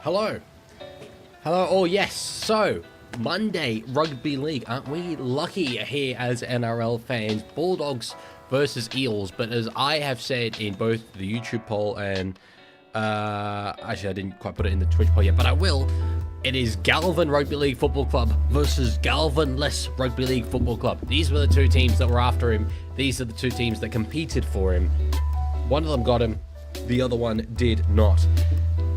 Hello. Hello. Oh, yes. So, Monday Rugby League. Aren't we lucky here as NRL fans? Bulldogs versus Eels. But as I have said in both the YouTube poll and... actually, I didn't quite put it in the Twitch poll yet, but I will. It is Galvin Rugby League Football Club versus Galvin-less Rugby League Football Club. These were the two teams that were after him. These are the two teams that competed for him. One of them got him. The other one did not.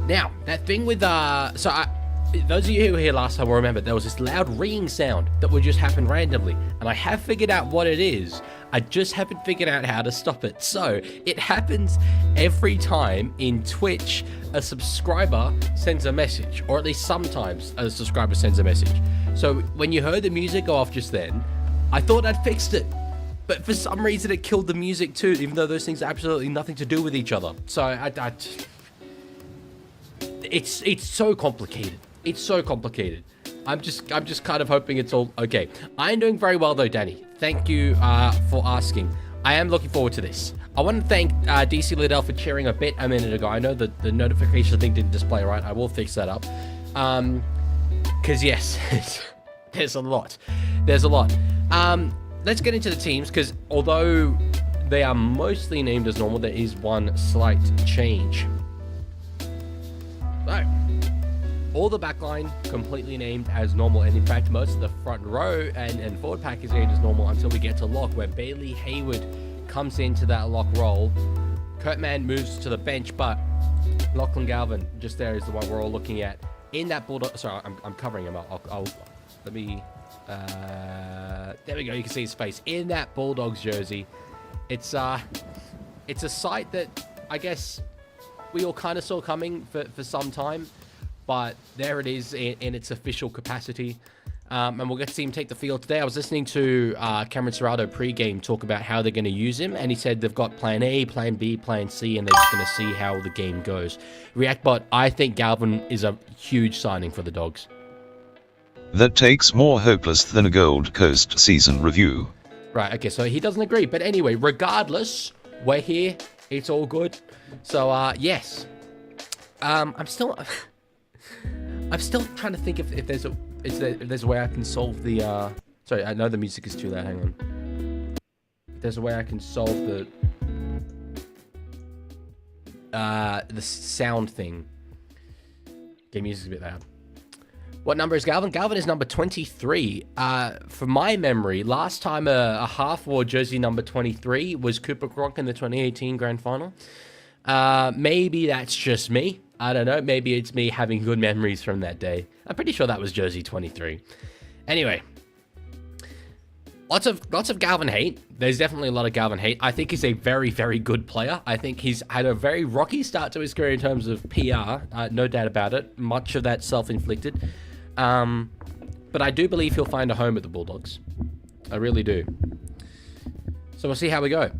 Now, that thing with, those of you who were here last time will remember there was this loud ringing sound that would just happen randomly. And I have figured out what it is. I just haven't figured out how to stop it. So, it happens every time in Twitch a subscriber sends a message. Or at least sometimes a subscriber sends a message. So, when you heard the music go off just then, I thought I'd fixed it. But for some reason it killed the music too, even though those things have absolutely nothing to do with each other. So, it's so complicated. It's so complicated. I'm just kind of hoping it's all okay. I'm doing very well though, Danny. Thank you for asking. I am looking forward to this. I want to thank DC Liddell for cheering a bit a minute ago. I know that the notification thing didn't display right. I will fix that up. Because yes, there's a lot. There's a lot. Let's get into the teams because although they are mostly named as normal, there is one slight change. So, all the backline completely named as normal, and in fact most of the front row and forward pack is named as normal until we get to lock, where Bailey Hayward comes into that lock role. Kurtman moves to the bench, but Lachlan Galvin just there is the one we're all looking at in that Bulldog. Sorry, I'm covering him up. I'll let me. There we go. You can see his face in that Bulldogs jersey. It's a sight that I guess we all kind of saw coming for some time. But there it is in its official capacity. And we'll get to see him take the field today. I was listening to Cameron Serrato pre-game talk about how they're going to use him. And he said they've got plan A, plan B, plan C, and they're just going to see how the game goes. Reactbot, I think Galvin is a huge signing for the Dogs. That takes more hopeless than a Gold Coast season review. Right, okay, so he doesn't agree. But anyway, regardless, we're here. It's all good. So, yes. I'm still trying to think if there's a way I can solve the sorry, I know the music is too loud, hang on. If there's a way I can solve the sound thing. Okay, music's a bit loud. What number is Galvin? Galvin is number 23. From my memory, last time a half wore jersey number 23 was Cooper Cronk in the 2018 Grand Final. Maybe that's just me. I don't know. Maybe it's me having good memories from that day. I'm pretty sure that was jersey 23. Anyway, lots of Galvin hate. There's definitely a lot of Galvin hate. I think he's a very, very good player. I think he's had a very rocky start to his career in terms of PR. No doubt about it. Much of that self-inflicted. But I do believe he'll find a home at the Bulldogs. I really do. So we'll see how we go.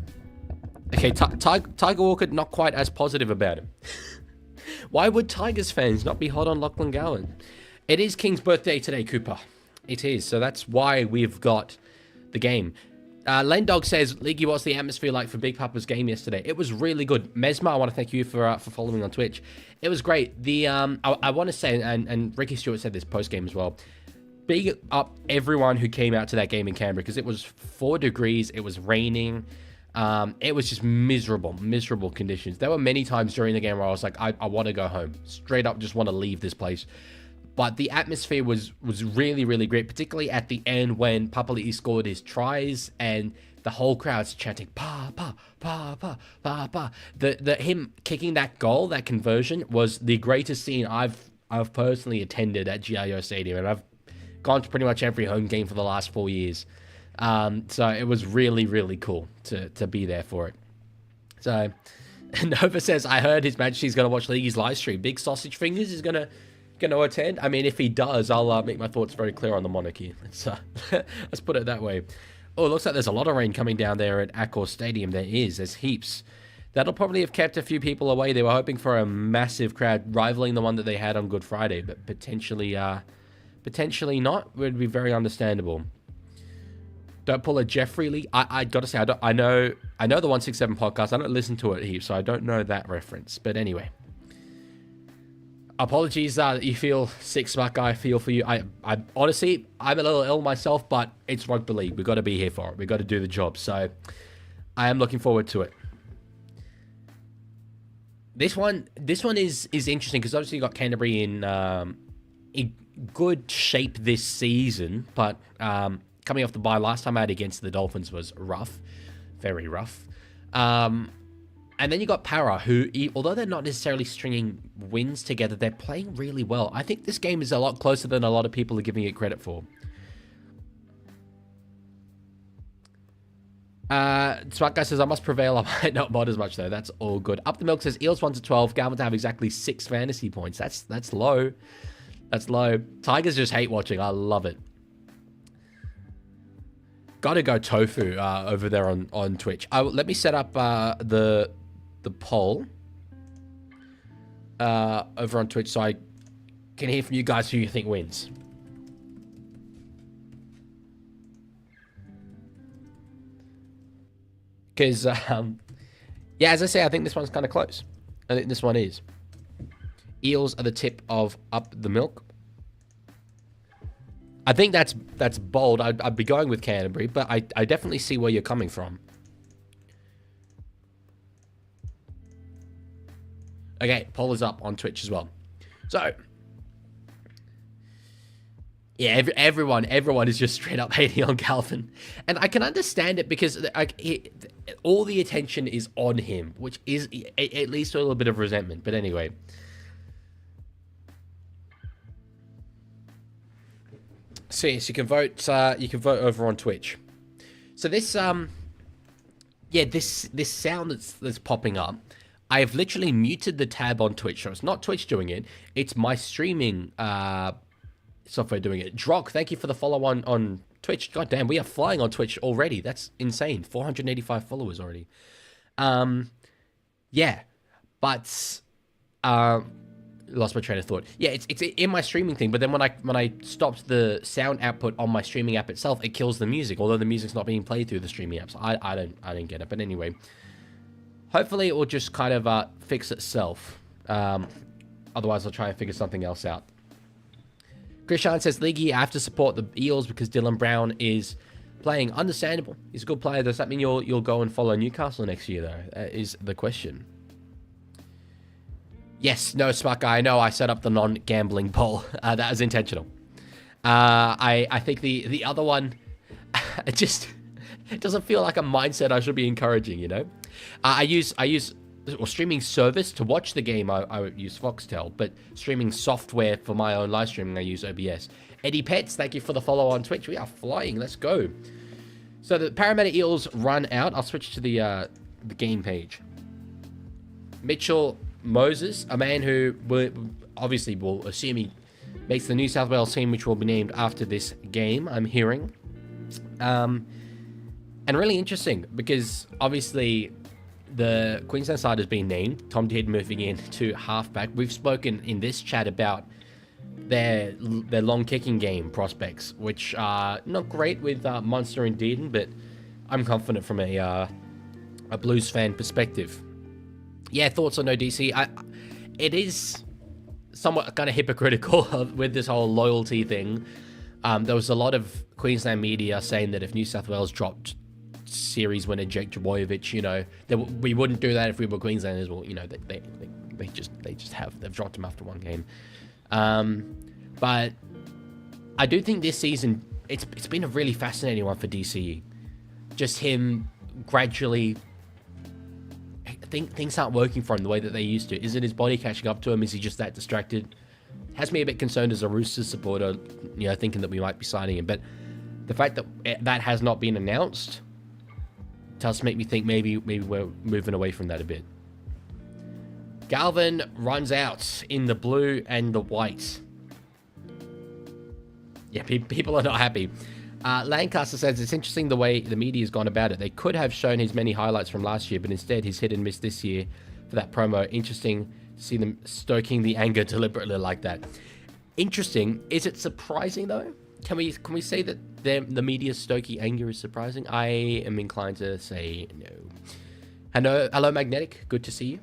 Okay, Tiger Walker not quite as positive about him. Why would Tigers fans not be hot on Lachlan Galvin? It is King's birthday today, Cooper. It is, so that's why we've got the game. Len Dog says, Leaguie, what's the atmosphere like for Big Papa's game yesterday? It was really good. Mesmer, I want to thank you for following on Twitch. It was great. I want to say, and Ricky Stewart said this post-game as well, big up everyone who came out to that game in Canberra, because it was 4 degrees, it was raining. It was just miserable conditions. There were many times during the game where I was like, I want to go home. Straight up just want to leave this place. But the atmosphere was really, really great, particularly at the end when Papali'i scored his tries and the whole crowd's chanting, pa, pa, pa, pa, pa, pa. Him kicking that goal, that conversion, was the greatest scene I've personally attended at GIO Stadium. And I've gone to pretty much every home game for the last 4 years. So it was really, really cool to be there for it. So Nova says, I heard His Majesty's going to watch League's live stream. Big Sausage Fingers is going to attend. I mean, if he does, I'll make my thoughts very clear on the monarchy. Let's put it that way. Oh, it looks like there's a lot of rain coming down there at Accor Stadium. There's heaps. That'll probably have kept a few people away. They were hoping for a massive crowd rivaling the one that they had on Good Friday, but potentially not. Would be very understandable. Don't pull a Jeffrey Lee. I gotta say, I know the 167 podcast. I don't listen to it heaps, so I don't know that reference. But anyway. Apologies that you feel sick, smart guy. I feel for you. I honestly, I'm a little ill myself, but it's rugby league. We've got to be here for it. We've got to do the job. So I am looking forward to it. This one is interesting because obviously you got Canterbury in good shape this season, but coming off the bye last time out against the Dolphins was rough, very rough. And then you got Para, who, although they're not necessarily stringing wins together, they're playing really well. I think this game is a lot closer than a lot of people are giving it credit for. Smart guy says, I must prevail. I might not mod as much, though. That's all good. Up the Milk says, Eels 1 to 12. Galvin to have exactly 6 fantasy points. That's low. That's low. Tigers just hate watching. I love it. Gotta go Tofu over there on Twitch. Let me set up the poll over on Twitch so I can hear from you guys who you think wins. Because, yeah, as I say, I think this one's kind of close. I think this one is. Eels are the tip of Up the Milk. I think that's bold. I'd be going with Canterbury, but I definitely see where you're coming from. Okay, poll is up on Twitch as well. So, yeah, everyone is just straight up hating on Galvin. And I can understand it because all the attention is on him, which is at least a little bit of resentment. But anyway. So yes, you can vote over on Twitch. So this this sound that's popping up, I have literally muted the tab on Twitch. So it's not Twitch doing it, it's my streaming software doing it. Drock, thank you for the follow on Twitch. God damn, we are flying on Twitch already. That's insane. 485 followers already. Yeah. But lost my train of thought. Yeah, it's in my streaming thing, but then when I stopped the sound output on my streaming app itself, it kills the music, although the music's not being played through the streaming app. So I don't get it. But anyway, hopefully it will just kind of fix itself. Otherwise I'll try and figure something else out. Krishan says, Leaguie, I have to support the Eels because Dylan Brown is playing. Understandable. He's a good player. Does that mean you'll go and follow Newcastle next year, though? That is the question. Yes, no, smart guy. I know I set up the non-gambling poll. That was intentional. I think the other one, it doesn't feel like a mindset I should be encouraging, you know? I use streaming service to watch the game. I use Foxtel, but streaming software for my own live streaming, I use OBS. Eddie Pets, thank you for the follow on Twitch. We are flying. Let's go. So the Parramatta Eels run out. I'll switch to the game page. Mitchell Moses, a man who obviously will assume he makes the New South Wales team, which will be named after this game, I'm hearing. And really interesting because obviously the Queensland side has been named. Tom Tidd moving in to halfback. We've spoken in this chat about their long kicking game prospects, which are not great with Munster and Dearden, but I'm confident from a Blues fan perspective. Yeah, thoughts on ODC? It is somewhat kind of hypocritical with this whole loyalty thing. There was a lot of Queensland media saying that if New South Wales dropped series winner Jake Trbojevic, you know, we wouldn't do that if we were Queenslanders. Well, you know, they just have. They've dropped him after one game. But I do think this season it's been a really fascinating one for DCE. Just him gradually. Things aren't working for him the way that they used to. Isn't his body catching up to him? Is he just that distracted? Has me a bit concerned as a Roosters supporter, you know, thinking that we might be signing him. But the fact that that has not been announced does make me think maybe we're moving away from that a bit. Galvin runs out in the blue and the white. Yeah, people are not happy. Lancaster says it's interesting the way the media has gone about it. They could have shown his many highlights from last year, but instead he's hit and miss this year for that promo. Interesting to see them stoking the anger deliberately like that. Interesting. Is it surprising though? Can we say that the media's stoking anger is surprising? I am inclined to say no. Hello Magnetic. Good to see you.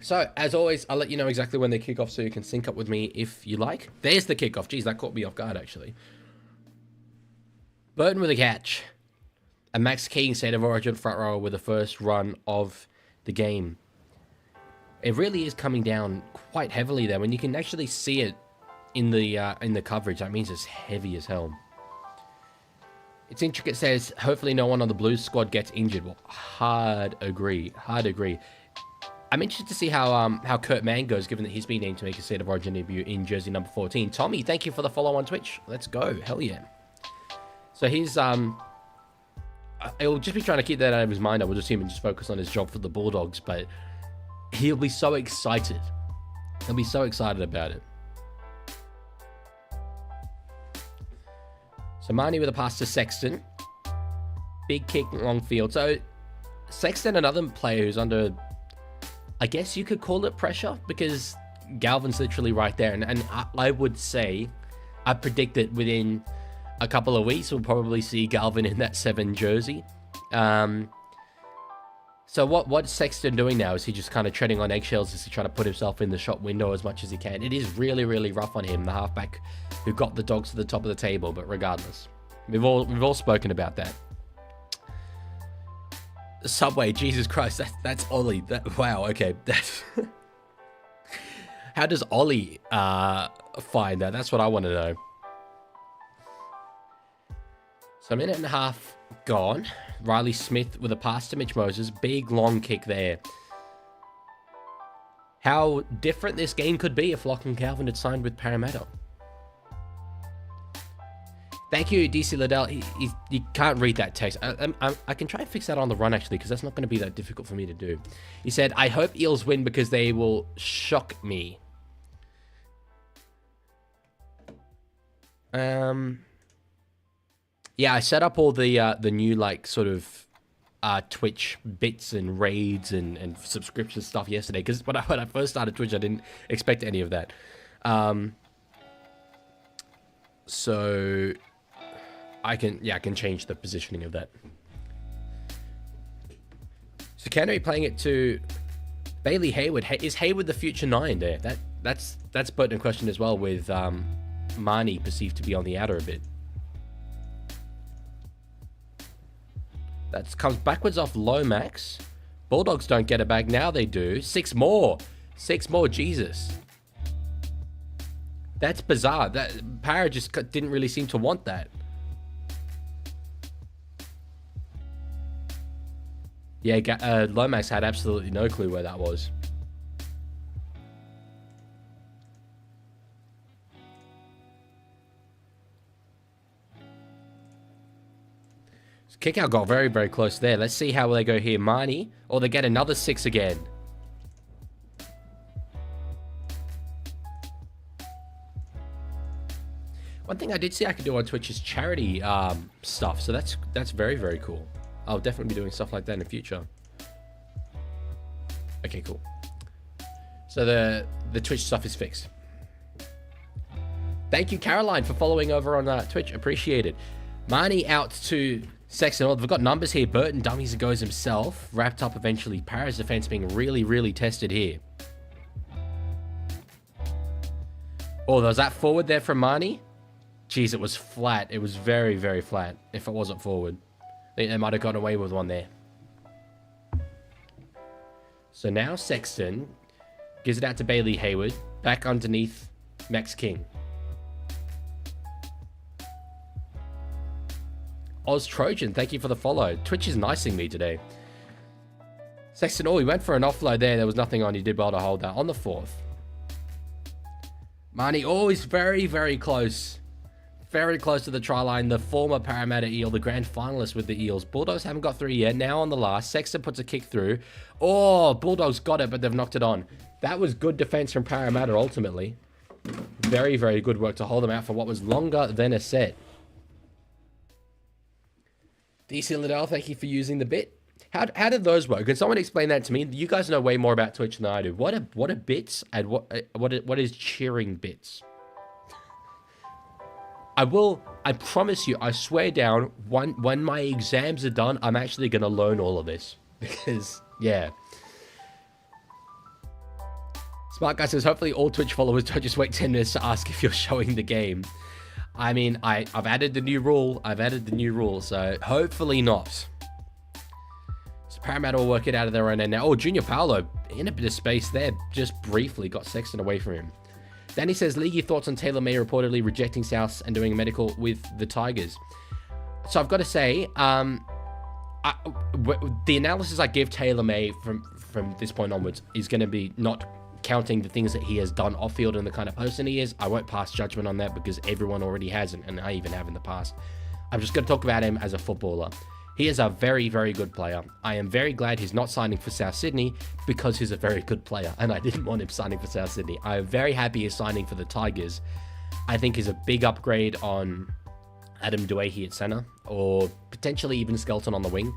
So, as always, I'll let you know exactly when they kick off so you can sync up with me if you like. There's the kickoff. Jeez, that caught me off guard, actually. Burton with a catch. And Max King, State of Origin front rower with the first run of the game. It really is coming down quite heavily there. When you can actually see it in the coverage, that means it's heavy as hell. It's Intricate says, hopefully no one on the Blues squad gets injured. Well, hard agree. I'm interested to see how Kurt Mann goes, given that he's been named to make a State of Origin debut in jersey number 14. Tommy, thank you for the follow on Twitch. Let's go. Hell yeah. So he's he'll just be trying to keep that out of his mind. I would assume and just focus on his job for the Bulldogs, but he'll be so excited. He'll be so excited about it. So Marnie with a pass to Sexton. Big kick, long field. So Sexton, another player who's under, I guess you could call it pressure, because Galvin's literally right there. And I would say, I predict that within a couple of weeks, we'll probably see Galvin in that 7 jersey. So what's Sexton doing now? Is he just kind of treading on eggshells? Is he trying to put himself in the shop window as much as he can? It is really, really rough on him, the halfback who got the Dogs to the top of the table. But regardless, we've all spoken about that. Subway, Jesus Christ, that's Ollie. Wow, okay. How does Ollie find that? That's what I want to know. So a minute and a half gone. Riley Smith with a pass to Mitch Moses. Big long kick there. How different this game could be if Lachlan Calvin had signed with Parramatta. Thank you, DC Liddell. You can't read that text. I can try and fix that on the run, actually, because that's not going to be that difficult for me to do. He said, I hope Eels win because they will shock me. Yeah, I set up all the new, like, sort of Twitch bits and raids and subscription stuff yesterday, because when I first started Twitch, I didn't expect any of that. So I can change the positioning of that. So Canterbury playing it to Bailey Hayward. Is Hayward the future 9 there? That's put in question as well, with Marnie perceived to be on the outer a bit. That comes backwards off Lomax. Bulldogs don't get it back. Now they do. 6 more. 6 more. Jesus. That's bizarre. That Parra just didn't really seem to want that. Yeah, Lomax had absolutely no clue where that was. Kick out got very, very close there. Let's see how they go here. Marnie, or they get another 6 again. One thing I did see I could do on Twitch is charity stuff. So that's very, very cool. I'll definitely be doing stuff like that in the future. Okay, cool. So the Twitch stuff is fixed. Thank you, Caroline, for following over on Twitch. Appreciate it. Marnie out to Sexton. Oh, we've got numbers here. Burton dummies and goes himself. Wrapped up eventually. Parra's defense being really, really tested here. Oh, there was that forward there from Marnie. Jeez, it was flat. It was very, very flat if it wasn't forward. I think they might have gotten away with one there. So now Sexton gives it out to Bailey Hayward. Back underneath Max King. Oz Trojan, thank you for the follow. Twitch is nicing me today. Sexton, he went for an offload there. There was nothing on. He did well to hold that on the 4th. Marnie, he's very, very close. Very close to the try line. The former Parramatta Eel, the grand finalist with the Eels. Bulldogs haven't got through yet. Now on the last. Sexton puts a kick through. Oh, Bulldogs got it, but they've knocked it on. That was good defense from Parramatta, ultimately. Very, very good work to hold them out for what was longer than a set. DC Liddell, thank you for using the bit. How did those work? Can someone explain that to me? You guys know way more about Twitch than I do. What are bits and what is cheering bits? I promise you, I swear down, when my exams are done, I'm actually going to learn all of this. Because, yeah. Smart Guy says, hopefully all Twitch followers don't just wait 10 minutes to ask if you're showing the game. I mean, I've added the new rule. So hopefully not. So Parramatta will work it out of their own end now. Oh, Junior Paolo in a bit of space there. Just briefly got Sexton away from him. Danny says, Leaguie thoughts on Taylor May reportedly rejecting South and doing a medical with the Tigers. So I've got to say, the analysis I give Taylor May from this point onwards is going to be not counting the things that he has done off field and the kind of person he is. I won't pass judgment on that because everyone already has, and I even have in the past. I'm just going to talk about him as a footballer. He is a very, very good player. I am very glad he's not signing for South Sydney because he's a very good player, and I didn't want him signing for South Sydney. I am very happy he's signing for the Tigers. I think he's a big upgrade on Adam Duahi at centre, or potentially even Skelton on the wing.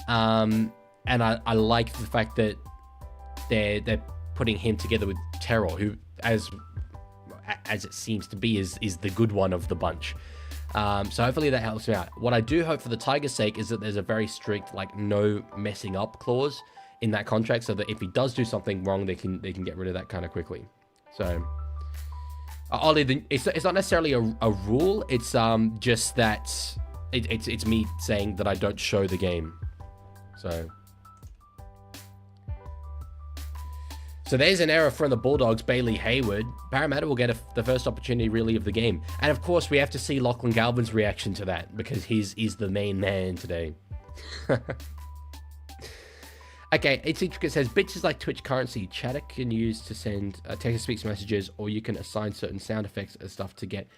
And I like the fact that they're putting him together with Terrell, who, as it seems to be, is the good one of the bunch. So hopefully that helps me out. What I do hope for the Tigers' sake is that there's a very strict, like, no messing up clause in that contract, so that if he does do something wrong, they can get rid of that kind of quickly. So Ollie, it's not necessarily a rule. It's just that it's me saying that I don't show the game. So there's an error from the Bulldogs, Bailey Hayward. Parramatta will get the first opportunity, really, of the game. And, of course, we have to see Lachlan Galvin's reaction to that, because he's the main man today. Okay, It's Intricate says, bitches like Twitch currency. Chatter can use to send text-to-speech messages, or you can assign certain sound effects and stuff to get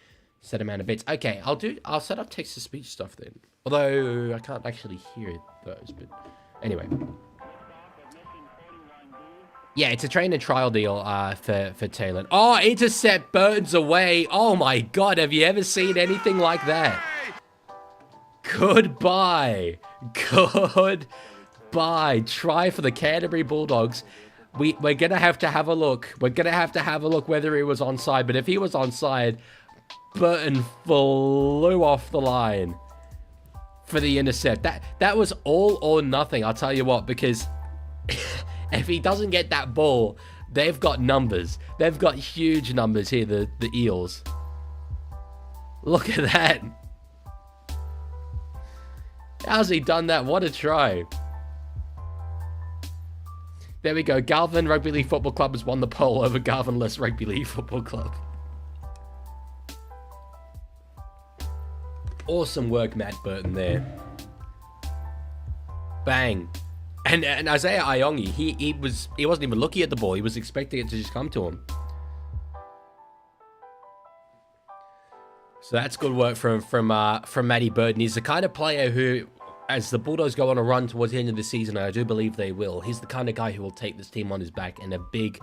set amount of bits. Okay, I'll set up text-to-speech stuff then. Although I can't actually hear those, but anyway. Yeah, it's a train and trial deal for Taylor. Oh, intercept, Burton's away. Oh my God, have you ever seen anything like that? Goodbye. Try for the Canterbury Bulldogs. We're going to have a look. We're going to have a look whether he was onside. But if he was onside, Burton flew off the line for the intercept. That was all or nothing, I'll tell you what, because if he doesn't get that ball, they've got numbers. They've got huge numbers here, the Eels. Look at that. How's he done that? What a try. There we go. Galvin Rugby League Football Club has won the poll over Garvinless Rugby League Football Club. Awesome work, Matt Burton there. Bang. And Isaiah Iongi, he wasn't even looking at the ball. He was expecting it to just come to him. So that's good work from Matty Burton. He's the kind of player who, as the Bulldogs go on a run towards the end of the season, and I do believe they will, he's the kind of guy who will take this team on his back in a big,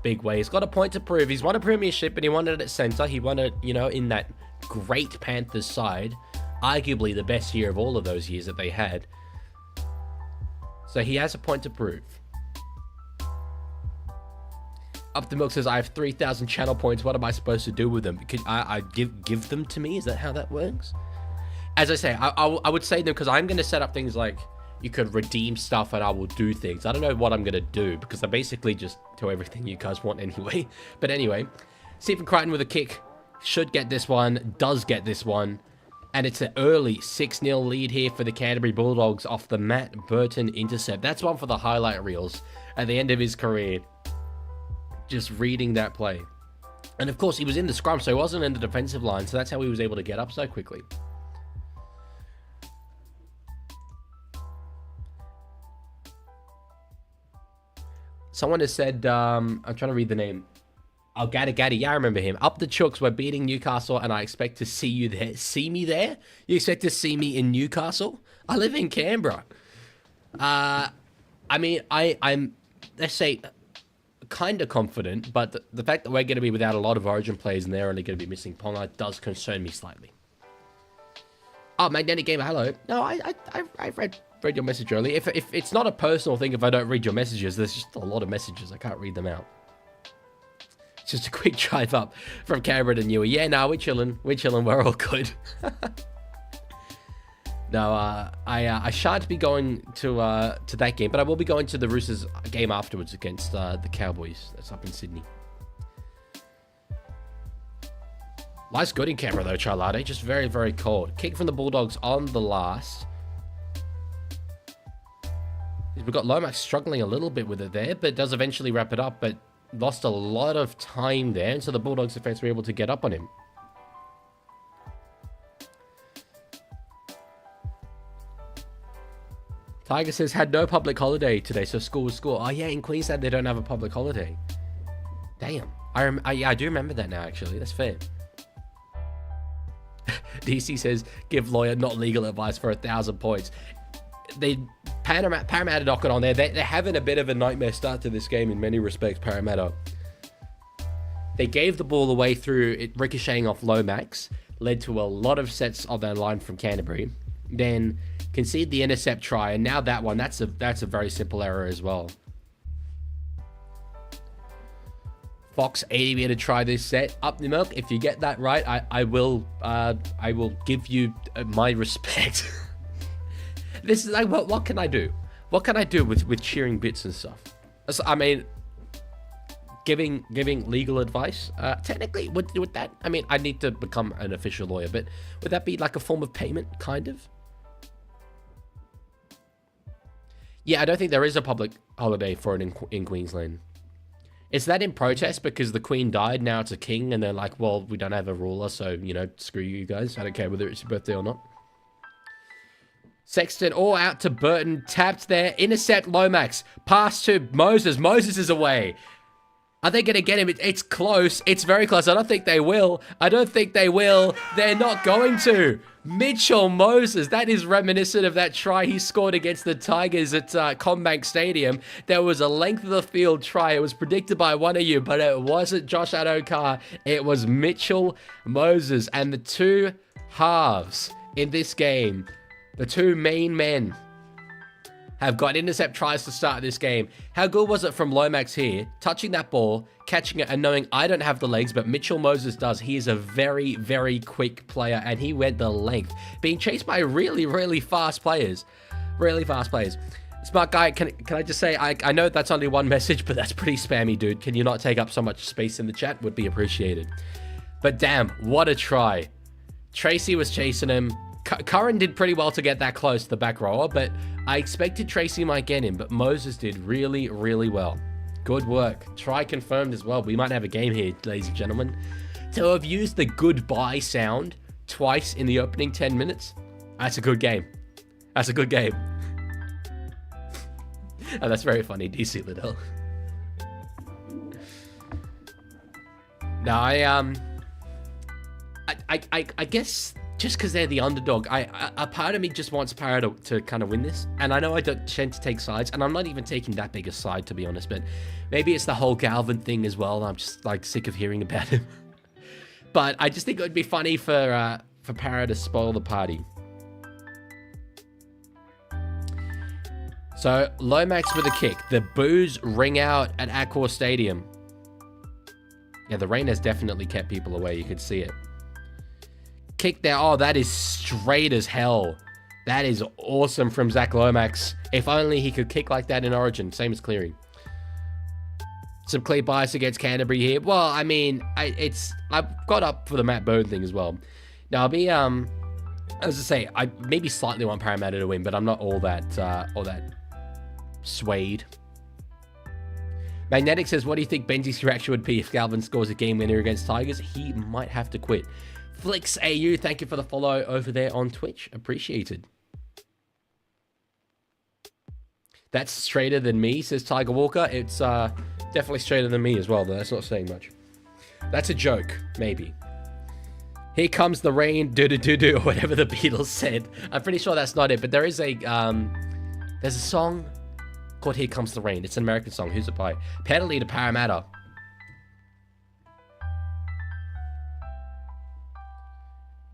big way. He's got a point to prove. He's won a premiership, and he won it at centre. He won it, in that great Panthers side. Arguably the best year of all of those years that they had. So he has a point to prove. Up the Milk says, I have 3,000 channel points. What am I supposed to do with them? Could I give them to me? Is that how that works? As I say, I would say them because I'm going to set up things like you could redeem stuff and I will do things. I don't know what I'm going to do because I basically just do everything you guys want anyway. But anyway, Stephen Crichton with a kick. Should get this one. Does get this one. And it's an early 6-0 lead here for the Canterbury Bulldogs off the Matt Burton intercept. That's one for the highlight reels at the end of his career. Just reading that play. And of course, he was in the scrum, so he wasn't in the defensive line. So that's how he was able to get up so quickly. Someone has said, I'm trying to read the name. Oh, Gaddy. Yeah, I remember him. Up the Chooks, we're beating Newcastle, and I expect to see you there. See me there? You expect to see me in Newcastle? I live in Canberra. I mean, I'm, let's say, kind of confident, but the fact that we're going to be without a lot of Origin players and they're only going to be missing Ponga does concern me slightly. Oh, Magnetic Gamer, hello. No, I've read your message earlier. If it's not a personal thing, if I don't read your messages, there's just a lot of messages. I can't read them out. Just a quick drive up from Canberra to Newey. Yeah, no, we're chilling. We're all good. No, I shan't be going to that game, but I will be going to the Roosters game afterwards against the Cowboys. That's up in Sydney. Life's good in Canberra though, Charlotte. Just very, very cold. Kick from the Bulldogs on the last. We've got Lomax struggling a little bit with it there, but does eventually wrap it up, but lost a lot of time there, and so the Bulldogs defense were able to get up on him. Tiger says, had no public holiday today, so school was school. Oh yeah, in Queensland they don't have a public holiday. Damn. I do remember that now, actually. That's fair. DC says, give lawyer not legal advice for 1,000 points. Parramatta knock it on there. They're having a bit of a nightmare start to this game in many respects, Parramatta. They gave the ball away through it ricocheting off Lomax, led to a lot of sets of their line from Canterbury. Then concede the intercept try, and now that one, that's a very simple error as well. Fox 80 to try this set. Up the milk. If you get that right, I will give you my respect. This is like, what can I do? What can I do with cheering bits and stuff? I mean, giving legal advice. Technically, would that? I mean, I need to become an official lawyer, but would that be like a form of payment, kind of? Yeah, I don't think there is a public holiday for it in Queensland. Is that in protest because the Queen died, now it's a king, and they're like, well, we don't have a ruler, so, you know, screw you guys. I don't care whether it's your birthday or not. Sexton all out to Burton, tapped there, intercept Lomax, pass to Moses. Moses is away. Are they going to get him? It's close. It's very close. I don't think they will. They're not going to. Mitchell Moses. That is reminiscent of that try he scored against the Tigers at Combank Stadium. There was a length of the field try. It was predicted by one of you, but it wasn't Josh Adokar. It was Mitchell Moses. And the two halves in this game, the two main men, have got intercept tries to start this game. How good was it from Lomax here, touching that ball, catching it, and knowing I don't have the legs, but Mitchell Moses does. He is a very, very quick player, and he went the length, being chased by really, really fast players. Really fast players. Smart guy, can I just say, I know that's only one message, but that's pretty spammy, dude. Can you not take up so much space in the chat? Would be appreciated. But damn, what a try. Tracy was chasing him. Curran did pretty well to get that close to the back rower, but I expected Tracy might get him, but Moses did really, really well. Good work. Try confirmed as well. We might have a game here, ladies and gentlemen. To have used the goodbye sound twice in the opening 10 minutes, that's a good game. That's a good game. Oh, that's very funny, DC Liddell. Now, I guess just because they're the underdog, a part of me just wants Parramatta to kind of win this. And I know I don't tend to take sides, and I'm not even taking that big a side, to be honest, but maybe it's the whole Galvin thing as well. I'm just like sick of hearing about him. But I just think it would be funny for Parramatta to spoil the party. So Lomax with a kick. The boos ring out at Accor Stadium. Yeah, the rain has definitely kept people away. You could see it. Kick there. Oh, that is straight as hell. That is awesome from Zach Lomax. If only he could kick like that in Origin. Same as clearing. Some clear bias against Canterbury here. Well, I mean, I've got up for the Matt Bone thing as well. Now, I'll be, as I say, I maybe slightly want Parramatta to win, but I'm not all that swayed. Magnetic says, what do you think Benji's reaction would be if Galvin scores a game winner against Tigers? He might have to quit. Flix AU, thank you for the follow over there on Twitch. Appreciated. That's straighter than me, says Tiger Walker. It's definitely straighter than me as well, though. That's not saying much. That's a joke, maybe. Here comes the rain, do-do-do-do, or whatever the Beatles said. I'm pretty sure that's not it, but there is a, there's a song called Here Comes the Rain. It's an American song. Who's it by? Penalty to Parramatta.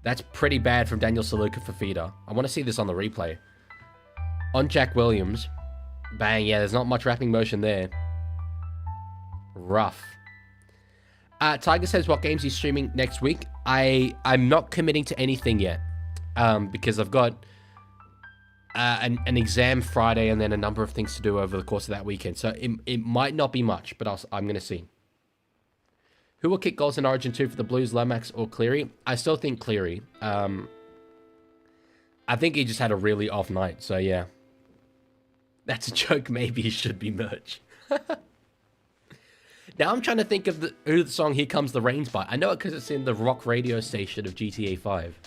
That's pretty bad from Daniel Saluka for Feeder. I want to see this on the replay. On Jack Williams. Bang, yeah, there's not much wrapping motion there. Rough. Tiger says what games he's streaming next week. I'm not committing to anything yet. Because I've got an exam Friday and then a number of things to do over the course of that weekend. So it might not be much, but I'm going to see. Who will kick goals in Origin 2 for the Blues, Lomax or Cleary? I still think Cleary. I think he just had a really off night, so yeah. That's a joke, maybe he should be merch. Now I'm trying to think of who the song Here Comes the Rain's by. I know it because it's in the rock radio station of GTA 5.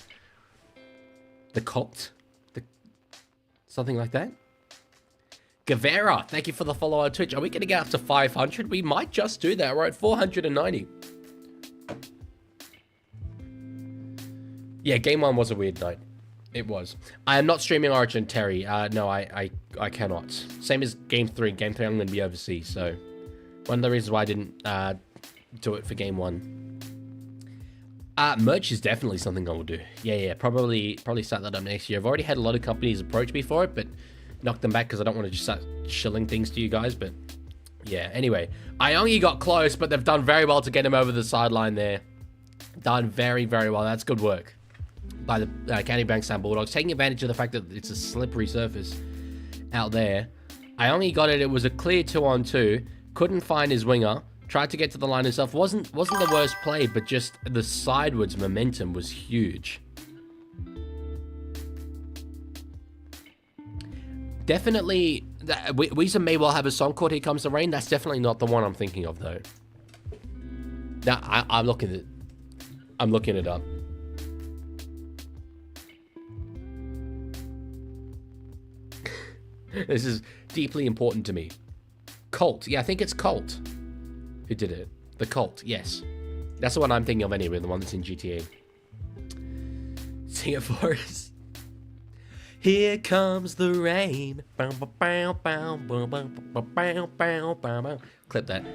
The Cult? Something like that? Guevara, thank you for the follow on Twitch. Are we going to get up to 500? We might just do that. We're at 490. Yeah, game 1 was a weird night. It was. I am not streaming Origin, Terry. No, I cannot. Same as game 3. Game 3 I'm going to be overseas, so... One of the reasons why I didn't do it for game 1. Merch is definitely something I will do. Yeah, probably start that up next year. I've already had a lot of companies approach me for it, but knocked them back because I don't want to just start shilling things to you guys, but yeah. Anyway, Iongi got close, but they've done very well to get him over the sideline there. Done very, very well. That's good work by the Canterbury Bankstown Bulldogs, taking advantage of the fact that it's a slippery surface out there. Iongi got it. It was a clear 2-on-2. Couldn't find his winger. Tried to get to the line himself. Wasn't the worst play, but just the sidewards momentum was huge. Definitely, Weezer may well have a song called Here Comes the Rain. That's definitely not the one I'm thinking of, though. Now, I'm looking it up. This is deeply important to me. Cult. Yeah, I think it's Cult who did it. The Cult, yes. That's the one I'm thinking of anyway, the one that's in GTA. Sing it for us. Here comes the rain. Clip that.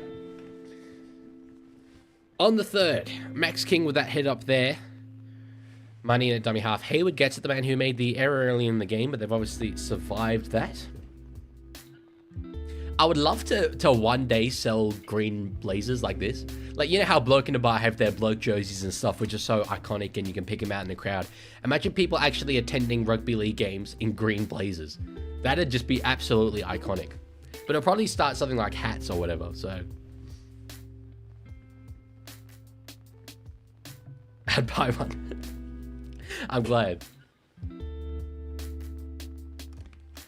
On the 3rd, Max King with that hit up there. Money in a dummy half. Hayward gets at the man who made the error early in the game, but they've obviously survived that. I would love to one day sell green blazers like this. Like, you know how Bloke in the Bar have their bloke jerseys and stuff, which are so iconic and you can pick them out in the crowd. Imagine people actually attending rugby league games in green blazers. That'd just be absolutely iconic. But it'll probably start something like hats or whatever, so... I'd buy one. I'm glad.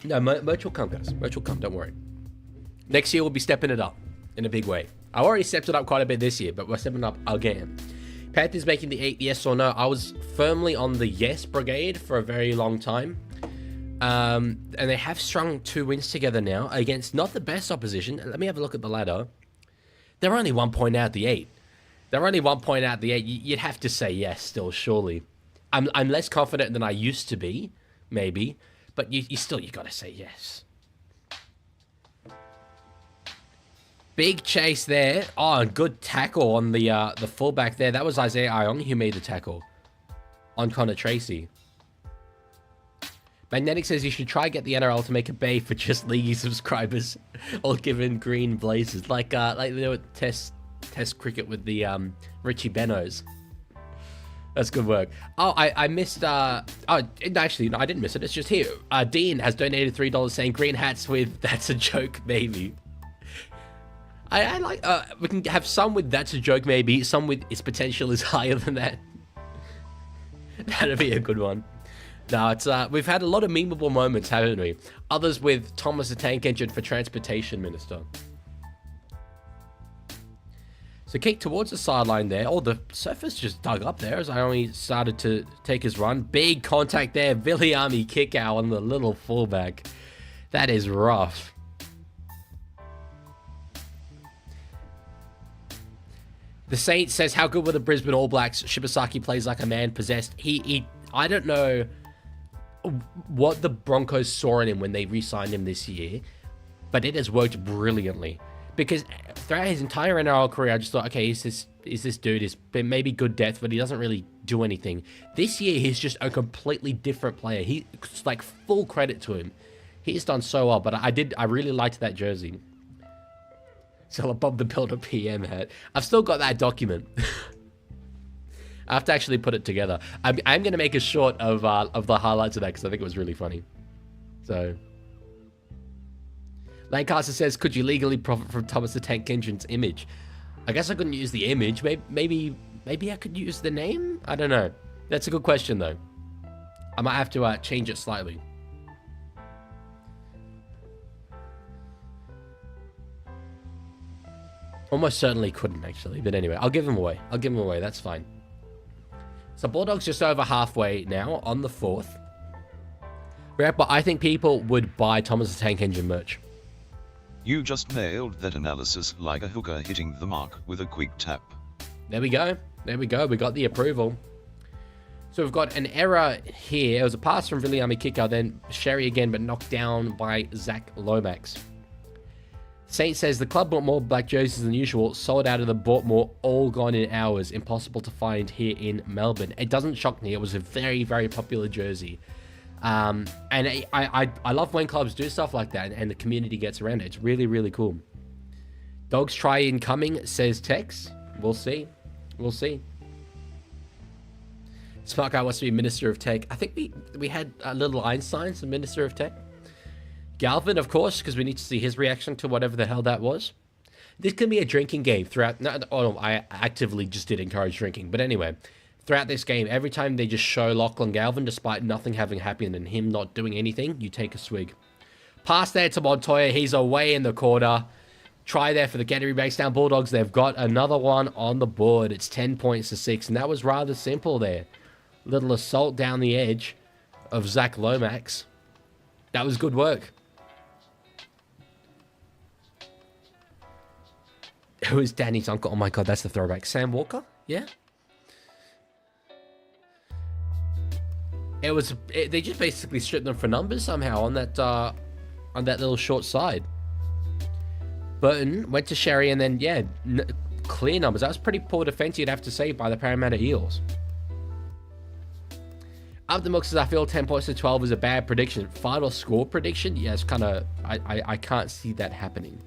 No, merch will come, guys. Merch will come, don't worry. Next year, we'll be stepping it up in a big way. I already stepped it up quite a bit this year, but we're stepping up again. Panthers making the 8, yes or no. I was firmly on the yes brigade for a very long time. And they have strung 2 wins together now against not the best opposition. Let me have a look at the ladder. They're only 1 point out the 8. They're only 1 point out the 8. You'd have to say yes still, surely. I'm less confident than I used to be, maybe. But you got to say yes. Big chase there. Oh, a good tackle on the fullback there. That was Isaiah Iongi who made the tackle on Connor Tracy. Magnetic says you should try get the NRL to make a bay for just Leaguie subscribers, or given green blazers, like they do at test cricket with the Richie Benos. That's good work. Oh, I missed. Actually, no, I didn't miss it. It's just here. Dean has donated $3 saying green hats with "That's a joke, maybe." I like. We can have some with "That's a joke, maybe." Some with "Its potential is higher than that." That'd be a good one. No, it's we've had a lot of memeable moments, haven't we? Others with Thomas the Tank Engine for Transportation Minister. So kick towards the sideline there. Oh, the surface just dug up there as I only started to take his run. Big contact there. Viliami kick out on the little fullback. That is rough. The Saint says, how good were the Brisbane All Blacks? Shibasaki plays like a man possessed. I don't know what the Broncos saw in him when they re-signed him this year, but it has worked brilliantly. Because throughout his entire NRL career, I just thought, okay, is this dude is maybe good depth, but he doesn't really do anything. This year, he's just a completely different player. It's like full credit to him. He's done so well, but I really liked that jersey. So above the Builder PM hat. I've still got that document. I have to actually put it together. I'm going to make a short of the highlights of that because I think it was really funny. So, Lancaster says, could you legally profit from Thomas the Tank Engine's image? I guess I couldn't use the image. Maybe I could use the name? I don't know. That's a good question, though. I might have to change it slightly. Almost certainly couldn't, actually. But anyway, I'll give him away. That's fine. So Bulldogs just over halfway now on the 4th. But I think people would buy Thomas the Tank Engine merch. You just nailed that analysis like a hooker hitting the mark with a quick tap. There we go. We got the approval. So we've got an error here. It was a pass from Viliami kicker, then Sherry again, but knocked down by Zach Lomax. Saint says the club bought more black jerseys than usual, sold out of the bought more, all gone in hours. Impossible to find here in Melbourne. It doesn't shock me. It was a very, very popular jersey. And I love when clubs do stuff like that and the community gets around it. It's really, really cool. Dogs try incoming, says Tex. We'll see. Smart guy wants to be Minister of Tech. I think we had a little Einstein, the Minister of Tech. Galvin, of course, because we need to see his reaction to whatever the hell that was. This can be a drinking game throughout. No, I actively just did encourage drinking. But anyway, throughout this game, every time they just show Lachlan Galvin, despite nothing having happened and him not doing anything, you take a swig. Pass there to Montoya. He's away in the quarter. Try there for the Canterbury Bankstown Bulldogs. They've got another one on the board. It's 10 points to 6. And that was rather simple there. Little assault down the edge of Zach Lomax. That was good work. Who is Danny's uncle? Oh my god, that's the throwback. Sam Walker? Yeah? They just basically stripped them for numbers somehow on that little short side. Burton went to Sherry and then, yeah, clear numbers. That was pretty poor defense, you'd have to say, by the Parramatta Eels. Up the Mooks, as I feel 10 points to 12 is a bad prediction. Final score prediction? Yeah, it's kind of... I can't see that happening.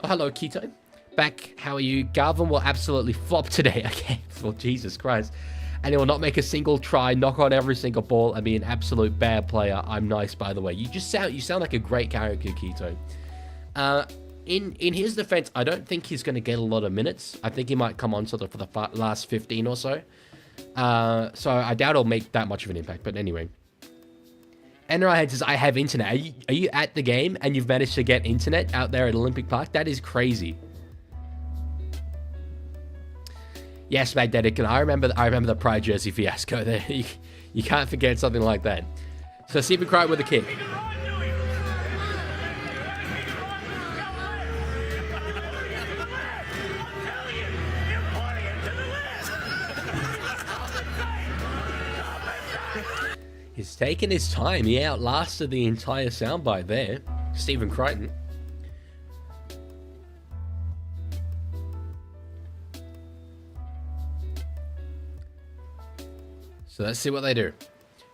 Oh, hello, Keto. Back, how are you? Garvin will absolutely flop today. Okay, well, Jesus Christ. And he will not make a single try, knock on every single ball, and be an absolute bad player. I'm nice, by the way. You sound like a great character, Keto. In his defense, I don't think he's going to get a lot of minutes. I think he might come on sort of for the last 15 or so. So I doubt it'll make that much of an impact. But anyway. NRL Head says, I have internet. Are you at the game and you've managed to get internet out there at Olympic Park? That is crazy. Yes, Magnetic, and I remember the Pride jersey fiasco there. You can't forget something like that. So Stephen Crichton with a kick. He's taken his time. He outlasted the entire soundbite there. Stephen Crichton. So let's see what they do.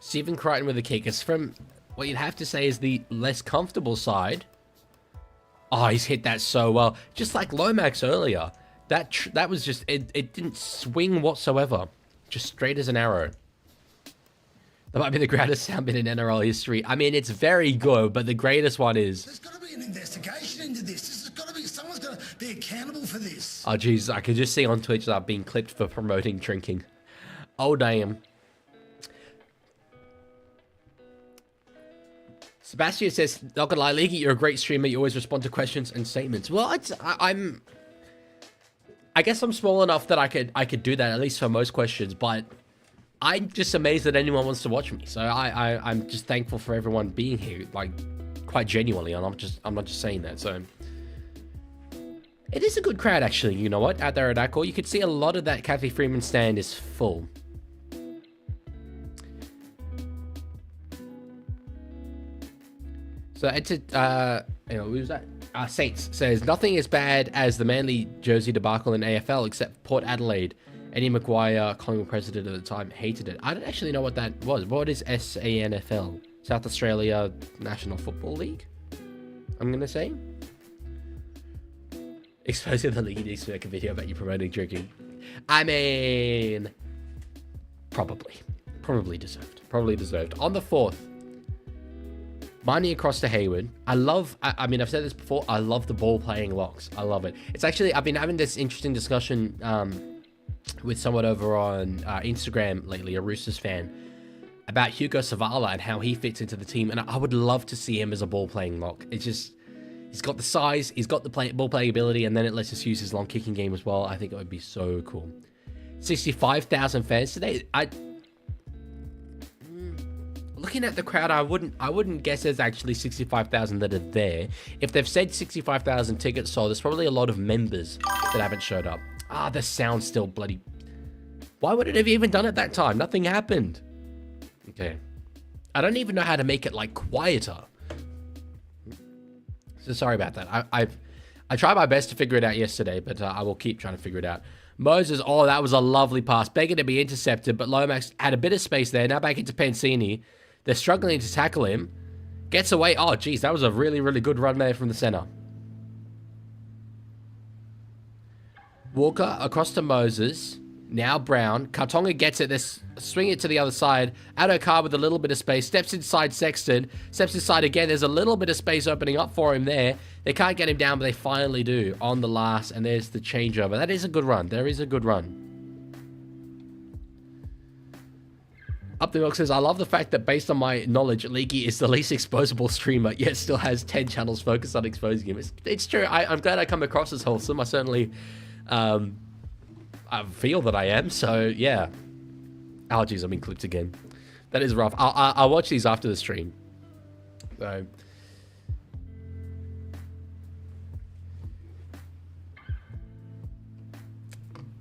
Stephen Crichton with a kick. It's from what you'd have to say is the less comfortable side. Oh, he's hit that so well. Just like Lomax earlier. That was just... It didn't swing whatsoever. Just straight as an arrow. That might be the greatest sound bit in NRL history. I mean, it's very good, but the greatest one is... There's got to be an investigation into this. There's got to be... Someone's got to be accountable for this. Oh, jeez. I could just see on Twitch that being clipped for promoting drinking. Oh, damn. Sebastian says, not gonna lie, Leaguie, you're a great streamer. You always respond to questions and statements. Well, I guess I'm small enough that I could do that, at least for most questions, but I'm just amazed that anyone wants to watch me. So I'm just thankful for everyone being here, like, quite genuinely, and I'm not just saying that. So it is a good crowd, actually. You know what? Out there at Accor, you could see a lot of that Kathy Freeman stand is full. So entered, who was that? Saints says, nothing as bad as the Manly jersey debacle in AFL except Port Adelaide. Eddie McGuire, Collingwood president at the time, hated it. I don't actually know what that was. What is SANFL? South Australia National Football League? I'm going to say. Exposing the league needs to make a video about you promoting drinking. I mean, probably deserved. On the 4th. Marnie across to Hayward. I mean, I've said this before. I love the ball playing locks. I love it. It's actually, I've been having this interesting discussion with someone over on Instagram lately, a Roosters fan, about Hugo Savala and how he fits into the team. And I would love to see him as a ball playing lock. It's just, he's got the size, he's got the ball playing ability, and then it lets us use his long kicking game as well. I think it would be so cool. 65,000 fans today. Looking at the crowd, I wouldn't guess there's actually 65,000 that are there. If they've said 65,000 tickets sold, there's probably a lot of members that haven't showed up. The sound's still bloody... Why would it have even done at that time? Nothing happened. Okay. I don't even know how to make it, like, quieter. So sorry about that. I tried my best to figure it out yesterday, but I will keep trying to figure it out. Moses, oh, that was a lovely pass. Begging to be intercepted, but Lomax had a bit of space there. Now back into Pancini. They're struggling to tackle him. Gets away. Oh, geez, that was a really, really good run there from the center. Walker across to Moses. Now Brown. Kartonga gets it. They swing it to the other side. Adokar with a little bit of space. Steps inside Sexton. Steps inside again. There's a little bit of space opening up for him there. They can't get him down, but they finally do on the last. And there's the changeover. That is a good run. There is a good run. Up the Milk says, I love the fact that based on my knowledge, Leaguie is the least exposable streamer, yet still has 10 channels focused on exposing him. It's true. I'm glad I come across as wholesome. I certainly I feel that I am. So, yeah. Oh, geez, I'm being clipped again. That is rough. I'll watch these after the stream. So...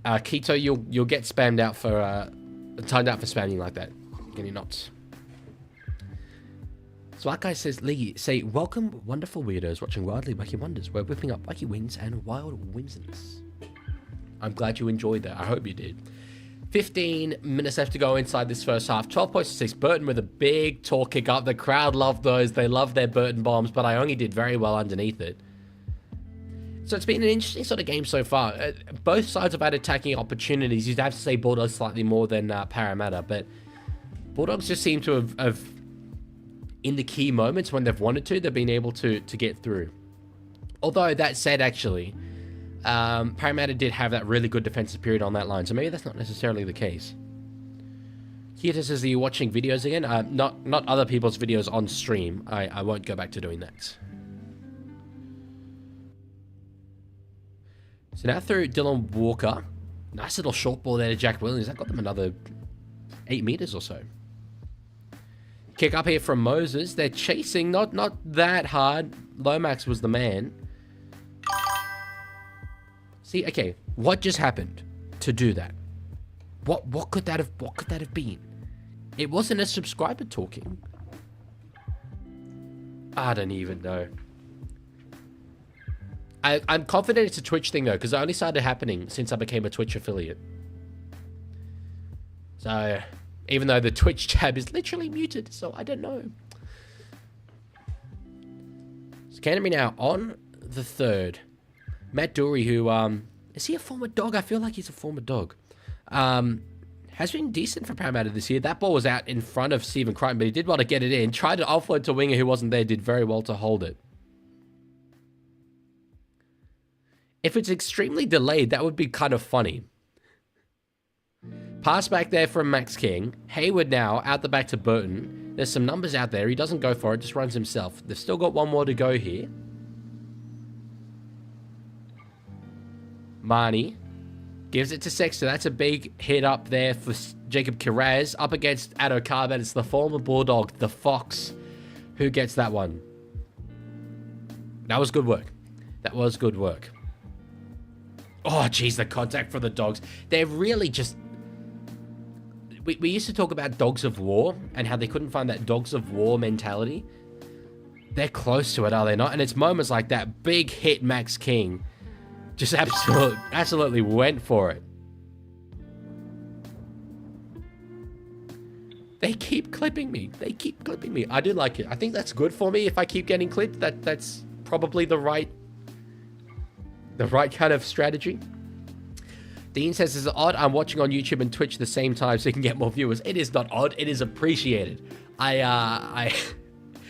Keto, you'll get spammed out for... timed out for spamming like that. Can you not? Swat Guy says, League, say, welcome, wonderful weirdos watching wildly wacky wonders. We're whipping up wacky wins and wild whimsiness. I'm glad you enjoyed that. I hope you did. 15 minutes left to go inside this first half. 12 points to 6. Burton with a big tall kick up. The crowd loved those. They love their Burton bombs, but I only did very well underneath it. So it's been an interesting sort of game so far. Both sides have had attacking opportunities. You'd have to say Bulldogs slightly more than Parramatta, but Bulldogs just seem to have, in the key moments when they've wanted to, they've been able to get through. Although, that said, actually, Parramatta did have that really good defensive period on that line, so maybe that's not necessarily the case. Kita says, are you watching videos again? Not other people's videos on stream. I won't go back to doing that. So now through Dylan Walker. Nice little short ball there to Jack Williams. That got them another 8 meters or so. Kick up here from Moses. They're chasing, not that hard. Lomax was the man. See, okay, what just happened to do that? What could that have been? It wasn't a subscriber talking. I don't even know. I'm confident it's a Twitch thing, though, because it only started happening since I became a Twitch affiliate. So, even though the Twitch tab is literally muted, so I don't know. So, Canterbury now on the third. Matt Doorey, who, is he a former Dog? I feel like he's a former Dog. Has been decent for Parramatta this year. That ball was out in front of Stephen Crichton, but he did well to get it in. Tried to offload to winger who wasn't there, did very well to hold it. If it's extremely delayed, that would be kind of funny. Pass back there from Max King. Hayward now, out the back to Burton. There's some numbers out there. He doesn't go for it, just runs himself. They've still got one more to go here. Marnie gives it to Sexton. That's a big hit up there for Jacob Kiraz. Up against Adokar, but it's the former Bulldog, the Fox, who gets that one. That was good work. That was good work. Oh, geez, the contact for the Dogs. They're really just... We used to talk about Dogs of War and how they couldn't find that Dogs of War mentality. They're close to it, are they not? And it's moments like that. Big hit Max King. Just absolutely went for it. They keep clipping me. They keep clipping me. I do like it. I think that's good for me if I keep getting clipped. That's probably the right kind of strategy. Dean says, it's odd I'm watching on YouTube and Twitch at the same time so you can get more viewers. It is not odd. It is appreciated. I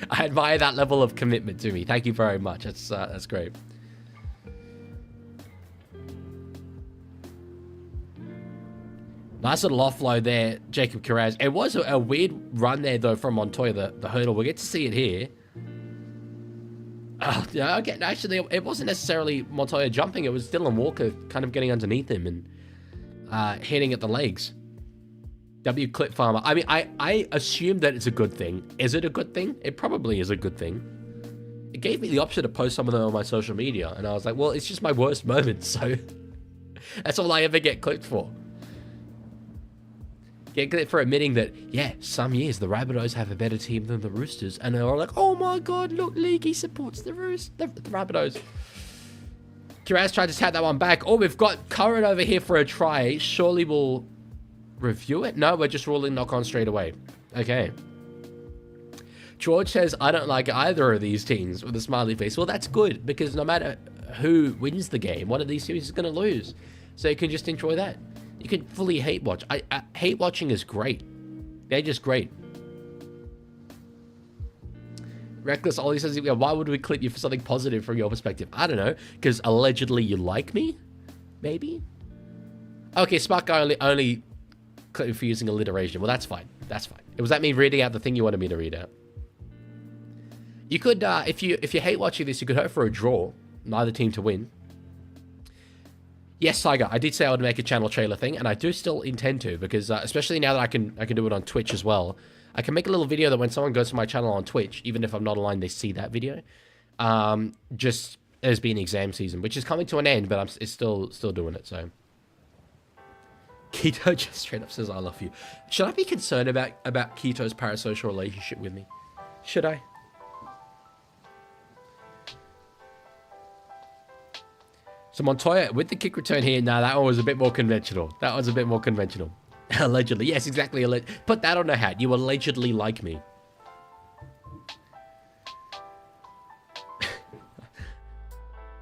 I admire that level of commitment to me. Thank you very much. That's great. Nice little offload there, Jacob Carraz. It was a weird run there, though, from Montoya, the hurdle. We'll get to see it here. Oh, no, okay, actually, it wasn't necessarily Montoya jumping. It was Dylan Walker kind of getting underneath him and hitting at the legs. W. Clip Farmer. I mean, I assume that it's a good thing. Is it a good thing? It probably is a good thing. It gave me the option to post some of them on my social media, and I was like, well, it's just my worst moment, so that's all I ever get clipped for. Get clipped for admitting that, yeah, some years the Rabbitohs have a better team than the Roosters, and they're all like, oh my god, look, Leaguie supports the Rabbitohs. Kiraz tried to tap that one back. Oh, we've got Curran over here for a try. Surely we'll review it? No, we're just ruling knock on straight away. Okay. George says, I don't like either of these teams with a smiley face. Well, that's good, because no matter who wins the game, one of these teams is going to lose. So you can just enjoy that. You can fully hate watch. Hate watching is great. They're just great. Reckless Ollie says, why would we clip you for something positive from your perspective? I don't know, because allegedly you like me? Maybe? Okay, Smart Guy only clip for using alliteration. Well, that's fine. That's fine. Was that me reading out the thing you wanted me to read out? You could, if you hate watching this, you could hope for a draw. Neither team to win. Yes, Tiger, I did say I would make a channel trailer thing, and I do still intend to, because especially now that I can do it on Twitch as well. I can make a little video that when someone goes to my channel on Twitch, even if I'm not online, they see that video. Just as being exam season, which is coming to an end, but it's still doing it, so. Keto just straight up says, I love you. Should I be concerned about Keto's parasocial relationship with me? Should I? So Montoya, with the kick return here, now that one was a bit more conventional. That was a bit more conventional. Allegedly. Yes, exactly. Put that on a hat. You allegedly like me.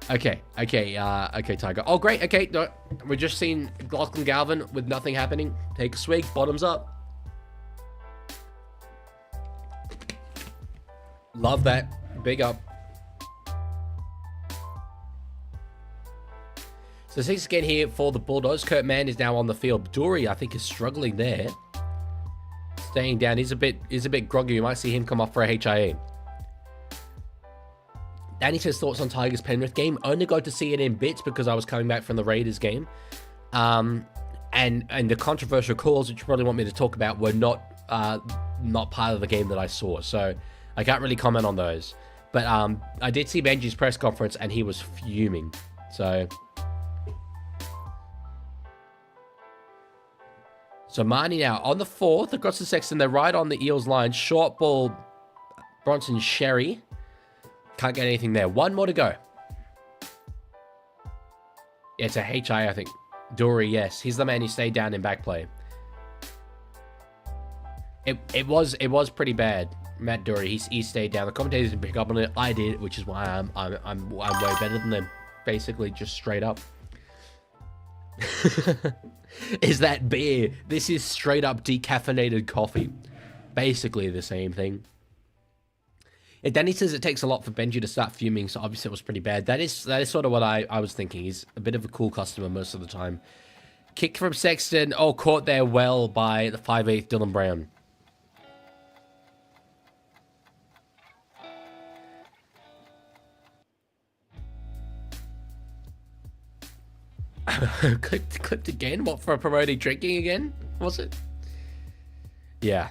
Okay, Tiger. Oh, great. Okay, no, we're just seeing Lachlan Galvin with nothing happening. Take a swig, bottoms up. Love that. Big up. So 6 again here for the Bulldogs. Kurt Mann is now on the field. Dury, I think, is struggling there. Staying down. He's a bit groggy. You might see him come off for a HIA. Danny says thoughts on Tigers Penrith game. Only got to see it in bits because I was coming back from the Raiders game. And the controversial calls, which you probably want me to talk about, were not part of the game that I saw. So I can't really comment on those. But I did see Benji's press conference and he was fuming. So Marnie now on the 4th across the Sexton. They're right on the Eels line. Short ball, Bronson Sherry. Can't get anything there. One more to go. Yeah, it's a HI, I think. Dury, yes. He's the man who stayed down in back play. It was pretty bad. Matt Dury, he stayed down. The commentators didn't pick up on it. I did, which is why I'm way better than them. Basically, just straight up. Is that beer? This is straight up decaffeinated coffee. Basically the same thing. Yeah, Danny says it takes a lot for Benji to start fuming, so obviously it was pretty bad. That is sort of what I was thinking. He's a bit of a cool customer most of the time. Kick from Sexton. Oh, caught there well by the 5'8" Dylan Brown. clipped again? What, for promoting drinking again? Was it? Yeah.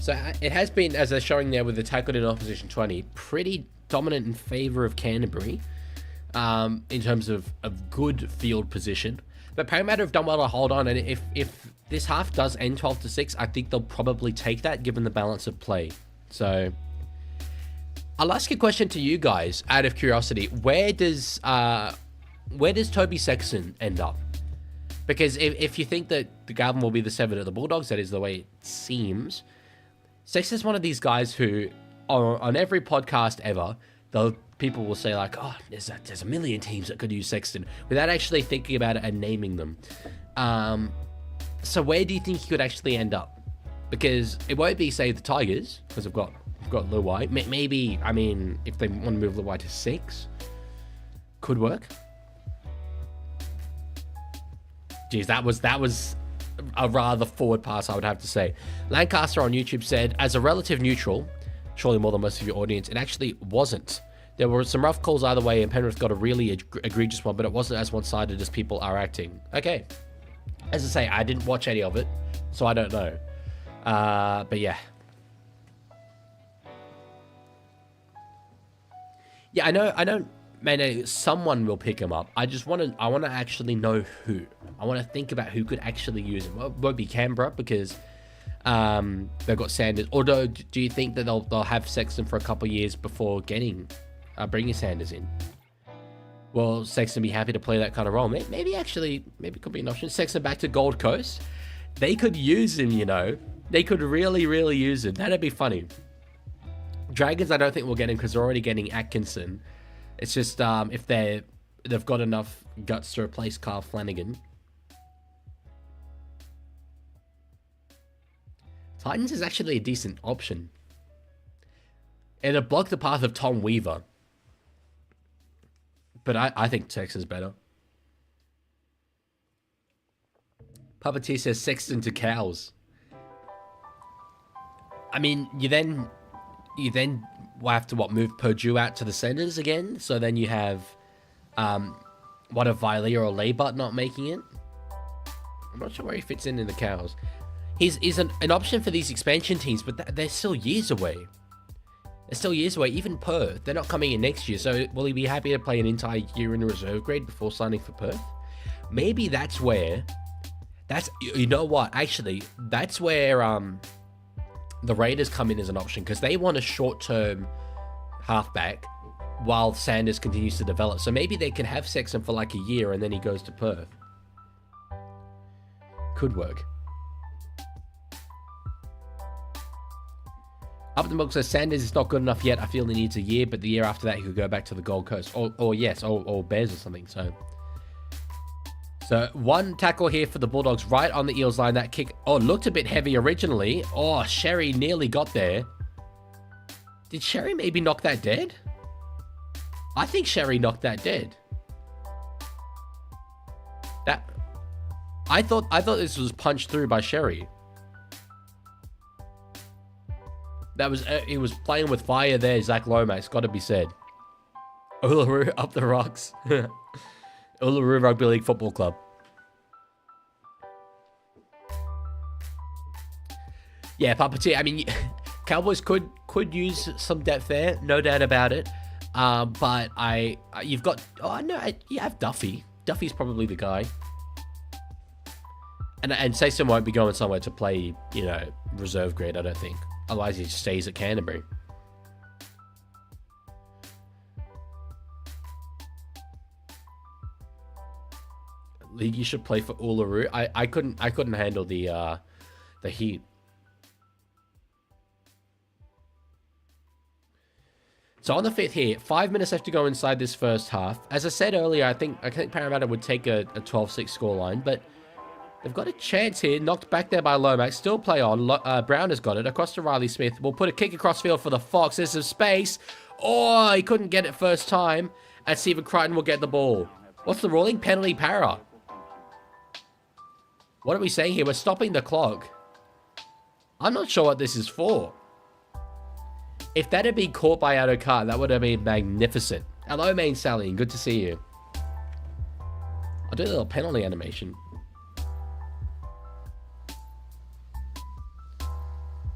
So it has been, as they're showing there with the tackled in opposition 20, pretty dominant in favour of Canterbury in terms of good field position. But Parramatta have done well to hold on, and if this half does end 12-6, I think they'll probably take that given the balance of play. So I'll ask a question to you guys out of curiosity. Where does Toby Sexton end up? Because if you think that the Galvin will be the 7 of the Bulldogs, that is the way it seems. Sexton's one of these guys who, on every podcast ever, people will say like, oh, there's a million teams that could use Sexton, without actually thinking about it and naming them. So where do you think he could actually end up? because it won't be, say, the Tigers, because we've got Luai. Maybe, I mean, if they want to move Luai to 6, could work. Geez, that was a rather forward pass, I would have to say. Lancaster on YouTube said, as a relative neutral, surely more than most of your audience, it actually wasn't. There were some rough calls either way, and Penrith got a really egregious one, but it wasn't as one-sided as people are acting. Okay. As I say, I didn't watch any of it, so I don't know. But yeah. Yeah, I know, man, someone will pick him up. I want to actually know who. I want to think about who could actually use him. Well, it won't be Canberra because they've got Sanders. Or do you think that they'll have Sexton for a couple of years before bringing Sanders in? Well, Sexton be happy to play that kind of role. Maybe it could be an option. Sexton back to Gold Coast. They could use him, you know. They could really, really use him. That'd be funny. Dragons, I don't think we'll get him because they're already getting Atkinson. It's just if they've got enough guts to replace Carl Flanagan. Titans is actually a decent option. It'll block the path of Tom Weaver. But I think Texas better. Puppeteer says Sexton to Cows. I mean, you then will have to move Purdue out to the centers again. So then you have what if Viley or Leibart not making it? I'm not sure where he fits in the Cows. He's an option for these expansion teams, but they're still years away. They're still years away. Even Perth, they're not coming in next year. So will he be happy to play an entire year in a reserve grade before signing for Perth? Maybe that's where. You know what? Actually, that's where the Raiders come in as an option because they want a short-term halfback while Sanders continues to develop. So maybe they can have Sexton for like a year and then he goes to Perth. Could work. Up the Milk says Sanders is not good enough yet. I feel he needs a year, but the year after that he could go back to the Gold Coast or Bears or something. So one tackle here for the Bulldogs right on the Eels line. That kick, looked a bit heavy originally. Oh, Sherry nearly got there. Did Sherry maybe knock that dead? I think Sherry knocked that dead. I thought this was punched through by Sherry. He was playing with fire there, Zach Lomax, got to be said. Uluru up the rocks. Uluru Rugby League Football Club. Yeah, Puppeteer, I mean, Cowboys could use some depth there, no doubt about it. But you've got, you have Duffy. Duffy's probably the guy. And Sexton won't be going somewhere to play, reserve grade, I don't think. Otherwise, he just stays at Canterbury. League, you should play for Uluru. I couldn't handle the heat. So on the 5th here, 5 minutes left to go inside this first half. As I said earlier, I think Parramatta would take a 12-6 scoreline, but they've got a chance here. Knocked back there by Lomax. Still play on. Brown has got it. Across to Riley Smith. We'll put a kick across field for the Fox. There's some space. Oh, he couldn't get it first time. And Stephen Crichton will get the ball. What's the ruling? Penalty Para. What are we saying here? We're stopping the clock. I'm not sure what this is for. If that had been caught by Adokar, that would have been magnificent. Hello, Main Sally. Good to see you. I'll do a little penalty animation.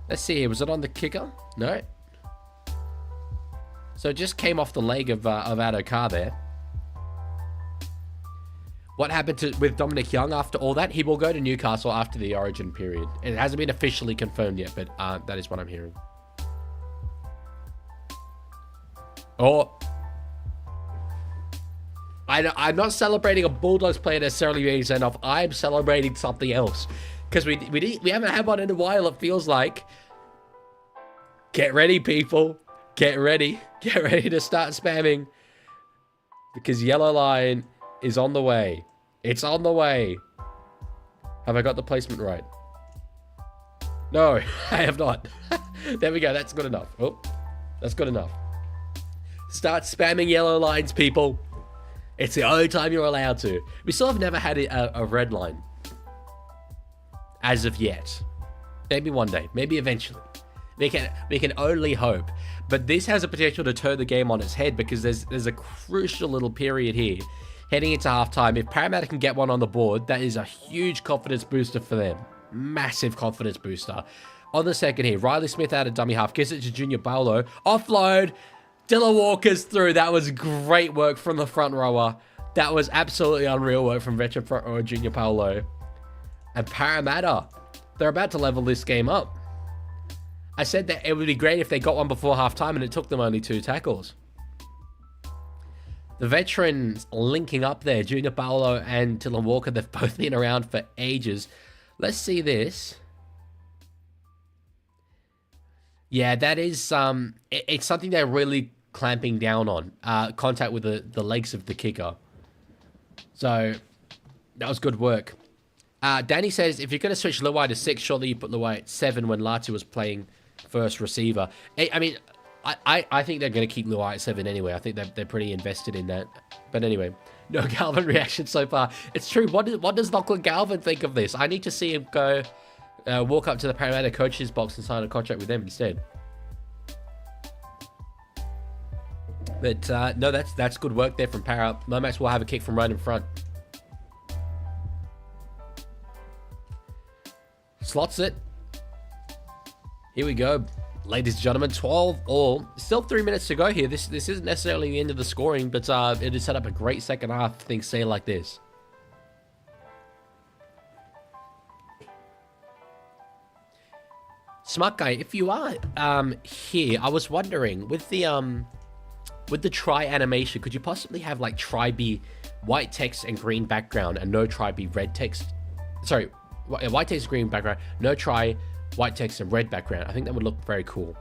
Let's see here. Was it on the kicker? No. So it just came off the leg of Adokar there. What happened with Dominic Young after all that? He will go to Newcastle after the Origin period. It hasn't been officially confirmed yet, but that is what I'm hearing. Oh. I'm not celebrating a Bulldogs player necessarily being sent off. I'm celebrating something else. Because we haven't had one in a while, it feels like. Get ready, people. Get ready. Get ready to start spamming. Because Yellow Line is on the way. It's on the way. Have I got the placement right? No, I have not. There we go. That's good enough. Oh, that's good enough. Start spamming yellow lines, people. It's the only time you're allowed to. We still have never had a red line. As of yet. Maybe one day. Maybe eventually. We can only hope. But this has a potential to turn the game on its head because there's a crucial little period here. Heading into halftime. If Parramatta can get one on the board, that is a huge confidence booster for them. Massive confidence booster. On the second here, Riley Smith out of dummy half. Gives it to Junior Paulo. Offload. Dylan Walker's through. That was great work from the front rower. That was absolutely unreal work from veteran front rower Junior Paulo. And Parramatta, they're about to level this game up. I said that it would be great if they got one before halftime, and it took them only 2 tackles. The veterans linking up there, Junior Paulo and Dylan Walker, they've both been around for ages. Let's see this. Yeah, that is, it's something they're really clamping down on. Contact with the legs of the kicker. So, that was good work. Danny says, if you're going to switch Luai to 6, surely you put Luai at 7 when Latu was playing first receiver. I mean, I think they're going to keep Luai at 7 anyway. I think they're pretty invested in that. But anyway, no Galvin reaction so far. It's true. What does Lachlan Galvin think of this? I need to see him go walk up to the Parramatta coach's box and sign a contract with them instead. But no, that's good work there from Para. Lomax will have a kick from right in front. Slots it. Here we go. Ladies and gentlemen, 12 all. Still 3 minutes to go here. This isn't necessarily the end of the scoring, but it has set up a great second half if things stay like this. Smart guy, if you are here, I was wondering, with the try animation, could you possibly have like try be white text and green background and no try be red text? Sorry, white text, green background, no try, white text and red background. I think that would look very cool.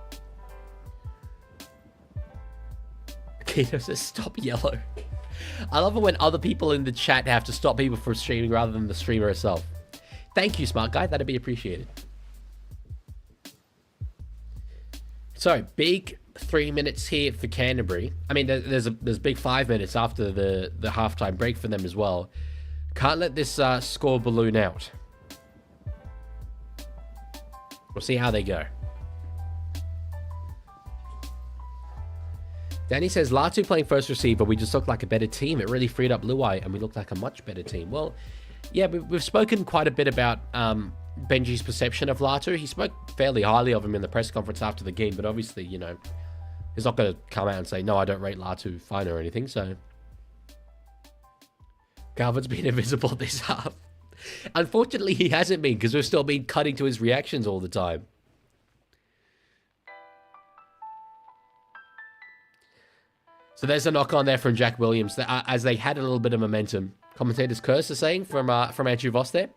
Keto says stop yellow. I love it when other people in the chat have to stop people from streaming rather than the streamer herself. Thank you, smart guy. That'd be appreciated. So, big 3 minutes here for Canterbury. I mean, there's big 5 minutes after the halftime break for them as well. Can't let this score balloon out. We'll see how they go. Danny says, Latu playing first receiver, we just looked like a better team. It really freed up Luai, and we looked like a much better team. Well, yeah, we've spoken quite a bit about Benji's perception of Latu. He spoke fairly highly of him in the press conference after the game, but obviously, you know, he's not going to come out and say, no, I don't rate Latu fine or anything, so... Galvin's been invisible this half. Unfortunately, he hasn't been, because we've still been cutting to his reactions all the time. So there's a knock on there from Jack Williams, as they had a little bit of momentum. Commentator's curse is saying from Andrew Voss there.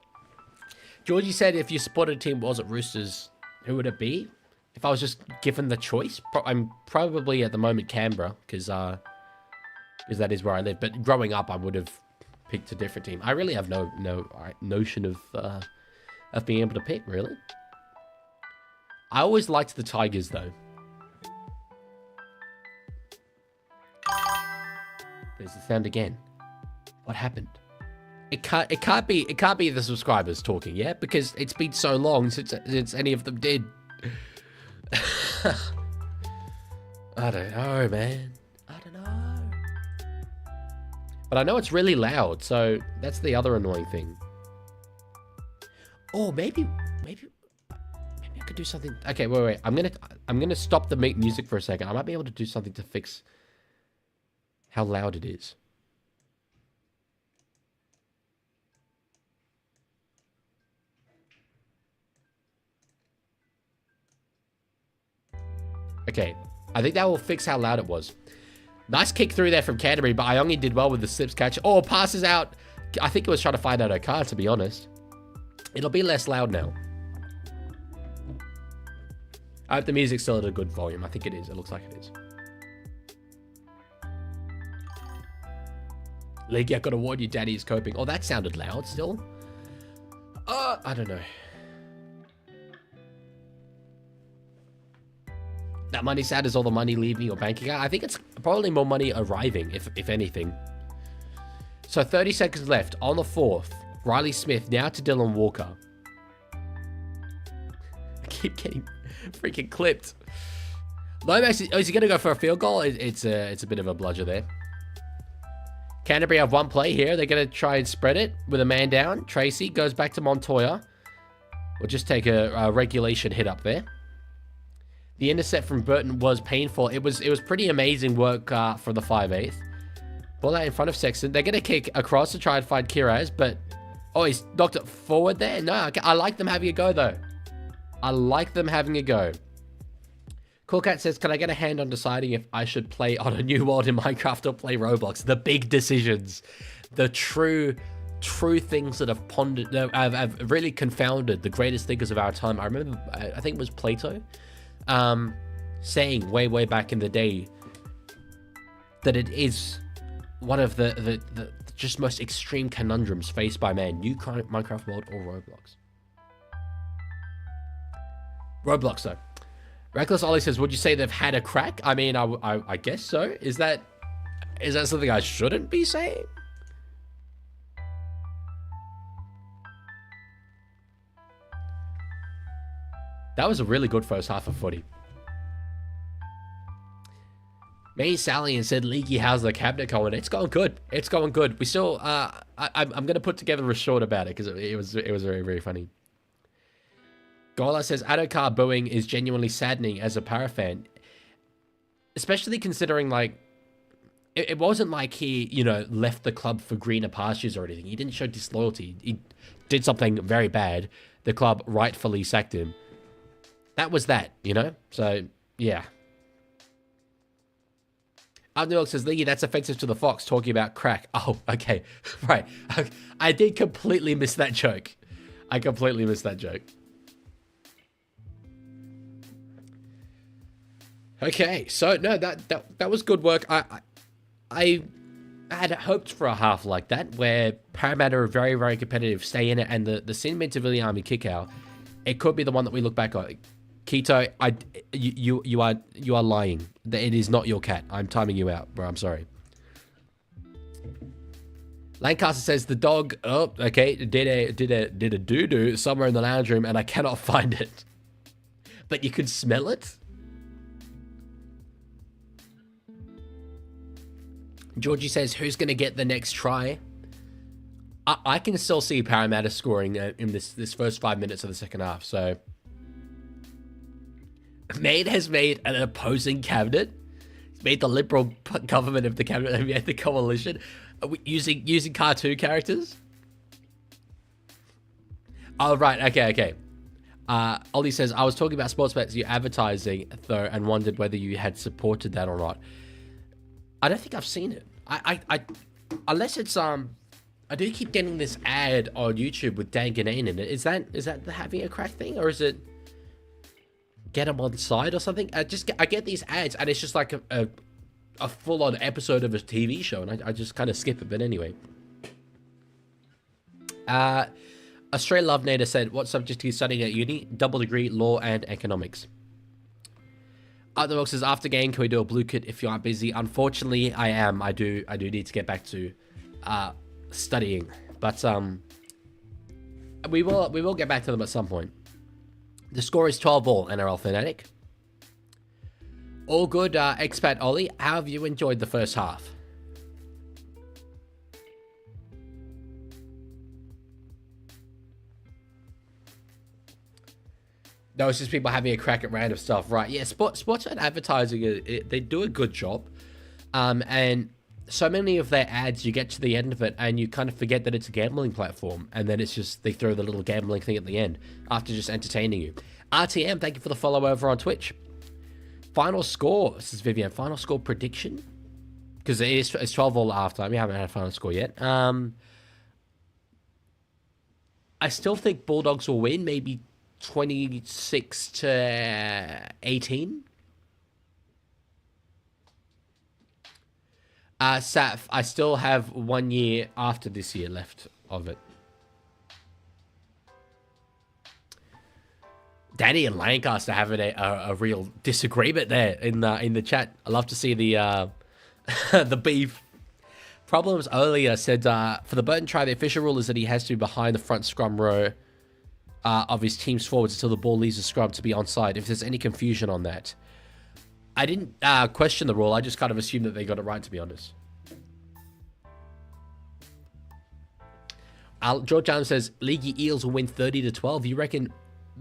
Georgie said, if you supported a team wasn't Roosters, who would it be? If I was just given the choice, I'm probably at the moment Canberra, because that is where I live. But growing up, I would have picked a different team. I really have no notion of being able to pick, really. I always liked the Tigers, though. There's the sound again. What happened? It can't be the subscribers talking, yeah? Because it's been so long since any of them did. I don't know, man. I don't know. But I know it's really loud, so that's the other annoying thing. Oh, maybe I could do something. Okay, wait. I'm gonna stop the music for a second. I might be able to do something to fix how loud it is. Okay, I think that will fix how loud it was. Nice kick through there from Canterbury, but Iongi did well with the slips catch. Oh, passes out. I think it was trying to find out her card, to be honest. It'll be less loud now. I hope the music's still at a good volume. I think it is. It looks like it is. Leaguie, I've got to warn you, Daddy is coping. Oh, that sounded loud still. I don't know. That money sad is all the money leaving your bank account. I think it's probably more money arriving, if anything. So 30 seconds left on the 4th. Riley Smith now to Dylan Walker. I keep getting freaking clipped. Lomax, is he going to go for a field goal? It's a bit of a bludger there. Canterbury have one play here. They're going to try and spread it with a man down. Tracy goes back to Montoya. We'll just take a regulation hit up there. The intercept from Burton was painful. It was pretty amazing work for the 5/8. Ball that in front of Sexton. They're going to kick across to try and find Kiraz, but... Oh, he's knocked it forward there? No, I like them having a go, though. I like them having a go. Coolcat says, can I get a hand on deciding if I should play on a new world in Minecraft or play Roblox? The big decisions. The true things that have pondered... have really confounded the greatest thinkers of our time. I remember, I think it was Plato, saying way back in the day that it is one of the just most extreme conundrums faced by man. New Minecraft world or Roblox? Roblox, though. Reckless Ollie says, would you say they've had a crack? I mean, I guess so. Is that something I shouldn't be saying? That was a really good first half of footy. May Sally and said, Leaguie, how's the cabinet going? It's going good. It's going good. We still, I'm going to put together a short about it because it was very funny. Gola says, Adokar booing is genuinely saddening as a Para fan. Especially considering, like, it wasn't like he, left the club for greener pastures or anything. He didn't show disloyalty. He did something very bad. The club rightfully sacked him. That was that, So, yeah. New says, Leaguie, that's offensive to the Fox, talking about crack. Oh, okay. Right. I did completely miss that joke. Okay, so no, that was good work. I had hoped for a half like that, where Parramatta are very competitive, stay in it, and the Cinnamon Civilian Army kick out, it could be the one that we look back on. Keto, you are lying. It is not your cat. I'm timing you out, bro. I'm sorry. Lancaster says the dog. Oh, okay. Did a doo-doo somewhere in the lounge room, and I cannot find it. But you could smell it. Georgie says, who's going to get the next try? I can still see Parramatta scoring in this first 5 minutes of the second half. So, Maid has made an opposing cabinet. He's made the Liberal government of the cabinet. He made the coalition using cartoon characters. Oh, right. Okay. Ollie says, I was talking about sports bets you're advertising, though, and wondered whether you had supported that or not. I don't think I've seen it. I unless it's I do keep getting this ad on YouTube with Dan Ganane in it. Is that the having a crack thing, or is it get him on side or something? I get these ads, and it's just like a full-on episode of a TV show, and I just kind of skip it. But anyway, Australia Love Nader said, what subject are you studying at uni? Double degree, law and economics. The box says, after game, can we do a blue kit if you aren't busy? Unfortunately, I am. I do need to get back to studying, but we will get back to them at some point. The score is 12-all, NRL Fanatic. All good, expat Ollie. How have you enjoyed the first half? No, it's just people having a crack at random stuff, right? Yeah, sports and advertising, they do a good job. And so many of their ads, you get to the end of it and you kind of forget that it's a gambling platform. And then it's just, they throw the little gambling thing at the end after just entertaining you. RTM, thank you for the follow over on Twitch. Final score, this is Vivian, final score prediction? Because it's 12-all at halftime. We haven't had a final score yet. I still think Bulldogs will win, maybe 26-18. Saf, I still have 1 year after this year left of it. Danny and Lancaster having a real disagreement there in the chat. I love to see the the beef. Problems earlier said for the Burton try, the official rule is that he has to be behind the front scrum row of his team's forwards until the ball leaves the scrum to be onside. If there's any confusion on that, I didn't question the rule. I just kind of assumed that they got it right, to be honest. George Allen says Leaguie Eels will win 30-12. You reckon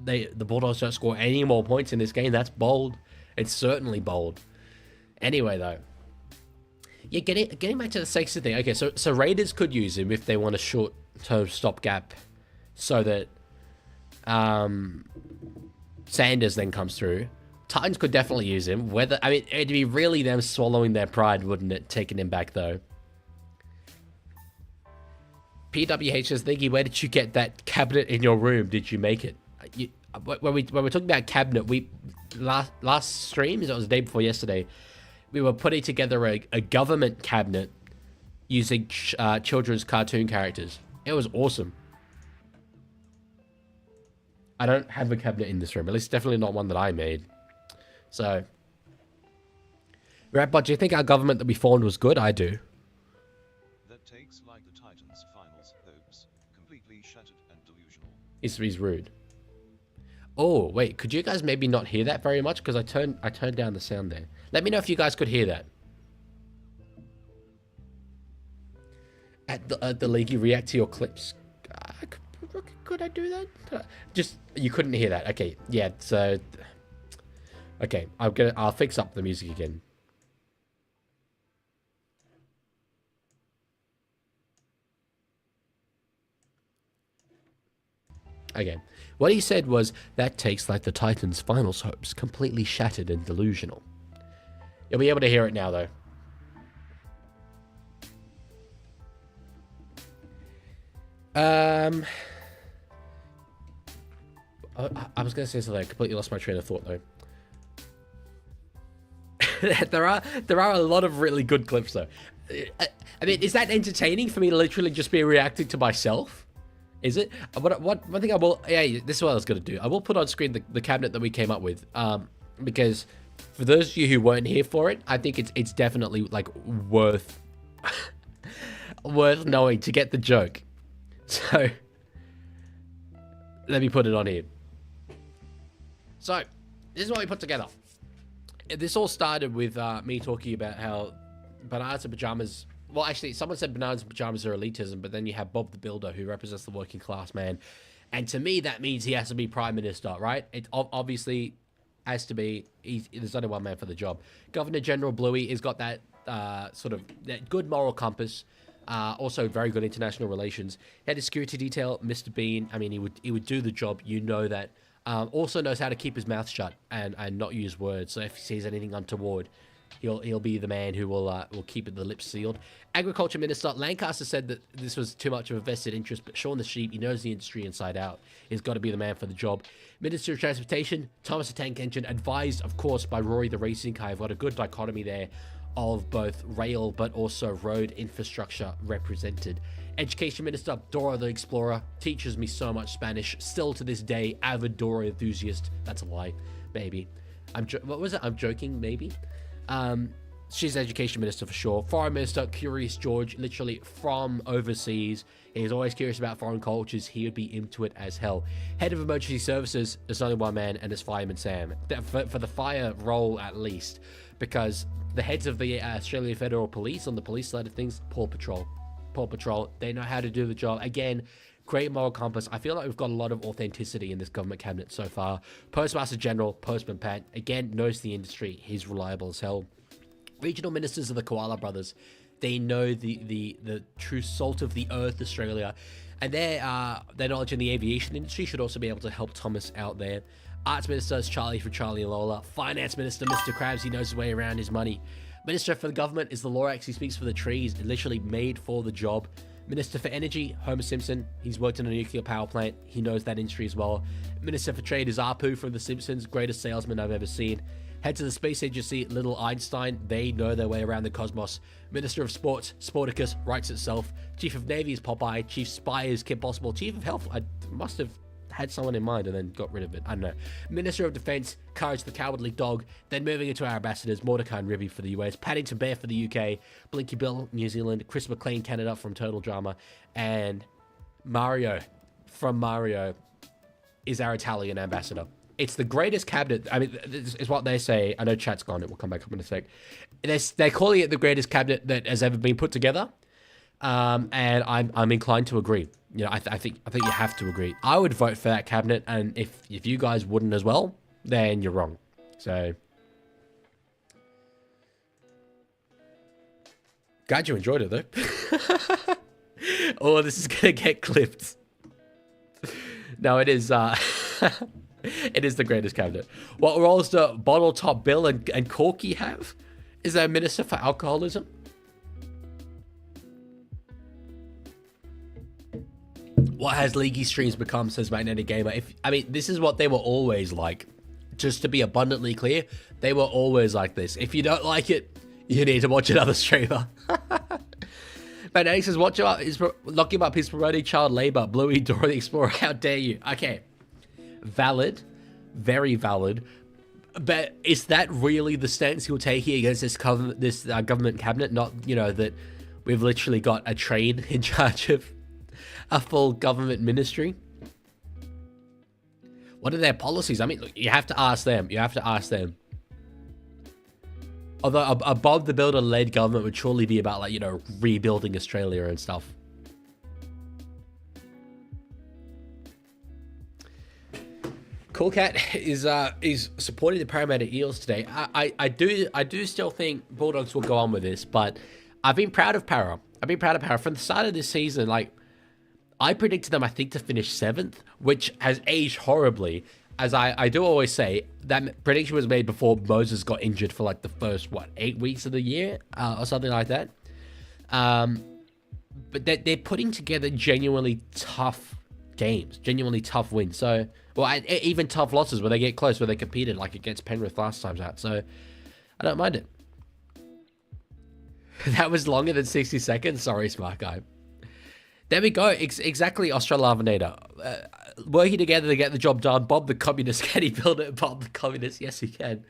the Bulldogs don't score any more points in this game? That's bold. It's certainly bold. Anyway, though, yeah, getting back to the Sexton thing. Okay, so Raiders could use him if they want a short-term stopgap, so that Sanders then comes through. Titans could definitely use him. It'd be really them swallowing their pride, wouldn't it? Taking him back though. PWH says, Leaguie, where did you get that cabinet in your room? Did you make it? When we're talking about cabinet, last stream, it was the day before yesterday, we were putting together a government cabinet using children's cartoon characters. It was awesome. I don't have a cabinet in this room. At least definitely not one that I made. So, Ratbot, do you think our government that we formed was good? I do. That takes like the Titans' finals hopes, completely shattered and delusional. He's rude. Oh, wait, could you guys maybe not hear that very much? Because I turned down the sound there. Let me know if you guys could hear that. At the Leaguie, react to your clips. Could I do that? Just, you couldn't hear that. Okay, yeah, so... Okay, I'll fix up the music again. Okay, what he said was, that takes like the Titans' finals hopes, completely shattered and delusional. You'll be able to hear it now, though. I was going to say something. I completely lost my train of thought, though. there are a lot of really good clips, though. I mean, is that entertaining for me to literally just be reacting to myself? Is it? One thing I will... Yeah, this is what I was going to do. I will put on screen the cabinet that we came up with. Because for those of you who weren't here for it, I think it's definitely, like, worth... worth knowing to get the joke. So... Let me put it on here. So, this is what we put together. This all started with me talking about how bananas and pajamas... Well, actually, someone said bananas and pajamas are elitism, but then you have Bob the Builder, who represents the working class man. And to me, that means he has to be Prime Minister, right? It obviously has to be... There's only one man for the job. Governor-General Bluey has got that sort of that good moral compass. Also, very good international relations. Head of security detail, Mr. Bean. I mean, he would do the job. You know that. Also knows how to keep his mouth shut and not use words. So if he sees anything untoward, he'll be the man who will keep the lips sealed. Agriculture Minister Lancaster said that this was too much of a vested interest, but Sean the Sheep, he knows the industry inside out. He's got to be the man for the job. Minister of Transportation Thomas the Tank Engine, advised, of course, by Rory the Racing Guy. I've got a good dichotomy there of both rail but also road infrastructure represented. Education Minister Dora the Explorer teaches me so much Spanish. Still to this day, avid Dora enthusiast. That's a lie, maybe. What was it? I'm joking, maybe. She's Education Minister for sure. Foreign Minister Curious George, literally from overseas. He's always curious about foreign cultures. He would be into it as hell. Head of Emergency Services, there's only one man, and it's Fireman Sam. For the fire role, at least. Because the heads of the Australian Federal Police, on the police side of things, Paw Patrol, they know how to do the job. Again, great moral compass. I feel like we've got a lot of authenticity in this government cabinet so far. Postmaster General, Postman Pat, again, knows the industry. He's reliable as hell. Regional ministers of the Koala Brothers, they know the true salt of the earth, Australia. And their knowledge in the aviation industry should also be able to help Thomas out there. Arts Minister is Charlie for Charlie and Lola. Finance Minister, Mr. Krabs, he knows his way around his money. Minister for the government is the Lorax, he speaks for the trees, literally made for the job. Minister for Energy, Homer Simpson, he's worked in a nuclear power plant, he knows that industry as well. Minister for Trade is Apu from The Simpsons, greatest salesman I've ever seen. Head to the Space Agency, Little Einstein, they know their way around the cosmos. Minister of Sports, Sporticus, writes itself. Chief of Navy is Popeye, Chief Spy is Kim Possible, Chief of Health, I must have had someone in mind and then got rid of it. I don't know. Minister of Defence, Courage the Cowardly Dog. Then moving into our ambassadors, Mordecai and Ribby for the US, Paddington Bear for the UK, Blinky Bill, New Zealand, Chris McLean, Canada from Total Drama, and Mario from Mario is our Italian ambassador. It's the greatest cabinet. I mean, this is what they say. I know chat's gone. It will come back up in a sec. They're calling it the greatest cabinet that has ever been put together. And I'm inclined to agree. You know, I think you have to agree. I would vote for that cabinet, and if you guys wouldn't as well, then you're wrong. So, glad you enjoyed it though. Oh, this is gonna get clipped. No, it is. It is the greatest cabinet. What roles do Bottle Top Bill and Corky have? Is there a minister for alcoholism? What has Leaguie streams become, says Magnetic Gamer? This is what they were always like. Just to be abundantly clear, they were always like this. If you don't like it, you need to watch another streamer. Magnetic says, watch out, lock him up, he's promoting child labor. Bluey, Dora the Explorer, how dare you? Okay. Valid. Very valid. But is that really the stance you're taking against this government cabinet? Not, you know, that we've literally got a train in charge of a full government ministry? What are their policies? I mean, look, you have to ask them. You have to ask them. Although a Bob the Builder-led government would surely be about, like, you know, rebuilding Australia and stuff. Cool Cat is supporting the Parramatta Eels today. I do still think Bulldogs will go on with this, but I've been proud of Para. From the start of this season. Like, I predicted them, I think, to finish 7th, which has aged horribly. As I do always say, that prediction was made before Moses got injured for like the first, 8 weeks of the year or something like that. But they're putting together genuinely tough games, genuinely tough wins. So, well, even tough losses where they get close, where they competed like against Penrith last time out. So, I don't mind it. That was longer than 60 seconds. Sorry, smart guy. There we go. Exactly, Australavenator. Working together to get the job done. Bob the Communist. Can he build it? Bob the Communist. Yes, he can.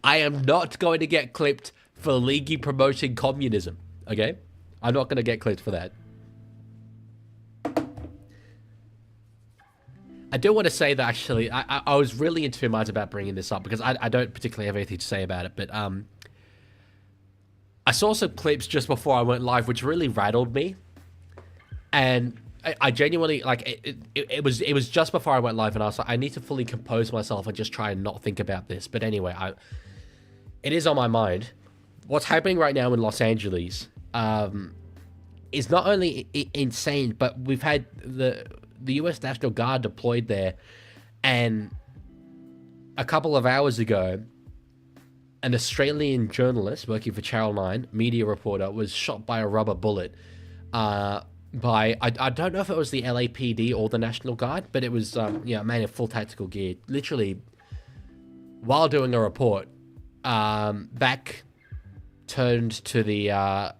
I am not going to get clipped for Leaguie promoting communism. Okay? I'm not going to get clipped for that. I do want to say that, actually, I was really in 2 minds about bringing this up because I don't particularly have anything to say about it, but I saw some clips just before I went live, which really rattled me. And I genuinely, like, it was just before I went live, and I was like, I need to fully compose myself and just try and not think about this. But anyway, it is on my mind. What's happening right now in Los Angeles is not only insane, but we've had the US National Guard deployed there, and a couple of hours ago, an Australian journalist working for Channel 9, media reporter, was shot by a rubber bullet by, I don't know if it was the LAPD or the National Guard, but it was, a man in full tactical gear, literally, while doing a report, back turned to the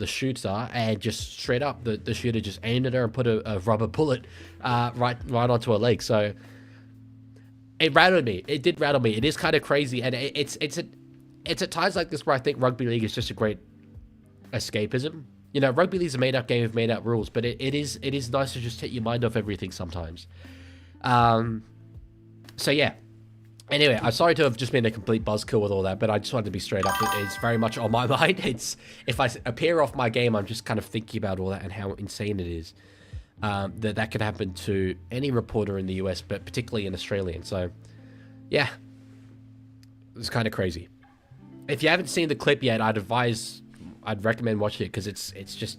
shooter, and just straight up, the shooter just aimed at her and put a rubber bullet right onto her leg. So it rattled me. It did rattle me. It is kind of crazy, and it's at times like this where I think rugby league is just a great escapism. You know, rugby league's a made-up game with made-up rules, but it is nice to just take your mind off everything sometimes. So yeah. Anyway, I'm sorry to have just been a complete buzzkill with all that, but I just wanted to be straight up. It's very much on my mind. If I appear off my game, I'm just kind of thinking about all that and how insane it is that could happen to any reporter in the US, but particularly an Australian. So, yeah, it's kind of crazy. If you haven't seen the clip yet, I'd recommend watching it because it's just.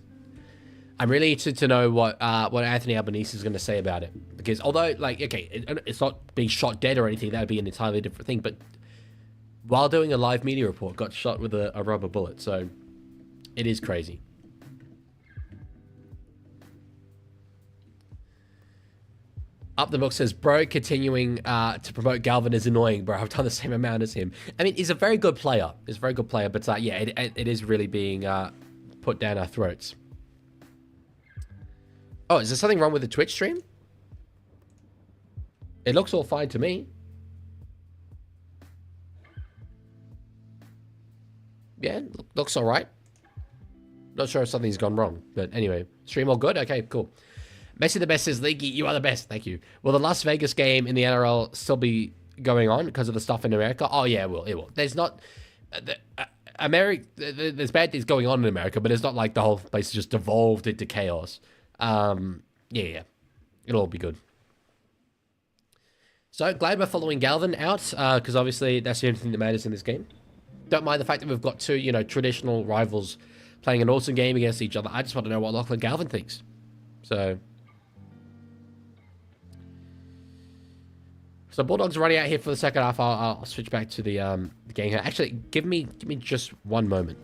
I'm really interested to know what Anthony Albanese is going to say about it. Because although, like, okay, it's not being shot dead or anything, that would be an entirely different thing. But while doing a live media report, got shot with a rubber bullet. So it is crazy. Up the Book says, bro, continuing to promote Galvin is annoying, bro. I've done the same amount as him. I mean, he's a very good player. But yeah, it is really being put down our throats. Oh, is there something wrong with the Twitch stream? It looks all fine to me. Yeah, looks all right. Not sure if something's gone wrong, but anyway, stream all good? Okay, cool. Messi the best says, Leaguie, you are the best. Thank you. Will the Las Vegas game in the NRL still be going on because of the stuff in America? Oh, yeah, it will. It will. There's not... America, there's bad things going on in America, but it's not like the whole place is just devolved into chaos. Yeah. It'll all be good. So, glad we're following Galvin out, because obviously that's the only thing that matters in this game. Don't mind the fact that we've got two, traditional rivals playing an awesome game against each other. I just want to know what Lachlan Galvin thinks. So Bulldogs are running out here for the second half. I'll switch back to the game here. Actually, give me just one moment.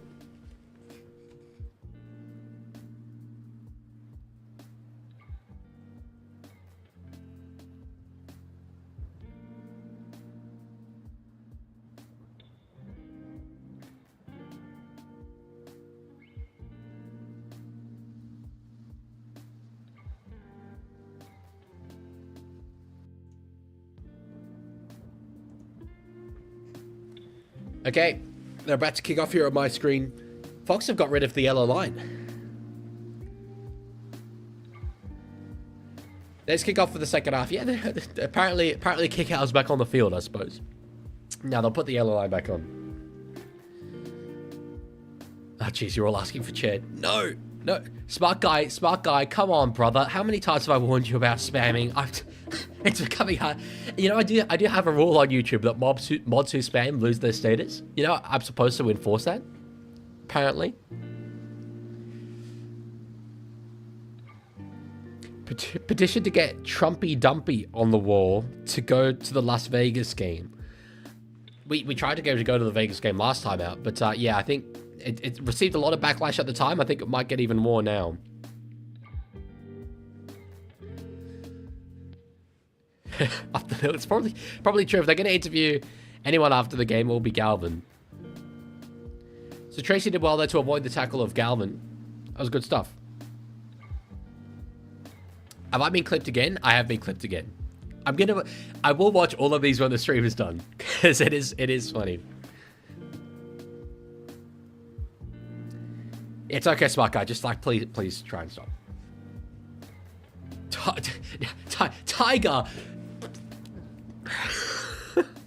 Okay, they're about to kick off here on my screen. Fox have got rid of the yellow line. Let's kick off for the second half. Yeah, apparently kick out's back on the field, I suppose. Now they'll put the yellow line back on. Oh, jeez, you're all asking for Chad. No. Smart guy, come on, brother. How many times have I warned you about spamming? It's becoming hard. I do have a rule on YouTube that mods who spam lose their status. I'm supposed to enforce that, apparently. Petition to get Trumpy Dumpy on the wall to go to the Las Vegas game. We tried to go to the Vegas game last time out, but yeah, I think it received a lot of backlash at the time. I think it might get even more now. It's probably true. If they're going to interview anyone after the game, it will be Galvin. So Tracy did well there to avoid the tackle of Galvin. That was good stuff. Have I been clipped again? I have been clipped again. I will watch all of these when the stream is done, because it is funny. It's okay, smart guy. Just please try and stop. Tiger.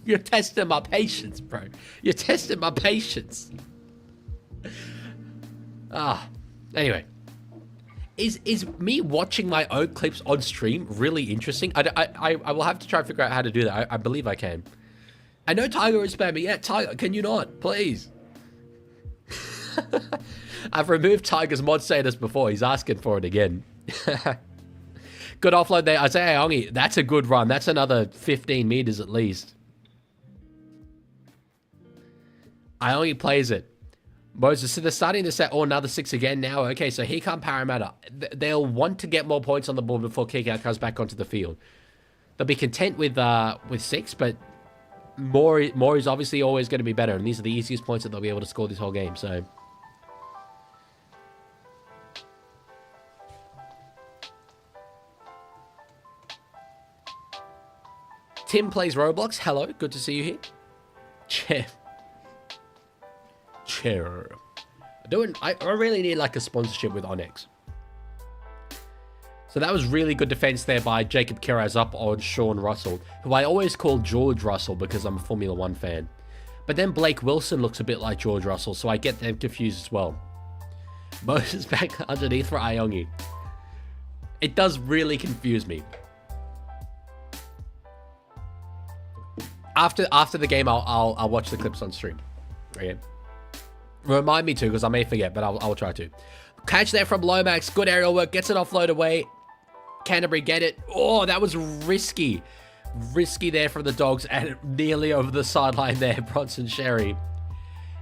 You're testing my patience, bro. You're testing my patience. Anyway. Is me watching my own clips on stream really interesting? I will have to try and figure out how to do that. I believe I can. I know Tiger is spamming. Yeah, Tiger, can you not? Please. I've removed Tiger's mod status before. He's asking for it again. Good offload there. Isaiah Aongi, that's a good run. That's another 15 meters at least. Aongi plays it. Moses, so they're starting to set, another 6 again now. Okay, so here come Parramatta. They'll want to get more points on the board before kick-out comes back onto the field. They'll be content with 6, but more is obviously always going to be better, and these are the easiest points that they'll be able to score this whole game, so... Tim plays Roblox. Hello, good to see you here. Chair. I really need like a sponsorship with Onyx. So that was really good defense there by Jacob Kiraz up on Sean Russell, who I always call George Russell because I'm a Formula 1 fan. But then Blake Wilson looks a bit like George Russell, so I get them confused as well. Moses back underneath for Aongi. It does really confuse me. After the game, I'll watch the clips on stream. Okay. Remind me to, because I may forget, but I'll try to. Catch there from Lomax. Good aerial work. Gets an offload away. Canterbury get it. Oh, that was risky. Risky there from the Dogs, and nearly over the sideline there, Bronson Sherry.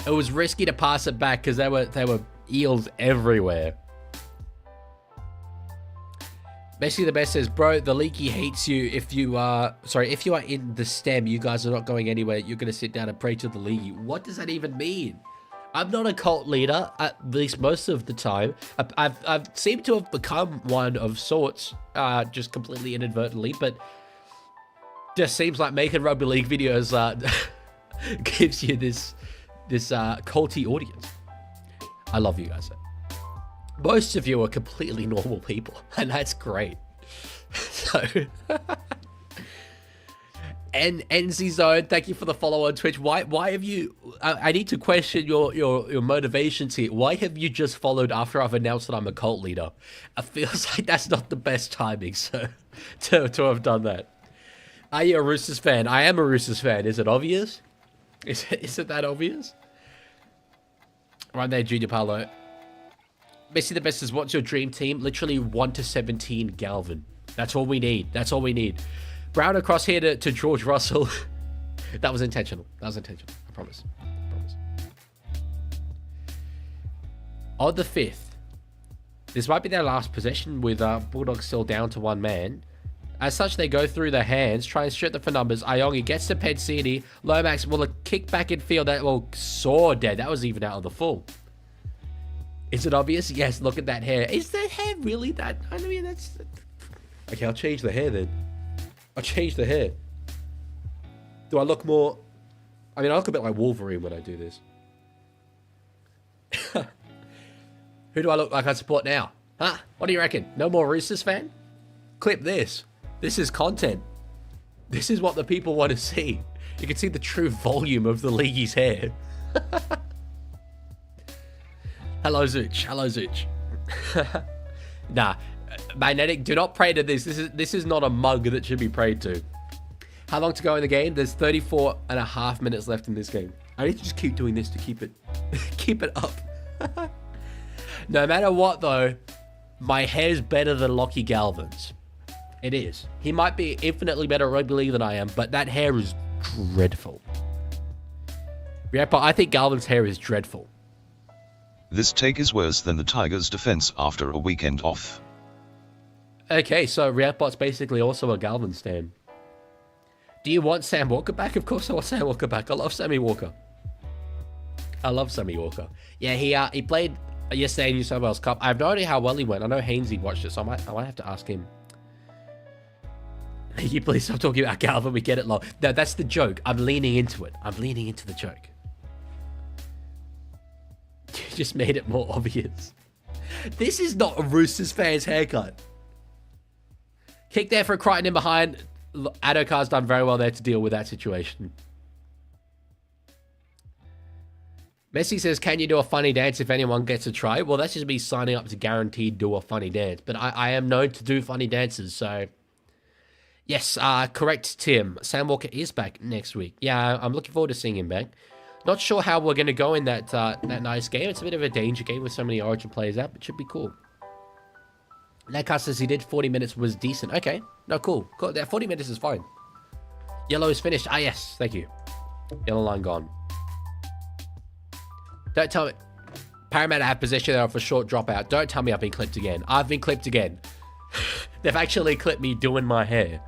It was risky to pass it back because there were Eels everywhere. Messi the best says, bro, the Leaguie hates you. If you are in the stem, you guys are not going anywhere. You're going to sit down and pray to the Leaguie. What does that even mean? I'm not a cult leader, at least most of the time. I've seemed to have become one of sorts, just completely inadvertently, but Just seems like making rugby league videos gives you this culty audience. I love you guys. Most of you are completely normal people, and that's great. So, NC Zone, thank you for the follow on Twitch. Why have you? I need to question your motivations here. Why have you just followed after I've announced that I'm a cult leader? It feels like that's not the best timing, so to have done that. Are you a Roosters fan? I am a Roosters fan. Is it obvious? Is it that obvious? Right there, Junior Paolo. Messi the best is what's your dream team? Literally 1 to 17 Galvin. That's all we need. That's all we need. Brown across here to George Russell. That was intentional. That was intentional. I promise. I promise. On the 5th, this might be their last possession with Bulldogs still down to one man. As such, they go through their hands, try and strip them for numbers. Ayongi gets to Pensini. Lomax will a kick back in field. That will saw dead. That was even out of the full. Is it obvious? Yes, look at that hair. Is that hair really that? I mean, that's... Okay, I'll change the hair then. I'll change the hair. Do I look more... I mean, I look a bit like Wolverine when I do this. Who do I look like I support now? Huh? What do you reckon? No more Roosters fan? Clip this. This is content. This is what the people want to see. You can see the true volume of the Leaguie's hair. Hello, Zooch. Hello, Zooch. Nah. Magnetic, do not pray to this. This is not a mug that should be prayed to. How long to go in the game? There's 34 and a half minutes left in this game. I need to just keep doing this to keep it keep it up. No matter what though, my hair's better than Lockie Galvin's. It is. He might be infinitely better at rugby league than I am, but that hair is dreadful. Yeah, but I think Galvin's hair is dreadful. This take is worse than the Tigers' defense after a weekend off. Okay, so Riatbot's basically also a Galvin stan. Do you want Sam Walker back? Of course I want Sam Walker back. I love Sammy Walker. I love Sammy Walker. Yeah, he played yesterday in New South Wales Cup. I have no idea how well he went. I know Hainsey watched it, so I might have to ask him. Can you please stop talking about Galvin? We get it, lol. No, that's the joke. I'm leaning into it. I'm leaning into the joke. You just made it more obvious. This is not a Roosters fan's haircut. Kick there for Crichton in behind. Adokar's done very well there to deal with that situation. Messi says, can you do a funny dance if anyone gets a try? Well, that's just me signing up to guaranteed do a funny dance. But I am known to do funny dances, so... Yes, correct, Tim. Sam Walker is back next week. Yeah, I'm looking forward to seeing him back. Not sure how we're going to go in that nice game. It's a bit of a danger game with so many Origin players out, but it should be cool. That says he did 40 minutes was decent. Okay, no, cool. That 40 minutes is fine. Yellow is finished. Ah, yes, thank you. Yellow line gone. Don't tell me. Parramatta have possession there for short dropout. Don't tell me I've been clipped again. I've been clipped again. They've actually clipped me doing my hair.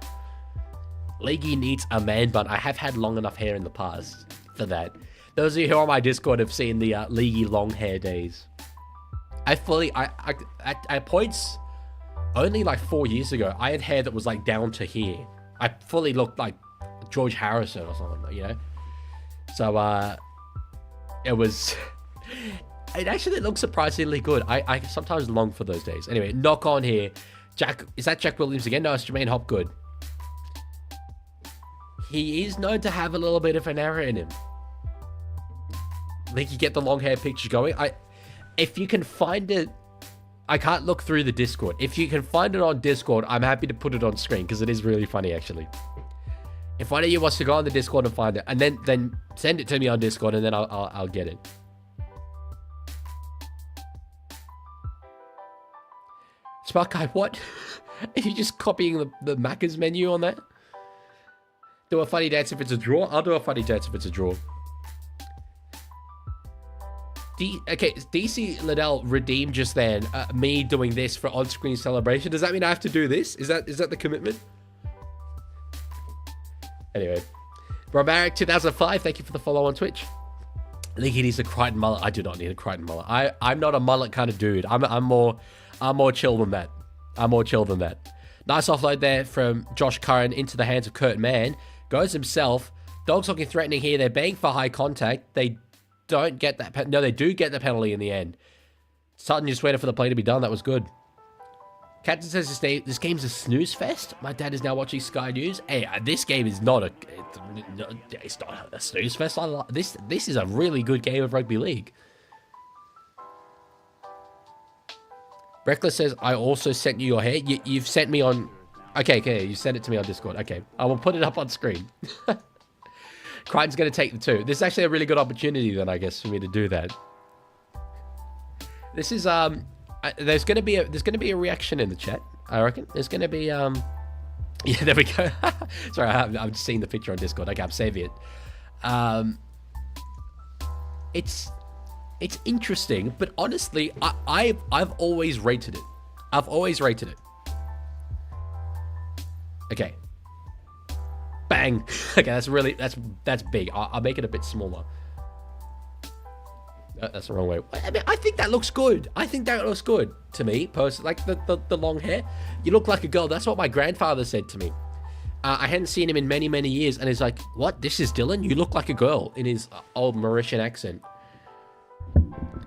Leaguie needs a man bun. I have had long enough hair in the past for that. Those of you who are on my Discord have seen the Leaguie long hair days. At points, only like 4 years ago, I had hair that was like down to here. I fully looked like George Harrison or something, you know? So, it was... It actually looks surprisingly good. I sometimes long for those days. Anyway, knock on here. Jack, is that Jack Williams again? No, it's Jermaine Hopgood. He is known to have a little bit of an error in him. I think you get the long hair picture going. If you can find it, I can't look through the Discord. If you can find it on Discord, I'm happy to put it on screen because it is really funny actually. If one of you wants to go on the Discord and find it, and then send it to me on Discord, and then I'll get it. Spark Guy, what? Are you just copying the Macca's menu on that? Do a funny dance if it's a draw? I'll do a funny dance if it's a draw. Okay, DC Liddell redeemed just then me doing this for on-screen celebration. Does that mean I have to do this? Is that the commitment? Anyway. Romaric 2005, thank you for the follow on Twitch. Leaguie needs a Crichton mullet. I do not need a Crichton mullet. I'm not a mullet kind of dude. I'm more chill than that. I'm more chill than that. Nice offload there from Josh Curran into the hands of Kurt Mann. Goes himself. Dogs looking threatening here. They're begging for high contact. They don't get that. No, they do get the penalty in the end. Sutton just waited for the play to be done. That was good. Captain says this game's a snooze fest. My dad is now watching Sky News. Hey, this game is not it's not a snooze fest. This is a really good game of rugby league. Reckless says, I also sent you your hair. You've sent me on... Okay, you sent it to me on Discord. Okay, I will put it up on screen. Crichton's going to take the 2. This is actually a really good opportunity then, I guess, for me to do that. This is... There's gonna be a reaction in the chat. I reckon there's gonna be yeah, there we go. Sorry, I'm just seeing the picture on Discord. Okay, I'm saving it. It's interesting, but honestly, I've always rated it. I've always rated it. Okay. Bang. Okay, that's big. I'll make it a bit smaller. That's the wrong way. I mean, I think that looks good. I think that looks good to me, personally. Like the long hair. You look like a girl. That's what my grandfather said to me. I hadn't seen him in many, many years. And he's like, what? This is Dylan? You look like a girl, in his old Mauritian accent.